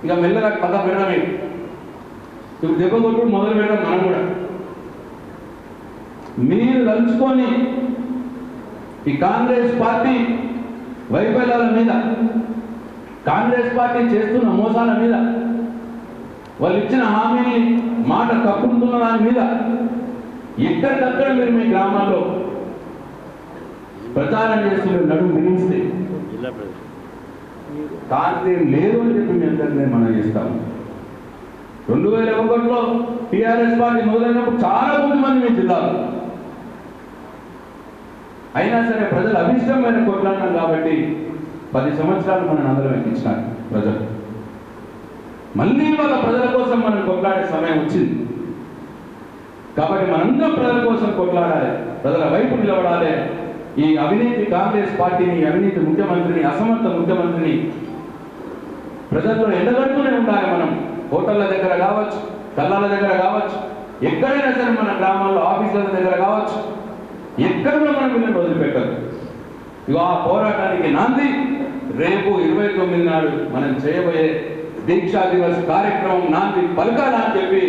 ఇక మెల్లగా పద పెడమే. ఇప్పుడు దెబ్బ కొట్టుడు మొదలు పెట్టడం మనం కూడా. మీరు తలుచుకొని ఈ కాంగ్రెస్ పార్టీ వైఫల్యాల మీద, కాంగ్రెస్ పార్టీ చేస్తున్న మోసాల మీద, వాళ్ళు ఇచ్చిన హామీని మాట తప్పుతున్న దాని మీద ఎక్కడికక్కడ మీరు మీ గ్రామాల్లో ప్రచారం చేస్తున్న నడుము బిగిస్తే కాంతి లేదు అని చెప్పి మీ అందరినీ మనం చేస్తాము. 2001లో టీఆర్ఎస్ పార్టీ మొదలైనప్పుడు చాలా మంది మీ జిల్లాలో అయినా సరే ప్రజలు అభిష్టమైన కొట్లాడినాం కాబట్టి 10 సంవత్సరాలు మనం అందరం ఎక్కించినారు ప్రజలు. మళ్ళీ వాళ్ళ ప్రజల కోసం మనం కొట్లాడే సమయం వచ్చింది. కాబట్టి మనందరం ప్రజల కోసం కొట్లాడాలి, ప్రజల వైపు నిలబడాలి. ఈ అవినీతి కాంగ్రెస్ పార్టీని, అవినీతి ముఖ్యమంత్రిని, అసమర్థ ముఖ్యమంత్రిని ప్రజల్లో ఎండగడుతూనే ఉండాలి. మనం హోటళ్ళ దగ్గర కావచ్చు, కళ్ళాల దగ్గర కావచ్చు, ఎక్కడైనా సరే మన గ్రామాల్లో ఆఫీసుల దగ్గర కావచ్చు, ఎక్కడ మనం వీళ్ళని వదిలిపెట్టదు. ఇక ఆ పోరాటానికి నాంది రేపు 29 నాడు మనం చేయబోయే దీక్షా దివస్ కార్యక్రమం నాంది పలకాలని చెప్పి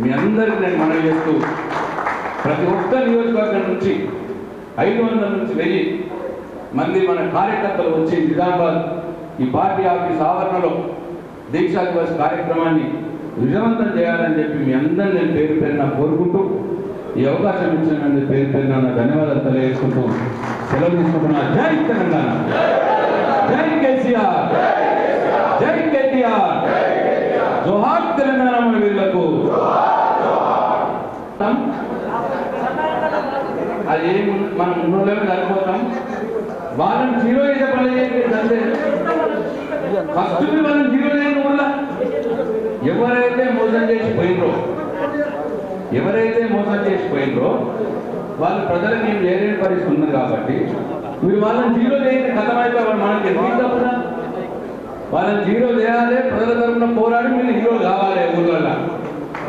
మీ అందరికీ నేను మనవి చేస్తూ, ప్రతి ఒక్క నియోజకవర్గం నుంచి 500 నుంచి 1000 మంది మన కార్యకర్తలు వచ్చి నిజామాబాద్ ఈ పార్టీ ఆఫీస్ ఆవరణలో దీక్షా దివస్ కార్యక్రమాన్ని విజయవంతం చేయాలని చెప్పి మీ అందరిని నేను పేరు పేరున కోరుకుంటూ, ఈ అవకాశం ఇచ్చినందుకు పేరు పేరున ధన్యవాదాలు తెలియజేసుకుంటూ సెలవు తీసుకుంటున్నా. జై తెలంగాణ, జై కేసీఆర్, జై కేటీఆర్, జోహార్ తెలంగాణ మన వీరులకు. అది మనం ఉన్నోళ్ళమే సరిపోతాం. వాళ్ళని జీరో చేసే పని అంటే ఫస్ట్ వాళ్ళని జీరో చేయడం వల్ల ఎవరైతే మోసం చేసిపోయినరో వాళ్ళు ప్రజలకు ఏం చేయలేని పరిస్థితి ఉంది. కాబట్టి మీరు వాళ్ళని జీరో చేయండి, కథమైపోయి మనకి ఎందుకు తప్పుదా? వాళ్ళని జీరో చేయాలి, ప్రజల తరఫున పోరాడి మీరు హీరో కావాలి ఊళ్ళో.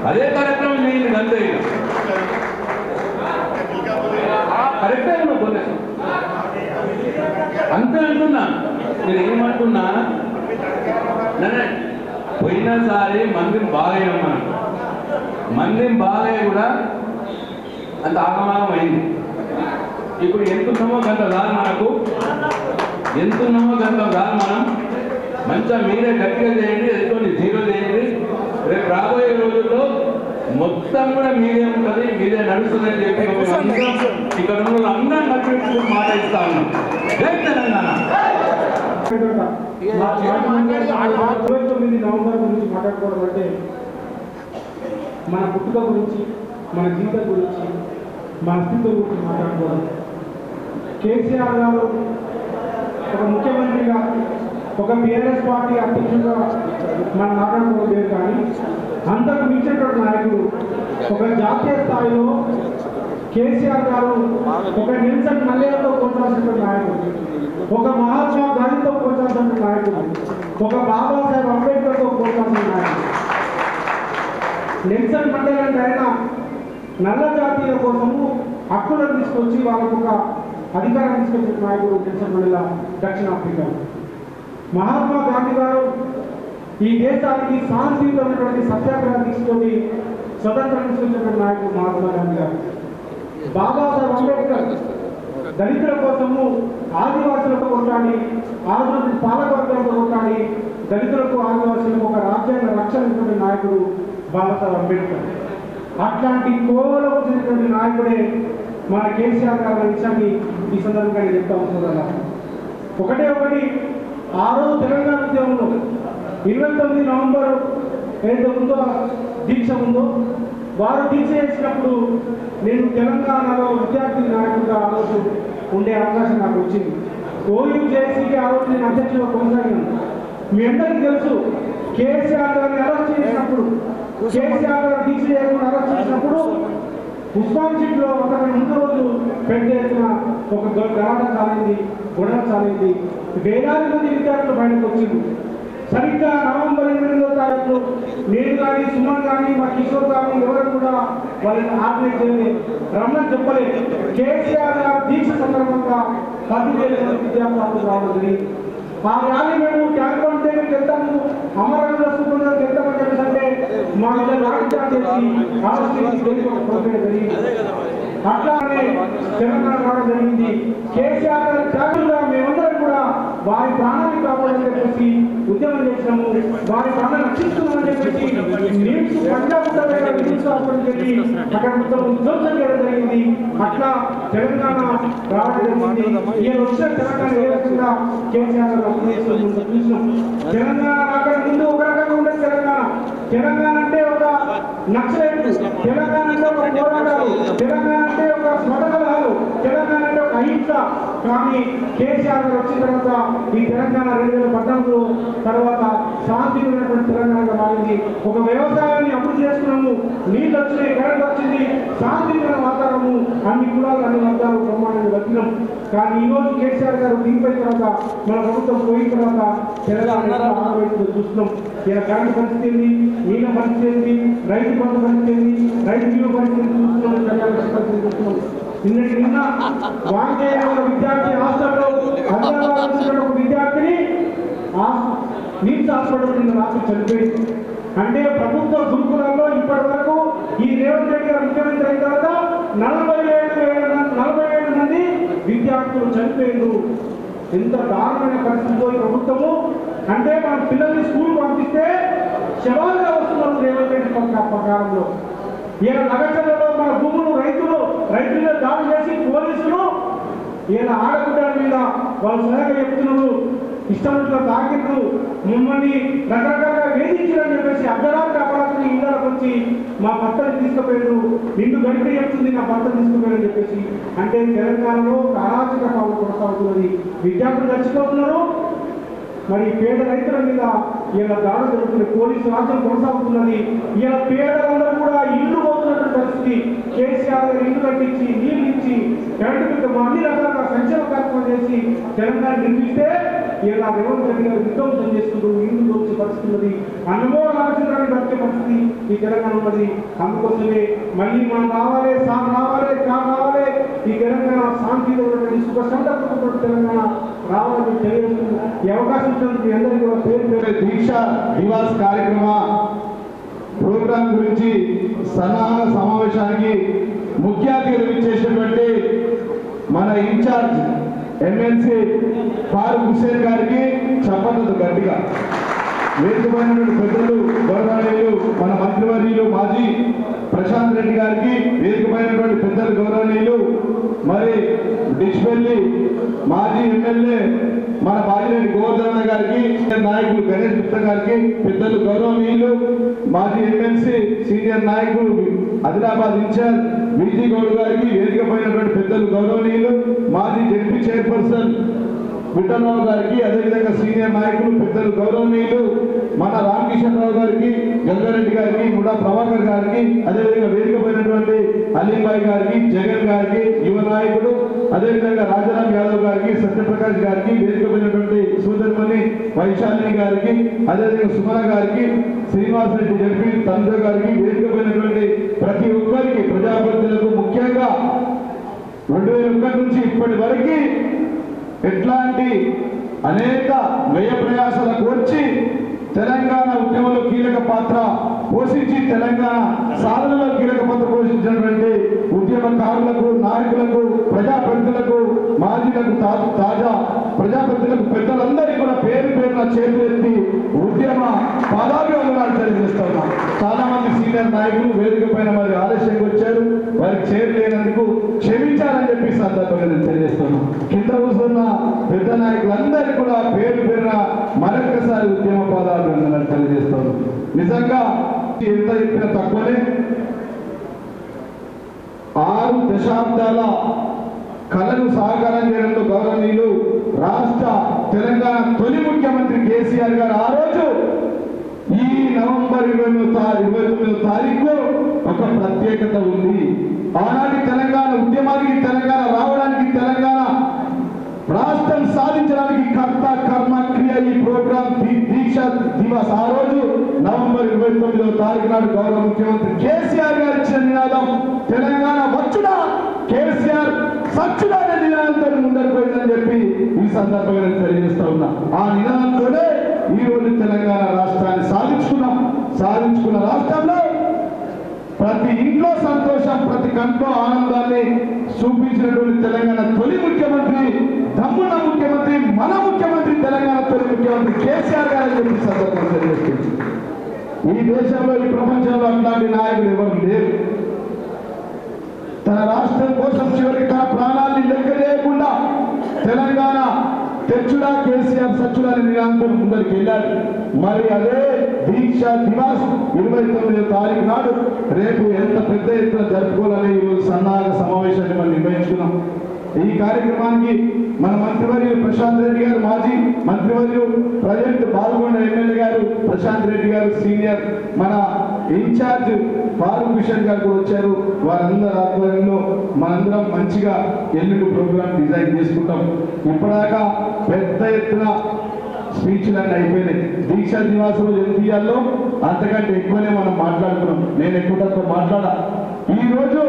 అదే కార్యక్రమం చేయండి అంతే. కరెక్టే ఉన్నా పోలీసు అంతే అంటున్నా. నేను ఏమంటున్నా, పోయినసారి మందిని బాగయ్యాం, మనం మందిని బాగయ్య కూడా అంత ఆగమాగం అయింది. ఇప్పుడు ఎంతున్నామో గంట దాని మనకు ఎంత ఉన్నామో గంత కాదు మనం. మంచిగా మీరే గట్టిగా చేయండి, ఎదుటి జీరో చేయండి. రేపు రాబోయే రోజుల్లో మొత్తం కూడా మీదే ఉంటుంది, మీదే నడుస్తుందని చెప్పి ఇక్కడ ఉన్న అందరం కలిపి మాట ఇస్తా ఉన్నాం. జై తెలంగాణ. 29 నవంబర్ గురించి మాట్లాడుకోవడం అంటే మన పుట్టుక గురించి, మన జీవితం గురించి, మన అస్తిత్వం గురించి మాట్లాడుకోవడం. కేసీఆర్ గారు ఒక ముఖ్యమంత్రిగా, ఒక బీఆర్ఎస్ పార్టీ అధ్యక్షుడిగా మనం మాట్లాడుకోవడం లేదు. కానీ అంతకు మించినటువంటి నాయకుడు, ఒక జాతీయ స్థాయిలో కేసీఆర్ గారు ఒక నెల్సన్ మండేలాతో పోల్చాల్సినటువంటి నాయకుడు, ఒక మహాత్మా గాంధీతో పోల్చాల్సిన నాయకుడు, ఒక బాబాసాహెబ్ అంబేద్కర్తో పోల్చాల్సిన నాయకుడు. నెల్సన్ మండేలా అంటే ఆయన నల్ల జాతీయుల కోసము హక్కులను తీసుకొచ్చి వాళ్ళకు ఒక అధికారం తీసుకొచ్చిన నాయకుడు నెల్సన్ మండేలా, దక్షిణాఫ్రికా. మహాత్మా గాంధీ గారు ఈ దేశానికి శాంతియుతమైనటువంటి సత్యాగ్రహం తీసుకొని స్వతంత్రం తీసుకొచ్చినటువంటి నాయకుడు మహాత్మా గాంధీ గారు. బాబాసాహెబ్ అంబేద్కర్ దళితుల కోసము ఆదివాసులతో కొట్లాడి, ఆదివాసుల పాలకవర్గాలతో కొట్లాడి దళితులకు ఆదివాసులకు ఒక రాజ్యాంగ రక్షణ ఇచ్చినటువంటి నాయకుడు బాబాసాహెబ్ అంబేద్కర్. అట్లాంటి కోవలో వచ్చినటువంటి నాయకుడే మన కేసీఆర్ గారి విషయాన్ని ఈ సందర్భంగా నేను చెప్తా ఉంటున్నా. ఒకటి ఆ రోజు తెలంగాణ ఉద్యమంలో 29 నవంబర్ ఏదైతే ఉందో దీక్ష ఉందో, వారు దీక్ష చేసినప్పుడు నేను తెలంగాణలో విద్యార్థి నాయకుడిగా ఆ రోజు ఉండే అవకాశం నాకు వచ్చింది. ఓయూజేసీకి ఆ రోజు నేను అధ్యక్షుడిగా కొనసాగినాను. మీ అందరికీ తెలుసు, కేసీఆర్ గారిని అరెస్ట్ చేసినప్పుడు, కేసీఆర్ గారు దీక్ష చేయకుండా అరెస్ట్ చేసినప్పుడు ఉస్మాన్ సీట్లో అతని ముందు రోజు పెద్ద ఎత్తున ఒక గలాట చాలింది, గొడవ చాలింది. వేలాది మంది విద్యార్థులు బయటకు వచ్చింది. సరిగ్గా నవంబర్ 8వ తారీఖు నేను కానీ, సుమన్ కానీ, మా కిషోర్ కానీ ఎవరు కూడా వాళ్ళని ఆర్గనైజ్ చేయలేదు, రమ్మని చెప్పలేదు. కేసీఆర్ గారు దీక్ష సందర్భంగా 10,000 మంది విద్యార్థులు రావడం జరిగింది. ఆ ర్యాలీ మేము ట్యాంక్ బండ్ దగ్గరికి వెళ్తాము, అమరావతిలో సుబ్రహ్మణ్యం వెళ్తామని చెప్పేసి అంటే మా మీద లాఠీచార్జ్ చేసి జరిగింది. అట్లానే తెలంగాణ రావడం జరిగింది. కేసీఆర్ గారి త్యాగంగా మేమందరం కూడా వారి ప్రాణాన్ని కాపాడని చెప్పేసి ఉద్యమం చేసినాము. వారి ప్రాణాన్ని రక్షిస్తున్నామని చెప్పేసి నీడ్స్ పంజాబ్ చెప్పి అక్కడ మొత్తం ఉద్యోగం చేయడం జరిగింది. అట్లా తెలంగాణ రావడం జరిగింది. ఈ వచ్చిన తెలంగాణ ఏ రకంగా కేసీఆర్ చూసినాం. తెలంగాణ అక్కడ ముందు ఒక రకంగా ఉండేది. తెలంగాణ అంటే ఒక నక్సలైట్, తెలంగాణ అంటే ఒక పోరాటాలు, తెలంగాణ అంటే ఒక స్వతగలాలు, తెలంగాణ అంటే ఒక అహింస. కానీ కేసీఆర్ గారు వచ్చిన తర్వాత ఈ తెలంగాణ 2014 తర్వాత శాంతియుతమైనటువంటి తెలంగాణగా మారింది. ఒక వ్యవసాయాన్ని అభివృద్ధి చేసుకున్నాము, నీళ్ళు వచ్చినాయి, కరెంట్ వచ్చింది, శాంతియుతమైన వాతావరణము, అన్ని కులాలు అన్ని వర్గాలు బ్రహ్మాండంగా బతికినాం. కానీ ఈ రోజు కేసీఆర్ గారు దిగిపోయిన తర్వాత, మన ప్రభుత్వం పోయిన తర్వాత తెలంగాణ ఆరోగ్యం చూస్తున్నాం. ఇలా కరెంట్ పరిస్థితి ఏంది, నీళ్ళ పరిస్థితి ఏంది, రైతు పంట పరిస్థితి ఏంది, రైతు బీమా పరిస్థితి చూస్తున్నాం. నిన్న వాంకేయ విద్యార్థి హాస్టల్లో ఒక విద్యార్థిని నీమ్స్ హాస్పిటల్ నిన్న రాత్రి చనిపోయింది. అంటే ప్రభుత్వ గురుకులాల్లో ఇప్పటి వరకు ఈ రేవంత్ రెడ్డి గారు ముఖ్యమంత్రి అయిన తర్వాత 47 మంది విద్యార్థులు చనిపోయారు. ఎంత దారుణమైన పరిస్థితితో ఈ ప్రభుత్వము. అంటే మన పిల్లల్ని స్కూల్ పంపిస్తే శవాలుగా వస్తున్నారు రేవంత్ రెడ్డి ప్రకారంలో. ఇలా నగచర్లలో మన భూములు రైతుల దాడి చేసి పోలీసులు ఇలా ఆడబిడ్డల మీద వాళ్ళు సలహా చెప్తున్నారు, ఇష్టంలో తాకిట్లు, మమ్మల్ని రకరకాలుగా వేధించారని చెప్పేసి అర్ధరాత్రి అపరాత్రి ఇళ్ళకి వచ్చి మా భర్తను తీసుకుపోయారు, నిండు గడిపి చెప్తుంది నా భర్తను తీసుకుపోయారని చెప్పేసి. అంటే తెలంగాణలో అరాచక పాలన కొనసాగుతున్నది. విద్యార్థులు చచ్చిపోతున్నారు, మరి పేద రైతుల మీద ఇలా దాడి జరుగుతుంది, పోలీసు రాజ్యం కొనసాగుతున్నది. ఇలా పేదలందరూ కూడా ఇల్లు పోతున్నటువంటి పరిస్థితి. కేసీఆర్ గారు ఇల్లు కట్టించి, నీళ్ళు ఇచ్చి, కరెంటు అన్ని రకాల సంక్షేమ కార్యక్రమం చేసి తెలంగాణ నిర్మిస్తే ఇలా రేవంత్ రెడ్డి గారు విధ్వంసం చేస్తుంటూ ఇల్లు దోచే పరిస్థితి ఉన్నది. అన్నమో రామచంద్రాన్ని బతికే పరిస్థితి ఈ తెలంగాణ ఉన్నది. అందుకోసమే మళ్ళీ మనం రావాలి, సార్ రావాలి, కార్ రావాలి, ఈ తెలంగాణ శాంతితో సుఖ సంతృప్తితో తెలంగాణ రావాలని తెలియజేస్తుంది. ఈ అవకాశం ఇచ్చినందుకు మీ అందరికీ కూడా పేరు దీక్ష దివాస్ కార్యక్రమ ప్రోగ్రాం గురించి సన్నాహక సమావేశానికి ముఖ్య అతిథులు ఇచ్చేసినటువంటి మన ఇన్ఛార్జ్ ఎమ్మెల్సీ ఫారూక్ హుస్సేన్ గారికి చప్పట్లతో గట్టిగా. వేదికమైనటువంటి పెద్దలు గౌరవనీయులు మన మంత్రివర్యులు మాజీ ప్రశాంత్ రెడ్డి గారికి, వేదికమైనటువంటి పెద్దలు గౌరవనీయులు మరి డిచ్పల్లి మాజీ ఎమ్మెల్యే మన బాజిరెడ్డి గోవర్ధన గారికి, నాయకులు గణేష్ గుప్తా గారికి, పెద్దలు గౌరవనీయులు మాజీ ఎమ్మెల్సీ సీనియర్ నాయకులు ఆదిలాబాద్ ఇన్ఛార్జ్ విజీ గౌడ్ గారికి, వేదికమైనటువంటి పెద్దలు గౌరవనీయులు మాజీ జడ్పీ చైర్పర్సన్ విఠలరావు గారికి, అదేవిధంగా సీనియర్ నాయకులు పెద్దలు గౌరవనీయులు మన రామకిషన్ రావు గారికి, గంగారెడ్డి గారికి, ముడా ప్రభాకర్ గారికి, అదేవిధంగా వేదికమైనటువంటి అలీంబాయి గారికి, జగన్ గారికి, యువ నాయకుడు, అదేవిధంగా రాజారాం యాదవ్ గారికి, సత్యప్రకాష్ గారికి, వేదికమైనటువంటి సోదరిమణి వైశాలిని గారికి, అదేవిధంగా సుమన గారికి, శ్రీనివాస్ రెడ్డి జడ్పీ తండ్రి గారికి, వేదికమైనటువంటి ప్రతి ఒక్కరికి ప్రజాప్రతినిధులకు, ముఖ్యంగా 2001 నుంచి ఇప్పటి వరకు ఎట్లాంటి అనేక వ్యయ ప్రయాసాలకు వచ్చి తెలంగాణ ఉద్యమంలో కీలక పాత్ర పోషించి తెలంగాణ సాధనలో కీలక పాత్ర పోషించినటువంటి ఉద్యమకారులకు, నాయకులకు, ప్రజాప్రతినిధులకు, మాజీలకు, తాజా ప్రజాప్రతినిధులకు, పెద్దలందరికీ కూడా పేరు పేరున చేతులెత్తి ఉద్యమ పాదాభివందనాలు తెలియజేస్తా ఉన్నాం. చాలా మంది సీనియర్ నాయకులు వేదిక పైన మరి ఆలస్యంగా వచ్చారు, వారికి చేరలేనందుకు క్షమించాలని చెప్పి సందర్భంగా నేను తెలియజేస్తున్నాం. కింద కూర్చున్న పెద్ద నాయకులందరికీ కూడా పేరు పేరున మరొకసారి ఉద్యమ పాదాభివందనాలు తెలియజేస్తాను. నిజంగా ఎంత చెప్పినా తక్కువనే. 6 దశాబ్దాల కళను సాకారం చేయడంలో గౌరవనీయులు రాష్ట్ర తెలంగాణ తొలి ముఖ్యమంత్రి కేసీఆర్ గారు ఆ రోజు ఈ నవంబర్ 29వ తారీఖు ఒక ప్రత్యేకత ఉంది. ఆనాటి తెలంగాణ ఉద్యమానికి, తెలంగాణ రావడానికి, తెలంగాణ రాష్ట్రం సాధించడానికి కర్త కర్మ క్రియ ఈ ప్రోగ్రాం దీక్ష దివస్ ఆ రోజు నవంబర్ 29వ తారీఖు నాడు గౌరవ ముఖ్యమంత్రి కేసీఆర్ గారు ఇచ్చిన నినాదం తెలంగాణ వచ్చుడా కేసీఆర్ సచ్చుడా అనే నినాదంతో ముందరకు పోయిందని చెప్పి ఈ సందర్భంగా నేను తెలియజేస్తా ఉన్నా. ఆ నినాదంతోనే ఈ రోజు తెలంగాణ రాష్ట్రాన్ని సాధించుకున్న రాష్ట్రంలో ప్రతి ఇంట్లో సంతోషం, ప్రతి కంట్లో ఆనందాన్ని చూపించినటువంటి తెలంగాణ తొలి ముఖ్యమంత్రి, దమ్మున్న ముఖ్యమంత్రి, మన ముఖ్యమంత్రి, తెలంగాణ తొలి ముఖ్యమంత్రి కేసీఆర్ గారు చెప్పి సందర్భంగా తెలియజేస్తుంది. ఈ దేశంలో, ఈ ప్రపంచంలో అట్లాంటి నాయకులు ఎవరు లేరు. తన రాష్ట్రం కోసం చివరికి తన ప్రాణాన్ని లెక్క చేయకుండా తెలంగాణ తెచ్చుడా కేసీఆర్ సచ్చుడా అనే నినాదంతో ముందరికి వెళ్ళాడు. మరి అదే దీక్ష దివాస్ 29వ తారీఖు నాడు రేపు ఎంత పెద్ద ఎత్తున జరుపుకోవాలని ఈరోజు సన్నాహక సమావేశాన్ని మనం నిర్వహించుకున్నాం. ఈ కార్యక్రమానికి మన మంత్రివర్యులు ప్రశాంత్ రెడ్డి గారు, మాజీ మంత్రివర్యులు ప్రజెంట్ పాల్గొన్న ఎమ్మెల్యే గారు ప్రశాంత్ రెడ్డి గారు, సీనియర్ మన ఇన్ఛార్జ్ ఫారూక్ హుస్సేన్ గారు కూడా వచ్చారు. వారందరి ఆధ్వర్యంలో మనందరం మంచిగా ఎల్లుండి ప్రోగ్రాం డిజైన్ చేసుకుంటాం. ఇప్పటిదాకా పెద్ద ఎత్తున స్పీచ్లన్నీ అయిపోయినాయి. దీక్షా దివాస్ రోజు ఎంత తీయాలో అంతకంటే ఎక్కువనే మనం మాట్లాడుకున్నాం. నేను ఎక్కువ తక్కువ మాట్లాడా. ఈ రోజు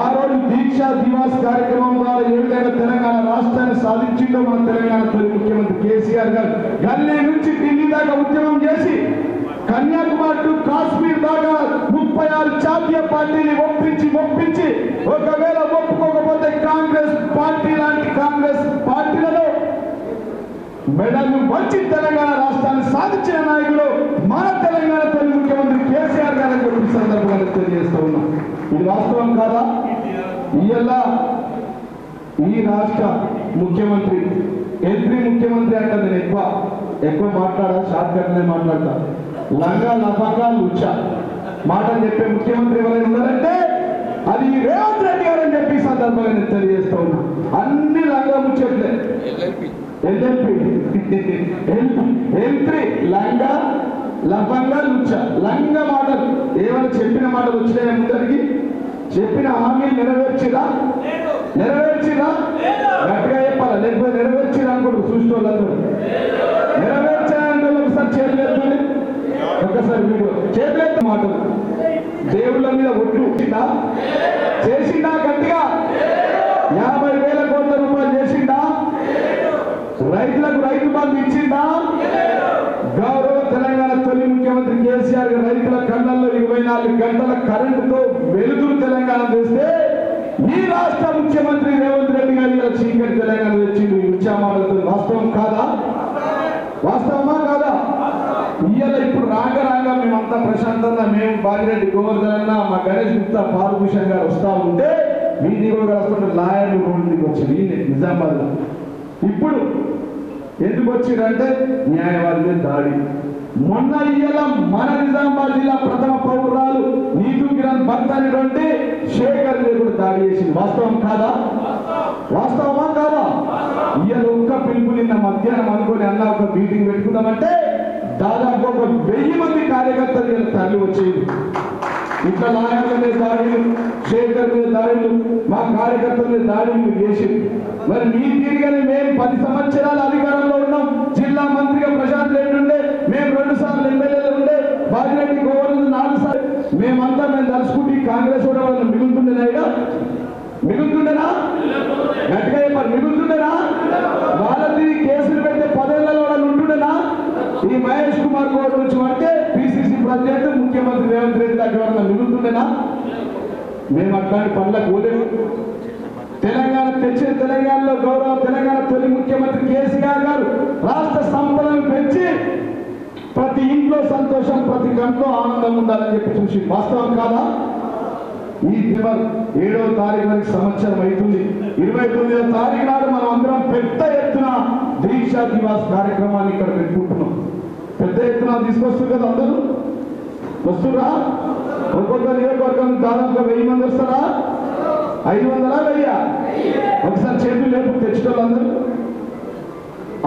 ఆ రోజు దీక్షా దివాస్ కార్యక్రమం ద్వారా ఏ విధంగా తెలంగాణ రాష్ట్రాన్ని సాధించిందో మన తెలంగాణ తొలి ముఖ్యమంత్రి కేసీఆర్ గారు గల్లీ నుంచి ఢిల్లీ దాకా ఉద్యమం చేసి కన్యాకుమారి టు కాశ్మీర్ దాకా 36 జాతీయ పార్టీని ఒప్పించి ఒకవేళ ఒప్పుకోకపోతే కాంగ్రెస్ పార్టీ లాంటి కాంగ్రెస్ పార్టీలలో మెడలు వచ్చి తెలంగాణ రాష్ట్రాన్ని సాధించిన నాయకులు మన తెలంగాణ తొలి ముఖ్యమంత్రి కేసీఆర్ గారు అని చెప్పి సందర్భంగా తెలియజేస్తూ ఉన్నాం. ఇది వాస్తవం కాదా? ఇయ్యల్లా ఈ రాష్ట్ర ముఖ్యమంత్రి ఎంట్రీ ముఖ్యమంత్రి అంటే నేను ఎక్కువ మాట్లాడా, షార్ట్ కట్నే మాట్లాడతా. లంగా లఫంగా లుచ్చ మాటలు చెప్పే ముఖ్యమంత్రి ఎవరైనా ఉన్నారంటే అది రేవంత్ రెడ్డి గారు అని చెప్పి సందర్భంగా నేను తెలియజేస్తూ ఉన్నా. అన్ని లంగా ముచ్చట్లే. ఎంట్రీ లంగా లఫంగా లుచ్చ, లంగా మాటలు. ఏమైనా చెప్పిన మాటలు వచ్చినాయా? ముందరికి చెప్పిన హామీలు నెరవేర్చిరా గట్టిగా చెప్పాలా? లేకపోతే నెరవేర్చిరా అనుకోండి. చూసిన వాళ్ళందరూ నెరవేర్చాలంటే ఒకసారి చేతులెత్తండి, ఒకసారి వీడియో చేతులెత్త మాటలు. దేవుళ్ళ మీద ఒట్టు చేసిందా? గట్టిగా 50,000 కోట్ల రూపాయలు చేసిందా? రైతులకు రైతు బంధు ఇచ్చిందా? గౌరవ తెలంగాణ తొలి ముఖ్యమంత్రి కేసీఆర్ గారు రైతుల కళ్ళల్లో 24 గంటల కరెంటుతో వెలుగులు తెలంగాణ తెస్తే ఈ రాష్ట్ర ముఖ్యమంత్రి రేవంత్ రెడ్డి గారు ఇలా చీకటి తెలంగాణ తెచ్చింది. మాటలతో వాస్తవం కాదా? వాస్తవమా కాదా? ఇవాళ ఇప్పుడు రాగా మేమంతా ప్రశాంతంగా మేము బాగిరెడ్డి గోవర్ధన్ అన్న మా గణేష్ గుప్తా పాల్భూషణ్ గారు వస్తూ ఉంటే వీధి కూడా వస్తుంటే లాయర్లు రోడ్డుకి వచ్చారు నిజామాబాద్లో. ఇప్పుడు ఎందుకు వచ్చిరంటే న్యాయవాది మీద దాడి. మొన్న ఇయ్యాల మన నిజామాబాద్ జిల్లా ప్రథమ పౌరురాలు నీతు కిరణ్ భర్త అనేటువంటి శేఖర్ మీద కూడా దాడి చేసింది. వాస్తవం కాదా? వాస్తవమా కాదా? ఇయ్యాల ఒక్క పిలుపు నిన్న మధ్యాహ్నం అనుకుని అన్న ఒక మీటింగ్ పెట్టుకుందామంటే దాదాపు ఒక 1000 మంది కార్యకర్తలు ఇలా తరలి వచ్చేది. ఇట్లా లాయర్ల మీద దాడులు, శేఖర్ మీద దాడులు, మా కార్యకర్తల మీద దాడులు చేసి మరి మీ తీరుగానే మేము 10 సంవత్సరాలు అధికారంలో ఉన్నాం. జిల్లా మంత్రిగా ప్రశాంత్ రెడ్డి ఉండే, మేము 2 సార్లు ఎమ్మెల్యేలు ఉండే, బాజిరెడ్డి గోవర్ధన్ 4 సార్లు. మేము తలుచుకుంటే కాంగ్రెస్ కూడా వాళ్ళు మిగులుతుండేనా? ఇక్కడ మిగులుతుండేనా? గట్టిగా చెప్పారు, మిగులుతుండేనా? వాళ్ళ తిరిగి కేసులు పెడితే 10 ఏళ్లలో వాళ్ళు ఉంటుండేనా? ఈ మహేష్ కుమార్ గౌడ్ నుంచి అంటే పిసిసి ప్రెసిడెంట్ ముఖ్యమంత్రి రేవంత్ రెడ్డి దగ్గర మిగులుతుండేనా? మేము అట్లాంటి పనులకు పోలేము. తెలంగాణ తెచ్చిన తెలంగాణలో గౌరవ తెలంగాణ తొలి ముఖ్యమంత్రి కేసీఆర్ గారు రాష్ట్ర సంపదను పెంచి ప్రతి ఇంట్లో సంతోషం, ప్రతి గంటలో ఆనందం ఉండాలని చెప్పి చూసి వాస్తవం కాదా? ఈ డిసెంబర్ 7వ తారీఖు వరకు సంవత్సరం అవుతుంది. 29వ తారీఖు నాడు మనం అందరం పెద్ద ఎత్తున దీక్షా దివాస్ కార్యక్రమాన్ని ఇక్కడ పెట్టుకుంటున్నాం. పెద్ద ఎత్తున తీసుకొస్తారు కదా, అందరూ వస్తురా? ఒక్కొక్క నియోజకవర్గం దాదాపుగా 1000 మంది వస్తారా? 500 1000? ఒకసారి చేతులు లేపు తెచ్చుకోవాలి.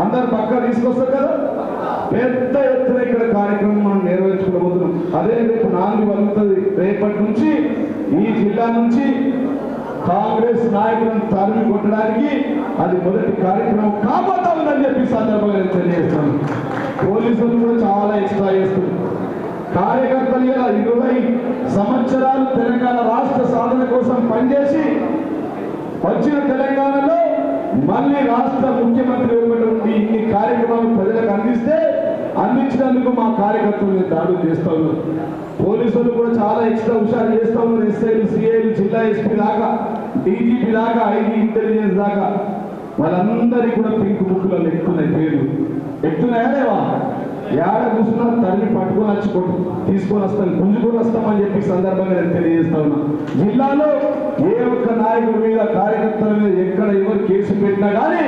అందరు పక్క తీసుకొస్తారు కదా. పెద్ద ఎత్తున ఇక్కడ కార్యక్రమం మనం నిర్వహించుకోబోతున్నాం. అదే రేపు 4 వలుగుతుంది. రేపటి నుంచి ఈ జిల్లా నుంచి కాంగ్రెస్ నాయకులను తరిమి కొట్టడానికి అది మొదటి కార్యక్రమం కాబోతా ఉందని చెప్పి సందర్భంగా నేను తెలియజేస్తాను. పోలీసులు కూడా చాలా ఎక్స్ట్రా చేస్తుంది. కార్యకర్తలు ఇలా 20 సంవత్సరాలు తెలంగాణ రాష్ట్ర సాధన కోసం పనిచేసి వచ్చిన తెలంగాణలో మళ్ళీ రాష్ట్ర ముఖ్యమంత్రి ఉండి ఇన్ని కార్యక్రమాలు ప్రజలకు అందించినందుకు మా కార్యకర్తలు దాడులు చేస్తూ ఉన్నారు. పోలీసులు కూడా చాలా ఎక్స్ట్రా హుషారు చేస్తూ ఉన్నారు. ఎస్ఐలు, సిఐలు, జిల్లా ఎస్పీ దాకా, డీజీపీ దాకా, ఐటీ ఇంటెలిజెన్స్ దాకా వాళ్ళందరికీ కూడా పింక్ బుక్లలో ఎక్కుతున్నాయి పేర్లు. ఎక్కుతున్నాయా లేవా? ఏడ కూర్చున్నా తల్లి పట్టుకొని వచ్చి తీసుకొని వస్తాను, గుంజుకొని వస్తామని చెప్పి సందర్భంగా నేను తెలియజేస్తా ఉన్నా. జిల్లాలో ఏ ఒక్క నాయకుడి మీద, కార్యకర్తల మీద ఎక్కడ ఎవరు కేసు పెట్టినా కానీ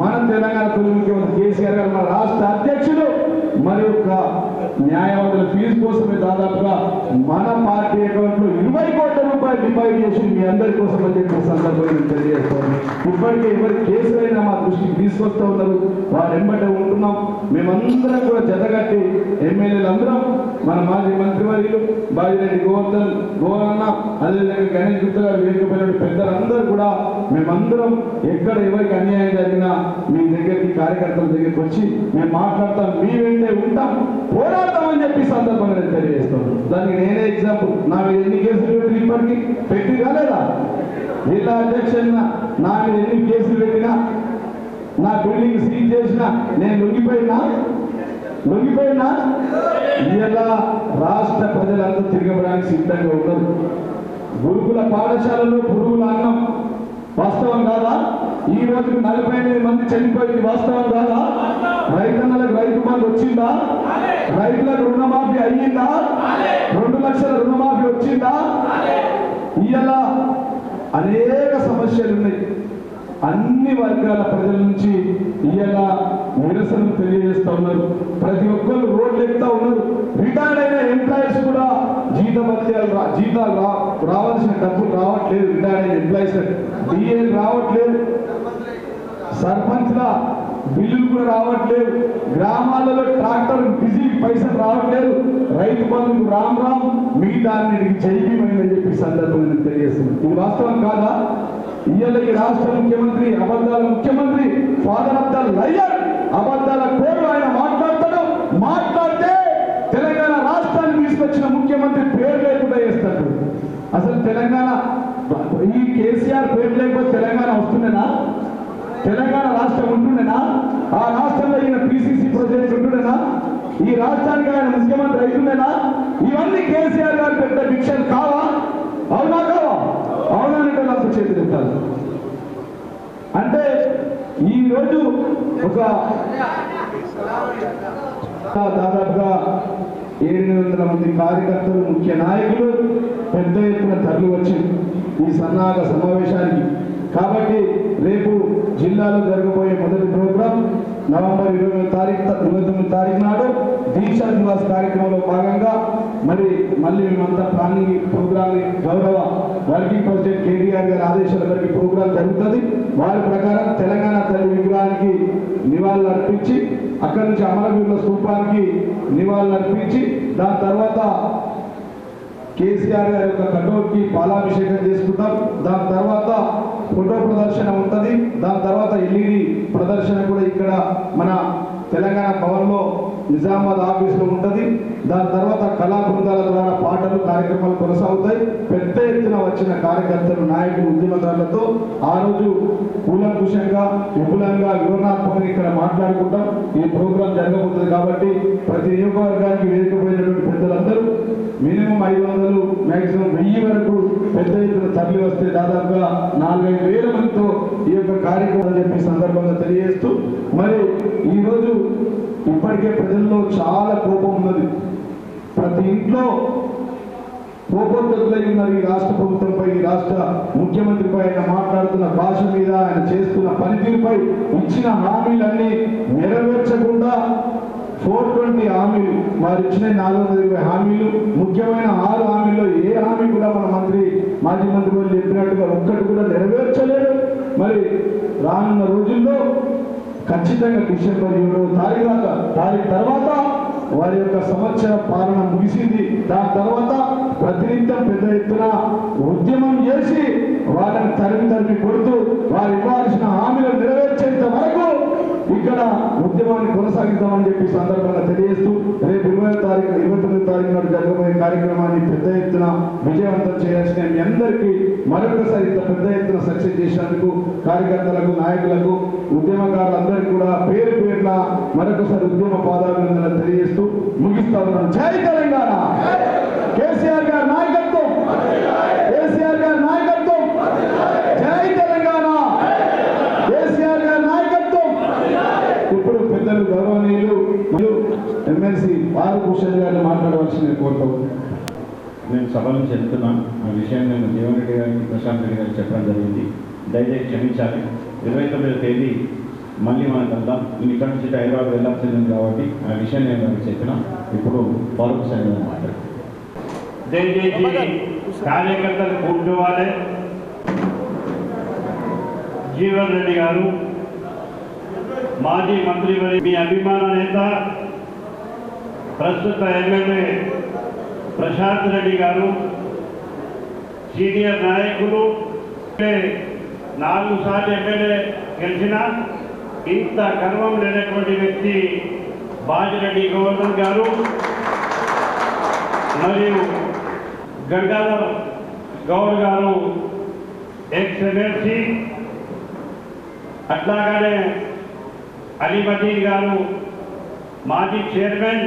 మన తెలంగాణ తొలి ముఖ్యమంత్రి కేసీఆర్ గారు, మన రాష్ట్ర అధ్యక్షులు మరి యొక్క న్యాయవాదుల ఫీజు కోసమే దాదాపుగా మన పార్టీ అకౌంట్లో 20 కోట్ల రూపాయలు డిపాజిట్ చేసి మీ అందరి కోసం అని చెప్పి సందర్భంగా నేను తెలియజేస్తాను. ఇప్పటికే ఎవరి కేసులైనా మా దృష్టికి తీసుకొస్తూ ఉన్నారు. వారు వెంబడే ఉంటున్నాం. మేమందరం కూడా జతగట్టి ఎమ్మెల్యేలు అందరం, మన మాజీ మంత్రివర్యులు బాజిరెడ్డి గోవర్ధన్, అదేవిధంగా గణేష్ గుప్తా గారు, వేదికపైన పెద్దలందరూ కూడా మేమందరం ఎక్కడ ఎవరికి అన్యాయం జరిగినా మీ దగ్గరికి, కార్యకర్తల దగ్గరికి వచ్చి మేము మాట్లాడతాం, మీ వెంటే ఉంటాం, పోరాడతామని చెప్పి సందర్భంగా నేను తెలియజేస్తాను. దానికి నేనే ఎగ్జాంపుల్. నా మీద ఎన్ని కేసులు పెట్టి ఇప్పటికీ పెట్టి కాలేదా? జిల్లా అధ్యక్షుడు నా మీద ఎన్ని కేసులు పెట్టినా, నా బిల్డింగ్ సీజ్ చేసినా నేను లొంగిపోయినా ఇలా రాష్ట్ర ప్రజలంతా తిరగడానికి సిద్ధంగా ఉన్నారు. గురుకుల పాఠశాలలో పురుగుల అన్నం వాస్తవం కాదా? ఈ రోజుకు 48 మంది చనిపోయింది వాస్తవం కాదా? రైతన్నలకు రైతు బంధు వచ్చిందా? రైతులకు రుణమాఫీ అయ్యిందా? 2 లక్షల రుణమాఫీ వచ్చిందా? ఇలా అనేక సమస్యలు ఉన్నాయి. అన్ని వర్గాల ప్రజల నుంచి ఇలా నిరసన తెలియజేస్తా ఉన్నారు. ప్రతి ఒక్కరు రోడ్లు ఎక్కుతా ఉన్నారు. రిటైర్డ్ అయిన ఎంప్లాయీస్ కూడా జీతాలు రావాల్సిన డబ్బులు రావట్లేదు. రిటైర్డ్ అయిన ఎంప్లాయీస్ డిఏలు రావట్లేదు. సర్పంచ్ల బిల్లులు కూడా రావట్లేదు. గ్రామాలలో ట్రాక్టర్ బిజీ పైసలు రావట్లేదు. రైతు బంధుకు రామ్ మిగతాన్నిటికి జైవీమైందని చెప్పి సందర్భంగా నేను తెలియజేస్తున్నాను. ఇది వాస్తవం కాదా? ఇవాళ ఈ రాష్ట్ర ముఖ్యమంత్రి అబద్ధాల ముఖ్యమంత్రి, ఫాదర్ ఆఫ్ ద లయర్, అబద్ధాల కోరు ఆయన మాట్లాడితే తెలంగాణ రాష్ట్రాన్ని తీసుకొచ్చిన ముఖ్యమంత్రి పేరు లేకుండా చేస్తాడు. అసలు తెలంగాణ ఈ కేసీఆర్ పేరు లేకపోతే తెలంగాణ వస్తుండేనా? తెలంగాణ రాష్ట్రం ఉంటుండేనా? ఆ రాష్ట్రంలో ఈయన పిసిసి ప్రెసిడెంట్ ఉంటుండేనా? ఈ రాష్ట్రానికి ఆయన ముఖ్యమంత్రి అవుతుండేనా? ఇవన్నీ కేసీఆర్ గారు పెద్ద భిక్షలు కావా? అవునా కావా? అవునా అంటే నాకు చేతులు ఎత్తాలి. అంటే ఈరోజు దాదాపుగా 700 మంది కార్యకర్తలు, ముఖ్య నాయకులు పెద్ద ఎత్తున తరలి వచ్చింది ఈ సన్నాహక సమావేశానికి. కాబట్టి రేపు జిల్లాలో జరగబోయే మొదటి ప్రోగ్రాం నవంబర్ 29 తారీఖు నాడు దీక్షా దివాస్ కార్యక్రమంలో భాగంగా మళ్ళీ మేమంతా ప్లానింగ్ ప్రోగ్రామ్ గౌరవ వర్కింగ్ ప్రెసిడెంట్ కేటీఆర్ గారి ఆదేశాల మేరకు ప్రోగ్రాం జరుగుతుంది. వారి ప్రకారం తెలంగాణ తల్లి విగ్రహానికి నివాళులు అర్పించి అక్కడి నుంచి అమరవీరుల స్థూపానికి నివాళులు అర్పించి దాని తర్వాత కేసీఆర్ గారి యొక్క కటౌట్కి పాలాభిషేకం చేసుకుంటాం. దాని తర్వాత ఫోటో ప్రదర్శన ఉంటుంది. దాని తర్వాత ఎల్ఈడి ప్రదర్శన కూడా ఇక్కడ మన తెలంగాణ భవన్లో నిజామాబాద్ ఆఫీసులో ఉంటుంది. దాని తర్వాత కళా బృందాల ద్వారా పాటలు కార్యక్రమాలు కొనసాగుతాయి. పెద్ద ఎత్తున వచ్చిన కార్యకర్తలు, నాయకులు, ఉద్యమకారులతో ఆ రోజు కూలంకుషంగా, విపులంగా, వివరణాత్మకంగా ఇక్కడ మాట్లాడుకుంటాం. ఈ ప్రోగ్రాం జరగబోతుంది కాబట్టి ప్రతి నియోజకవర్గానికి వేదికపోయినటువంటి పెద్దలందరూ మినిమం 500, మ్యాక్సిమం 1000 వరకు పెద్ద ఎత్తున తరలి వస్తే దాదాపుగా 4-5 వేల మందితో ఈ యొక్క కార్యక్రమం అని చెప్పి సందర్భంగా తెలియజేస్తూ, మరి ఈరోజు ఇప్పటికే ప్రజల్లో చాలా కోపం ఉన్నది. ప్రతి ఇంట్లో కోపోద్గతులై ఉన్నారు ఈ రాష్ట్ర ప్రభుత్వంపై, ఈ రాష్ట్ర ముఖ్యమంత్రిపై. ఆయన మాట్లాడుతున్న భాష మీద, ఆయన చేస్తున్న పనితీరుపై, ఇచ్చిన హామీలన్నీ నెరవేర్చకుండా 420 హామీలు, వారు ఇచ్చిన 420 హామీలు, ముఖ్యమైన 6 హామీల్లో ఏ హామీ కూడా మన మాజీ మంత్రి వాళ్ళు చెప్పినట్టుగా ఒక్కటి కూడా నెరవేర్చలేదు. మరి రానున్న రోజుల్లో ఖచ్చితంగా డిసెంబర్ 7వ తారీఖు తర్వాత వారి యొక్క సంవత్సర పాలన ముగిసింది. దాని తర్వాత ప్రతినిత్యం పెద్ద ఎత్తున ఉద్యమం చేసి వారిని తరిమి కొడుతూ వారు ఇవ్వాల్సిన హామీలు నెరవేర్చేంత వరకు ఇక్కడ ఉద్యమాన్ని కొనసాగిద్దామని చెప్పి సందర్భంగా తెలియజేస్తూ, రేపు 29వ తారీఖు నాడు జరగబోయే కార్యక్రమాన్ని పెద్ద ఎత్తున విజయవంతం చేయాల్సిన మీ అందరికీ మరొకసారి ఇంత పెద్ద ఎత్తున సక్సెస్ చేసినందుకు కార్యకర్తలకు, నాయకులకు, ఉద్యమకారులందరికీ కూడా పేరు పేరున మరొకసారి ఉద్యమ పాదాభినందనలు తెలియజేస్తూ ముగిస్తా ఉన్నాను. జై తెలంగాణ! కేసీఆర్ గారి నాయకత్వం! కేసీఆర్ గారి నాయకత్వం! జై తెలంగాణ! కేసీఆర్ గారి నాయకత్వం! ఇప్పుడు పెద్దలు గౌరవనీయులు ఎమ్మెల్సీ బాలకృష్ణ గారిని మాట్లాడవలసింది కోరుతాం. నేను సభలో చెప్తున్నాను. ఆ విషయం నేను జీవన్ రెడ్డి గారికి, ప్రశాంత్ రెడ్డి గారికి చెప్పడం జరిగింది. దయచేసి క్షమించాలి. 29వ తేదీ మళ్ళీ మనం కలుద్దాం. ఇక్కడ నుంచి హైదరాబాద్ వెళ్ళాల్సింది కాబట్టి ఆ విషయం నేను మీకు చెప్పిన. ఇప్పుడు ఫారూక్ సార్ గారు మాట్లాడుతున్నాను. దయచేసి కార్యకర్తలు కూర్చోవాలి. జీవన్ రెడ్డి గారు, మాజీ మంత్రి, మీ అభిమాన నేత, ప్రస్తుత ఎమ్మెల్యే ప్రశాంత్ రెడ్డి గారు, సీనియర్ నాయకులు, 4 సార్లు ఎమ్మెల్యే గెలిచిన ఇంత గర్వం లేనటువంటి వ్యక్తి బాజిరెడ్డి గవర్నర్ గారు, మరియు గంగాధర్ గౌడ్ గారు ఎక్స్ ఎమ్మెల్సీ, అట్లాగానే అలీమదీన్ గారు మాజీ చైర్మన్,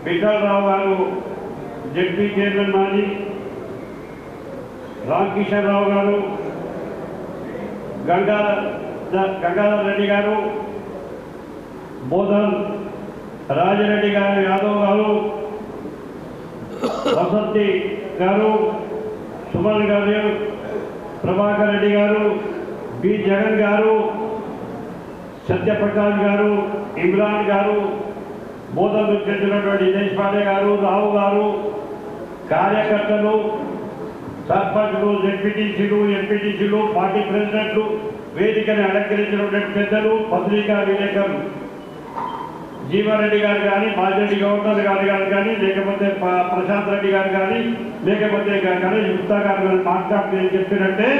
విఠలరావు గారు జడ్పీ చైర్మన్ మాజీ, రామకిషన్ రావు గారు, గంగాధర్ రెడ్డి గారు, బోధన్ రాజిరెడ్డి గారు, యాదవ్ గారు, వసంతి గారు, సుమన్ గారు, ప్రభాకర్ రెడ్డి గారు, బి జగన్ గారు, సత్యప్రకాష్ గారు, ఇమ్రాన్ గారు, బోధనకు చెందినటువంటి దేశపాండే గారు, రావు గారు, కార్యకర్తలు, సర్పంచ్లు, జెడ్పీటీసీలు, ఎంపీటీసీలు, పార్టీ ప్రెసిడెంట్లు, వేదికని అలంకరించినటువంటి పెద్దలు, పత్రికా విలేకరులు, జీవారెడ్డి గారు కానీ, బాజిరెడ్డి గవర్నర్ గారు కానీ, లేకపోతే ప్రశాంత్ రెడ్డి గారు కానీ, లేకపోతే గణేష్ గుప్తా గారు కానీ మాట్లాడితే ఏం చెప్పినట్టే,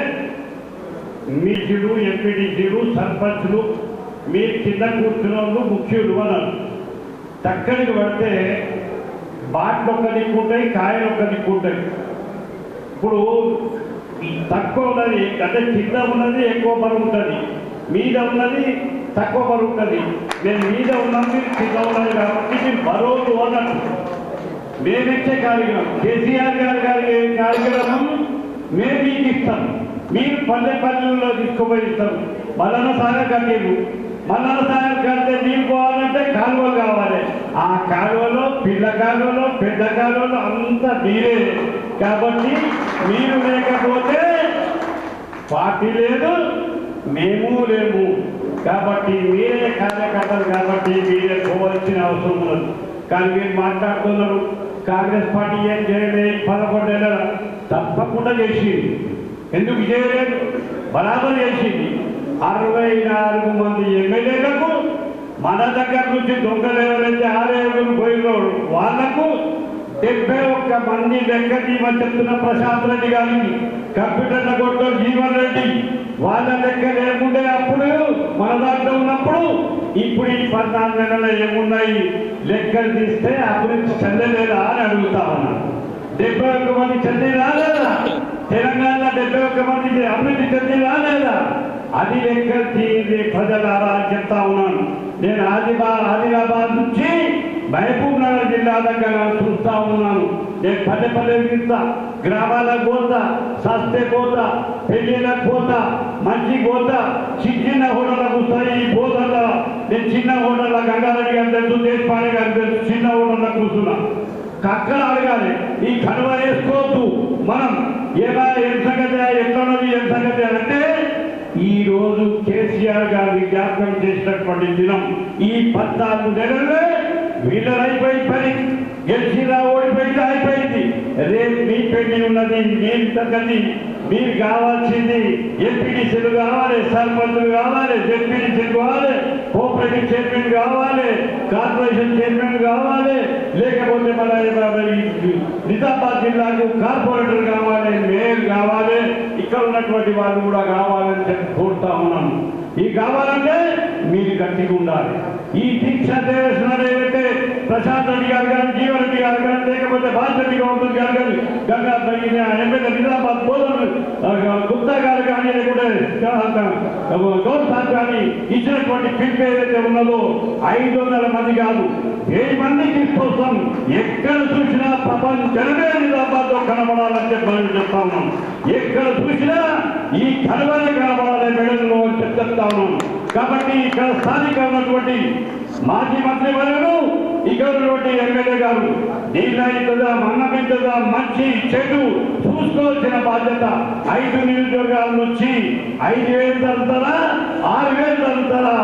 మీసీలు, ఎంపీటీసీలు, సర్పంచ్లు మీరు కింద కూర్చున్న వాళ్ళు ముఖ్యులు అన్నారు. చక్కడికి పడితే బాట్లు ఒక్క దిక్కుంటాయి, కాయలు ఒక్క దిక్కుంటాయి. ఇప్పుడు తక్కువ ఉన్నది అంటే కింద ఉన్నది ఎక్కువ బరువు ఉంటుంది, మీద ఉన్నది తక్కువ బరువు ఉంటుంది. నేను మీద ఉన్నది కింద ఉన్నది కాబట్టి మీరు బరువులు అన్నట్టు. మేమిచ్చే కార్యక్రమం కేసీఆర్ గారి కార్యక్రమం మేము మీకు ఇస్తాం. మీరు పల్లెల్లో తీసుకుపోయి ఇస్తారు. మల్లన్న సాగర్ కట్టిరు. మల్లన్న సాగర్ కడితే నీళ్ళు పోవాలంటే కాలువలు కావాలి. ఆ కాలువలో పిల్ల కాలువలో పెద్ద కాలువలో అంతా మీరే. కాబట్టి మీరు లేకపోతే పార్టీ లేదు, మేము లేము. కాబట్టి మీరే కార్యకర్తలు, కాబట్టి మీరే పోవాల్సిన అవసరం ఉన్నది. కానీ మీరు మాట్లాడుతున్నారు కాంగ్రెస్ పార్టీ ఏం చేయలేదు 11 ఏళ్ళ. తప్పకుండా చేసింది. ఎందుకు చేయలేదు? బరాబర్ చేసింది. 64 మంది ఎమ్మెల్యేలకు మన దగ్గర నుంచి దొంగలు ఎవరైతే 6 పోయినో వాళ్లకు 71 మంది లెక్క తీయమని చెప్తున్న ప్రశాంత్ రెడ్డి గారికి, కంప్యూటర్ల కొట్టు జీవన్ రెడ్డి వాళ్ళ లెక్క లేకుండే అప్పుడు మన దాంట్లో ఉన్నప్పుడు. ఇప్పుడు ఈ 14 నెలలు ఏమున్నాయి లెక్కలు తీస్తే అభివృద్ధి చెందలేదా అని అడుగుతా ఉన్నా. 71 మంది చెంది రాలేదా? తెలంగాణ 71 మంది అభివృద్ధి చెంది రాలేదా? అది లెక్కలు తీరి ప్రజలారా అని చెప్తా ఉన్నాను. నేను ఆదిలాబాద్ నుంచి మహబూబ్ నగర్ జిల్లా దగ్గర చూస్తా ఉన్నాను. నేను పల్లె తిరుగుతా, గ్రామాలకు పోతా, సస్తే పోతా, పెళ్లిళ్ళకు పోతా, మంచి పోతా, చిన్న హోటళ్ళకు వస్తాయి. ఈ పోతల్లో నేను చిన్న హోటళ్ళ గంగారెడ్డి గారు తెలుసు, దేశపాండే గారు తెలుసు, చిన్న హోటల్లో కూర్చున్నా. అక్కడ అడగాలి, ఈ కనువ వేసుకోవద్దు. మనం ఏమా ఏం సంగతి, ఎట్లన్నది ఏం సంగతి అంటే ఈ రోజు కేసీఆర్ గారి జ్ఞాపకం చేసినటువంటి దినం. ఈ 14 నెలల్లో వీళ్ళైపోయి పని గెలిచినా ఓడిపోయింది అయిపోయింది. రేపు మీ పెళ్లి ఉన్నది, మీరు తగ్గది. మీరు కావాల్సింది ఎంపీటీసీలు కావాలి, సర్పంచులు కావాలి, జెడ్పీటీసీలు కావాలి, కోఆపరేటివ్ చైర్మన్ కావాలి, కార్పొరేషన్ చైర్మన్ కావాలి, లేకపోతే మన నిజామాబాద్ జిల్లాకు కార్పొరేటర్ కావాలి, మేయర్ కావాలి, ఇక్కడ ఉన్నటువంటి వాళ్ళు కూడా కావాలని చెప్పి కోరుతా ఉన్నాను. ఈ కావాలంటే మీరు గట్టిగా ఉండాలి. ఈ దీక్ష ఏదైతే ప్రశాంత్ రెడ్డి గారు కానీ, జీవన్ రెడ్డి గారు కానీ, లేకపోతే భారతరెడ్డి గౌతమ్ గారు కానీ, గంగా ఎమ్మెల్యే నిజామాబాద్ బోధన గుప్తా గారు కానీ, లేకుంటే గౌడ్ సార్ కానీ ఇచ్చినటువంటి పిలుపు ఏదైతే ఉన్నదో 500 మంది కాదు 1000 మంది తీసుకొస్తాం. ఎక్కడ చూసినా ప్రపంచమే నిజామాబాద్ లో కనబడాలని చెప్పి చెప్తా ఉన్నాం. ఎక్కడ చూసినా ఈ కనబడే కనబడాలి మెడల్లో చెప్తా ఉన్నాం. కాబట్టి ఇక్కడ స్థానిక ఉన్నటువంటి మాజీ మంత్రి వర్యులు, ఇక్కడ ఉన్నటువంటి ఎమ్మెల్యే గారు నీళ్ళ అవుతుందా, మన్నం అవుతుందా, మంచి చెడు చూసుకోవాల్సిన బాధ్యత 5 నియోజకవర్గాల నుంచి 5000 తరుగుతారా, 6000 తరుగుతారా?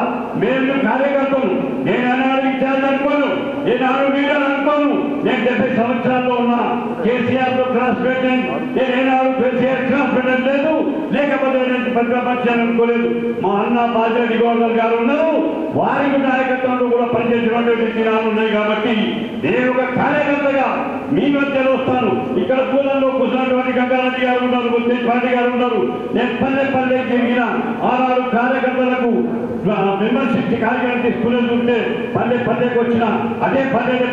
మేము కార్యకర్తలు. నేను అన్నాడు ఇచ్చారు అనుకోను, నేను 6 మీటర్లు అనుకోను. నేను 70 సంవత్సరాల్లో ఉన్నా. కేసీఆర్ తో క్రాస్ పెట్టాను. నేనేనాడు కేసీఆర్ క్రాస్ పెట్టడం లేదు, లేకపోతే నేను ప్రతిపక్షాన్ని అనుకోలేదు. మా అన్న బాధ్యత గవర్నర్ గారు ఉన్నారు, వారికి నాయకత్వంలో కూడా పనిచేసినటువంటి దినాలు ఉన్నాయి. కాబట్టి నేను ఒక కార్యకర్తగా మీ మధ్యలో వస్తాను. ఇక్కడ పూలంలో కూర్చున్నటువంటి గంగారెడ్డి గారు ఉన్నారు, పార్టీ గారు ఉన్నారు. నేను పల్లె తిరిగిన 6 కార్యకర్తలకు మెంబర్షిప్ కార్యక్రమం తీసుకునేది ఉంటే పల్లెకి వచ్చిన అదే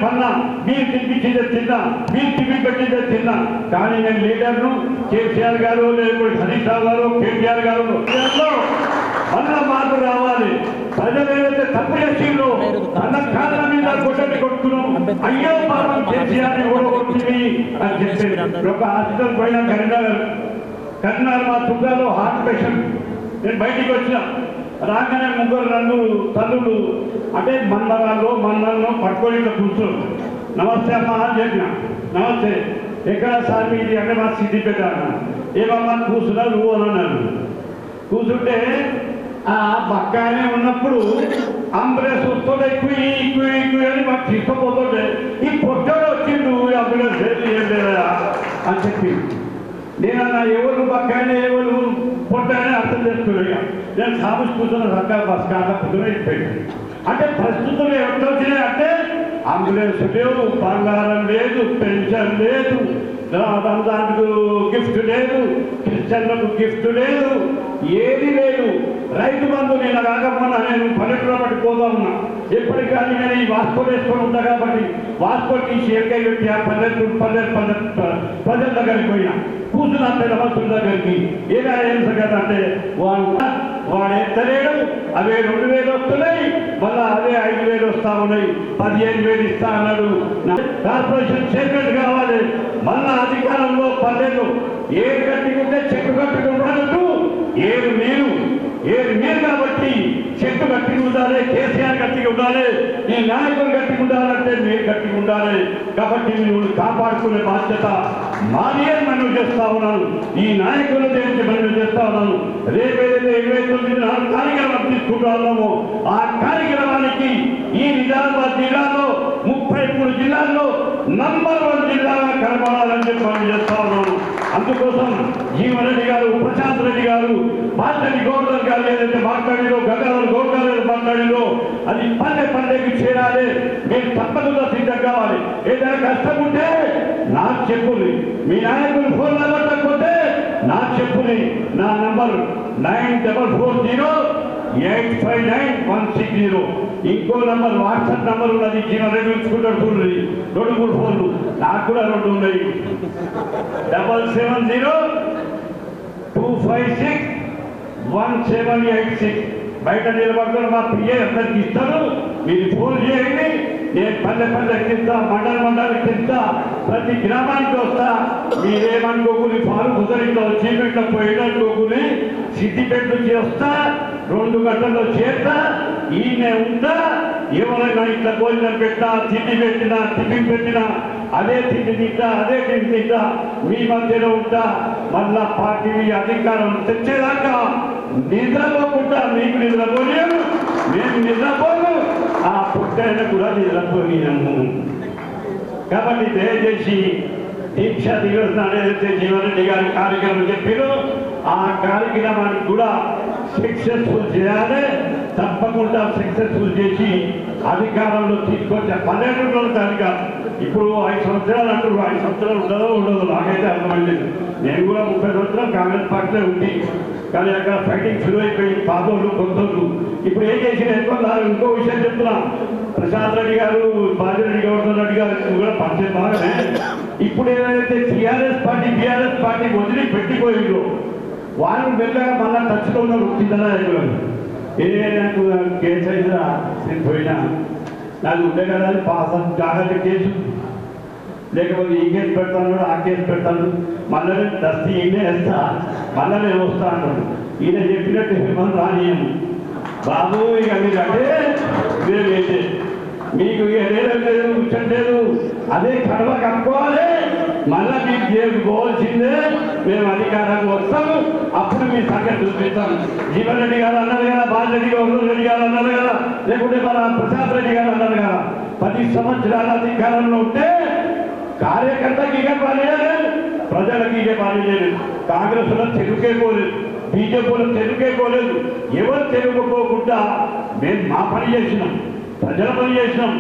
పన్నా మీరు తిప్పించిందే తిన్నా, మీరు తిప్పి పెట్టిందే తిన్నా. కానీ నేను లీడర్ను కేసీఆర్ గారు, లేకపోతే హరీష్ రావు గారు, కేటీఆర్ గారు మళ్ళా మార్పు రావాలి. ప్రజలు ఏదైతే తప్పు చేసిందో తన కాళ్ళ మీద కొట్టుకున్నాం. అయ్యో పాపం కేసీఆర్ ఓడగొట్టింది అని చెప్పి ఒక హాస్పిటల్ పోయిన కరీంనగర్ మా చుట్టాలో హార్ట్ పేషెంట్. నేను బయటికి వచ్చిన రాగానే 3 తల్లులు అంటే మండలంలో పట్టుకొని ఇట్లా కూర్చోరు. నమస్తే అమ్మా అని చెప్పిన. నమస్తే, ఎక్కడ సార్ మీది అంటే మా సిద్దిపేట అన్న. ఏమమ్మా కూర్చున్నా నువ్వు అని అన్నాను. కూర్చుంటే ఆ పక్కనే ఉన్నప్పుడు అంబులెన్స్ వస్తుండే ఎక్కువ అని మాకు తీసుకుపోతుండే. ఈ పొట్టడు వచ్చిండు అంబులెన్స్ ఏం లేదా అని చెప్పి నేనన్నా ఎవరు పక్కనే ఎవరు పొట్టనే అర్థం చేస్తున్నాయి. నేను సామస్ కూర్చున్న సర్కార్ బస్ కాకపోతే అయిపోయింది. అంటే ప్రస్తుతం ఎట్లా వచ్చినాయి అంటే అంబులెన్స్ లేవు, బంగారం లేదు, పెన్షన్ లేదు, రంజాన్కు గిఫ్ట్ లేదు, క్రిస్టియన్లకు గిఫ్ట్ లేదు, ఏది లేదు. రైతు బంధు నిన్న కాకపోయినా నేను పల్లెటూరు బట్టి పోతా ఉన్నా. ఎప్పటికి కానీ నేను ఈ వాస్కోట్ వేసుకొని ఉంటా కాబట్టి వాస్కోట్ తీసి ఎక్కై పెట్టి ఆ ప్రజల దగ్గరికి పోయినా కూర్చున్న పెద్ద మనుషుల దగ్గరికి. ఏం సంగతి అంటే వాడు ఎత్తలేడు, అవే 2000 వస్తున్నాయి, మళ్ళా అదే 5000 వస్తా ఉన్నాయి, 15000 ఇస్తా అన్నాడు. కార్పొరేషన్ చైర్మన్ కావాలి. మళ్ళా అధికారంలో పల్లెలు ఏ కట్టుకుంటే చెట్టు కట్టుకుంటాడు ఏరు మీరు కాబట్టి చెట్టు గట్టిగా ఉండాలి, కేసీఆర్ గట్టిగా ఉండాలి, ఈ నాయకులు గట్టిగా ఉండాలంటే మీరు గట్టిగా ఉండాలి. కాబట్టి మీరు కాపాడుకునే బాధ్యత మాది అని మనం చేస్తా ఉన్నాను. ఈ నాయకుల గురించి మనం చేస్తా ఉన్నాను. రేపేదైతే 29 కార్యక్రమం తీసుకుంటా ఉన్నామో ఆ కార్యక్రమానికి ఈ నిజామాబాద్ జిల్లాలో 33 జిల్లాల్లో నంబర్ 1 జిల్లాగా కనబడాలని చెప్పి మనం చేస్తా ఉన్నాము. అందుకోసం జీవన్ రెడ్డి గారు, ప్రశాంత్ రెడ్డి గారు, బాలరెడ్డి గౌరవ్ గారు ఏదైతే మాట్లాడిందో, గంగాధర్ గౌడ్ గారు ఏదైతే మాట్లాడిందో అది పల్లెకి చేరాలి. మీరు తప్పకుండా సిద్ధం కావాలి. ఏదైనా కష్టం ఉంటే నాకు చెప్పుని, మీ నాయకులు ఫోన్ నెంబర్ తక్కువతే నాకు చెప్పుని. నా నంబర్ 9440859160. ఇంకో నంబర్ వాట్సాప్ నంబర్ ఉన్నది. జీవన్ రెడ్డి ఉంచుకుంటాడు చూడండి. 2-3 ఫోన్లు నాకు కూడా 2 ఉన్నాయి. 7702561786. బయట నిలబడుతున్న మా పిఏ అందరికి ఇస్తాను. మీరు ఫోన్ చేయండి. నేను పల్లెకి ఇస్తా, మండలికి ఇస్తా, ప్రతి గ్రామానికి వస్తా. మీరేమనుకోకుని పాలు కుదరిందో చీకట్లో పోయేటనుకోకుని సిద్దిపేట నుంచి వస్తా, 2 గంటల్లో చేస్తా, ఈయనే ఉంటా. ఎవరైనా ఇట్లా భోజనం పెట్టినా, తిండి పెట్టినా, టిఫిన్ పెట్టినా అదే తిండి తింటా, అదే తిండి తింటా, మీ మధ్యలో ఉంటా. మళ్ళా పార్టీ అధికారం తెచ్చేదాకా నిద్రపోకుండా మీకు నిద్రపోలేము, మేము నిద్రపోను, ఆ పుట్టైన కూడా నిద్రపోయాము. కాబట్టి దయచేసి దీక్ష దివస్ ఏదైతే జీవన్ రెడ్డి గారి కార్యక్రమం చెప్పారో ఆ కార్యక్రమానికి కూడా సక్సెస్ఫుల్ చేయాలి. తప్పకుండా సక్సెస్ఫుల్ చేసి అధికారంలో తీసుకొచ్చే 12 రోజుల అధికారం. ఇప్పుడు 5 సంవత్సరాలు అంటారు. 5 సంవత్సరాలు ఉండదో నాకైతే అర్థమైంది. నేను కూడా 30 సంవత్సరాలు కాంగ్రెస్ పార్టీలో ఉంది. కానీ అక్కడ ఫైటింగ్ షురూ అయిపోయింది. పాతోళ్ళు కొత్తోళ్ళు ఇప్పుడు ఏం చేసిన ఎక్కువ. ఇంకో విషయం చెప్తున్నా. ప్రశాంత్ రెడ్డి గారు, బాజిరెడ్డి గౌరవ్ రెడ్డి గారు కూడా పరిచయం బాగానే. ఇప్పుడు ఏదైతే టీఆర్ఎస్ పార్టీ వదిలి పెట్టిపోయిందో వాళ్ళు మెల్లగా మళ్ళా టచ్లో ఉన్నారు. కింద నాయకులు నాకు కేసు అయినా పోయినా నాకు ఉండే కదా పాస్ జాగ్రత్త కేసు, లేకపోతే ఈ కేసు పెడతాను కూడా ఆ కేసు పెడతాను, మళ్ళీ దస్తి ఈయనే వేస్తా, మళ్ళీ నేను వస్తా అంటాను. ఈయన చెప్పినట్టు హేమంత్ రానియము బాబు. ఇక మీరు అంటే మీరు ఏంటి, మీకు ఇక లేదు కూర్చోలేదు, అదే కడవ కప్పుకోవాలి. మళ్ళా మీకు జైలు పోవాల్సిందే. మేము అధికారానికి వస్తాము, అప్పుడు మీ సంగతి చూపిస్తాం. జీవన్ రెడ్డి గారు అన్నారు కదా, బాలరెడ్డి గౌరవ్ రెడ్డి గారు అన్నారు కదా, లేకుంటే మన ప్రశాంత్ రెడ్డి గారు అన్నారు కదా, 10 సంవత్సరాల అధికారంలో ఉంటే కార్యకర్తకి ఇక పని లేదు, ప్రజలకి ఇక పని లేదు. కాంగ్రెస్ లో తెలుగే పోలేదు, బీజేపీలో తెలుగే పోలేదు. ఎవరు తెలుగుపోకుండా మేము మా పని చేసినాం, ప్రజల పని చేసినాం,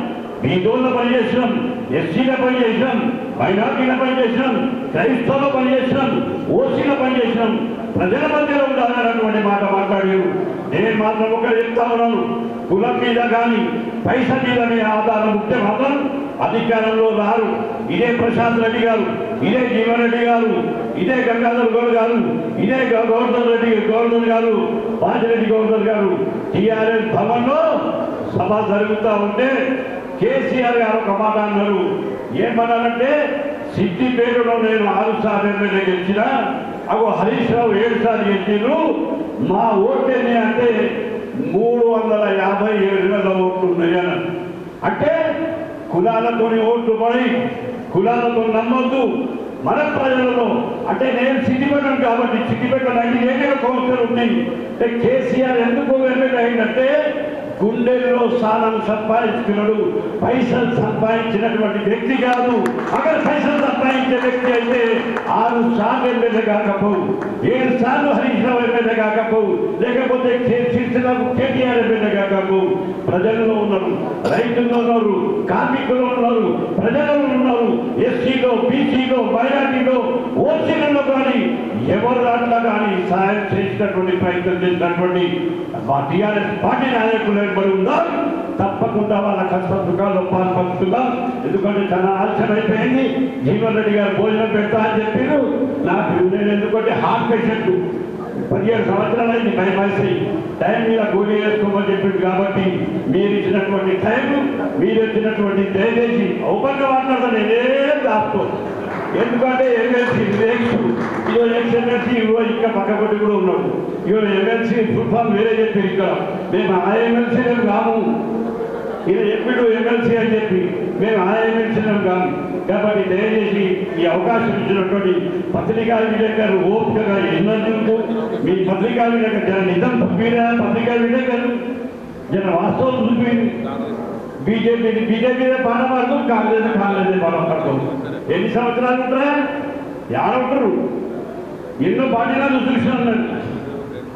బీదోళ్ళ పని చేసినాం, ఎస్సీల పని చేసినాం, మైనార్టీల పని చేసినాం, క్రైస్తవుల పని చేసినాం, ఓసీల పని చేసినాం. ప్రజల మధ్యలో ఉండాలన్నటువంటి మాట మాట్లాడారు. నేను మాత్రం ఒకటి చెప్తా ఉన్నాను, కులం మీద కానీ పైసా మీద ఆధారం ఉంటే మాత్రం అధికారంలో రారు. ఇదే ప్రశాంత్ రెడ్డి గారు, ఇదే జీవన్ రెడ్డి గారు, ఇదే గంగాధర్ గౌడ్ గారు, ఇదే గౌరవ్ గారు, బాజిరెడ్డి గౌరవ్ గారు టీఆర్ఎస్ భవన్లో సభ జరుగుతూ ఉంటే కేసీఆర్ గారు ఒక మాట అన్నారు. ఏమన్నారంటే, సిద్దిపేటలో నేను 6 సార్లు ఎమ్మెల్యే గెలిచిన, అగో హరీష్ రావు 7 సార్లు గెలిచారు, మా ఓటేనే అంటే 357,000 ఓట్లు ఉన్నాయని. అంటే కులాలతోని ఓట్లు పడి కులాలతో నమ్మొద్దు. మన ప్రజలలో అంటే నేను సిద్దిపేట కాబట్టి సిద్దిపేట 98 కౌన్సిలర్ ఉన్నాయి. అంటే కేసీఆర్ ఎందుకు ఎమ్మెల్యే అయిందంటే గుండెల్లో స్థానం సంపాదించుకున్నాడు. పైసలు సంపాదించినటువంటి వ్యక్తి కాదు. అక్కడ పైసలు సంపాదించే వ్యక్తి అయితే 6 సార్లు ఎమ్మెల్యే కాకపోవు, 7 సార్లు హరీష్ రావు ఎమ్మెల్యే కాకపోవు, లేకపోతే సిరిసిల్లకు కేటీఆర్ ఎమ్మెల్యే కాకపోవు. ప్రజల్లో ఉన్నారు, రైతుల్లో ఉన్నారు, కార్మికులు ఉన్నారు, ప్రజలలో ఉన్నారు, ఎస్సీలో, బీసీలో, మైనార్టీలో, ఓసీలలో కానీ ఎవరు అట్లా కానీ సహాయం చేసినటువంటి ప్రయత్నం చేసినటువంటి మా టీఆర్ఎస్ పార్టీ నాయకులు ఎవరు ఉందో తప్పకుండా వాళ్ళ కష్ట సుఖాల్లో పాల్పంచుకుందాం. ఎందుకంటే చాలా ఆలస్యం అయిపోయింది. జీవన్ రెడ్డి గారు భోజనం పెడతా అని చెప్పారు. నాకు నేను ఎందుకంటే హార్ట్ పేషెంట్ 17 సంవత్సరాలు అయింది భయమేసి టైం మీద గోళీ వేసుకోమని చెప్పింది. కాబట్టి మీరు ఇచ్చినటువంటి టైం, మీరు ఇచ్చినటువంటి దయచేసి ఓపెన్గా మాట్లాడతాను, నేనేం దాచుకో ఎందుకంటే ఎమ్మెల్సీ నెక్స్ట్ ఇదో ఎక్స్ ఎమ్మెల్సీ ఇవో ఇంకా పక్కపొట్టి కూడా ఉన్నాడు. ఇవో ఎమ్మెల్సీ ఫుల్ ఫామ్ వేరే చెప్పారు. ఇక్కడ మేము ఆ ఎమ్మెల్సీలం కాము, ఇది ఎప్పుడు ఎమ్మెల్సీ అని చెప్పి మేము ఆ ఎమ్మెల్సీలం కాము. కాబట్టి దయచేసి ఈ అవకాశం ఇచ్చినటువంటి పత్రికా విలేకరు ఓపికగా ఎన్నందుకు మీ పత్రికా విలేకరు జన నిజం చూపిరా, పత్రికా విలేకరు జన వాస్తవం చూపింది. బీజేపీ పాట పాడుతూ కాంగ్రెస్ పాట పాడుతాం. ఎన్ని సంవత్సరాలు ఉంటారా? ఎవరుంటారు? ఎన్నో పార్టీలను చూసినారు.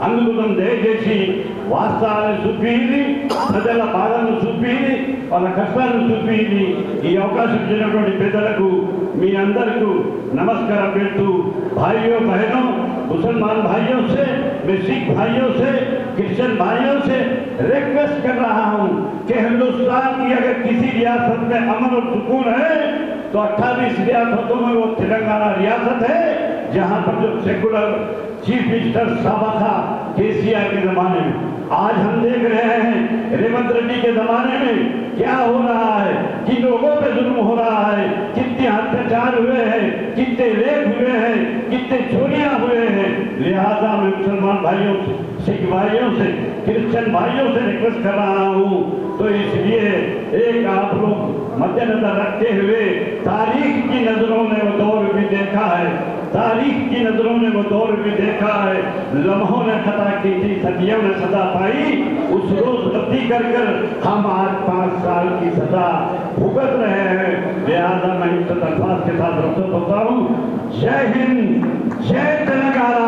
అందుకోసం దయచేసి వాస్తవాలను చూపింది, ప్రజల బాధలను చూపింది, వాళ్ళ కష్టాలను చూపింది. ఈ అవకాశం ఇచ్చినటువంటి పెద్దలకు మీ అందరికీ नमस्कार करतू भाइयों बहनों मुसलमान भाइयों से, मैं सिख भाइयों से, क्रिश्चियन भाइयों से रिक्वेस्ट कर रहा हूं कि हिंदुस्तान की अगर किसी रियासत में अमन और सुकून है तो 28 रियासतों में वो तेलंगाना रियासत है, जहां पर जो सेकुलर चीफ मिनिस्टर साहब था केसीआर के जमाने में, आज हम देख रहे हैं रेवंत रेड्डी के जमाने में क्या हो रहा है, किन लोगों पे जुल्म हो रहा है, कितने अत्याचार हुए हैं, कितने रेप हुए हैं, कितने चोरियां हुए हैं। लिहाजा मैं मुसलमान भाइयों से, सिख भाइयों से, क्रिश्चियन भाइयों से रिक्वेस्ट कर रहा हूं, तो इसलिए एक आप लोग मद्देनजर रखते हुए तारीख की नजरों ने वो दौर भी देखा है, तारीख की नजरों ने वो दौर भी देखा है, लम्हों ने खता की थी, सदियों ने सजा पाई, उस रोज गलती कर कर हम आज 5 साल की सजा भुगत रहे हैं। लिहाजा मैं इस दरख्वास्त के साथ रुखसत होता हूँ। जय हिंद, जय तेलंगाना।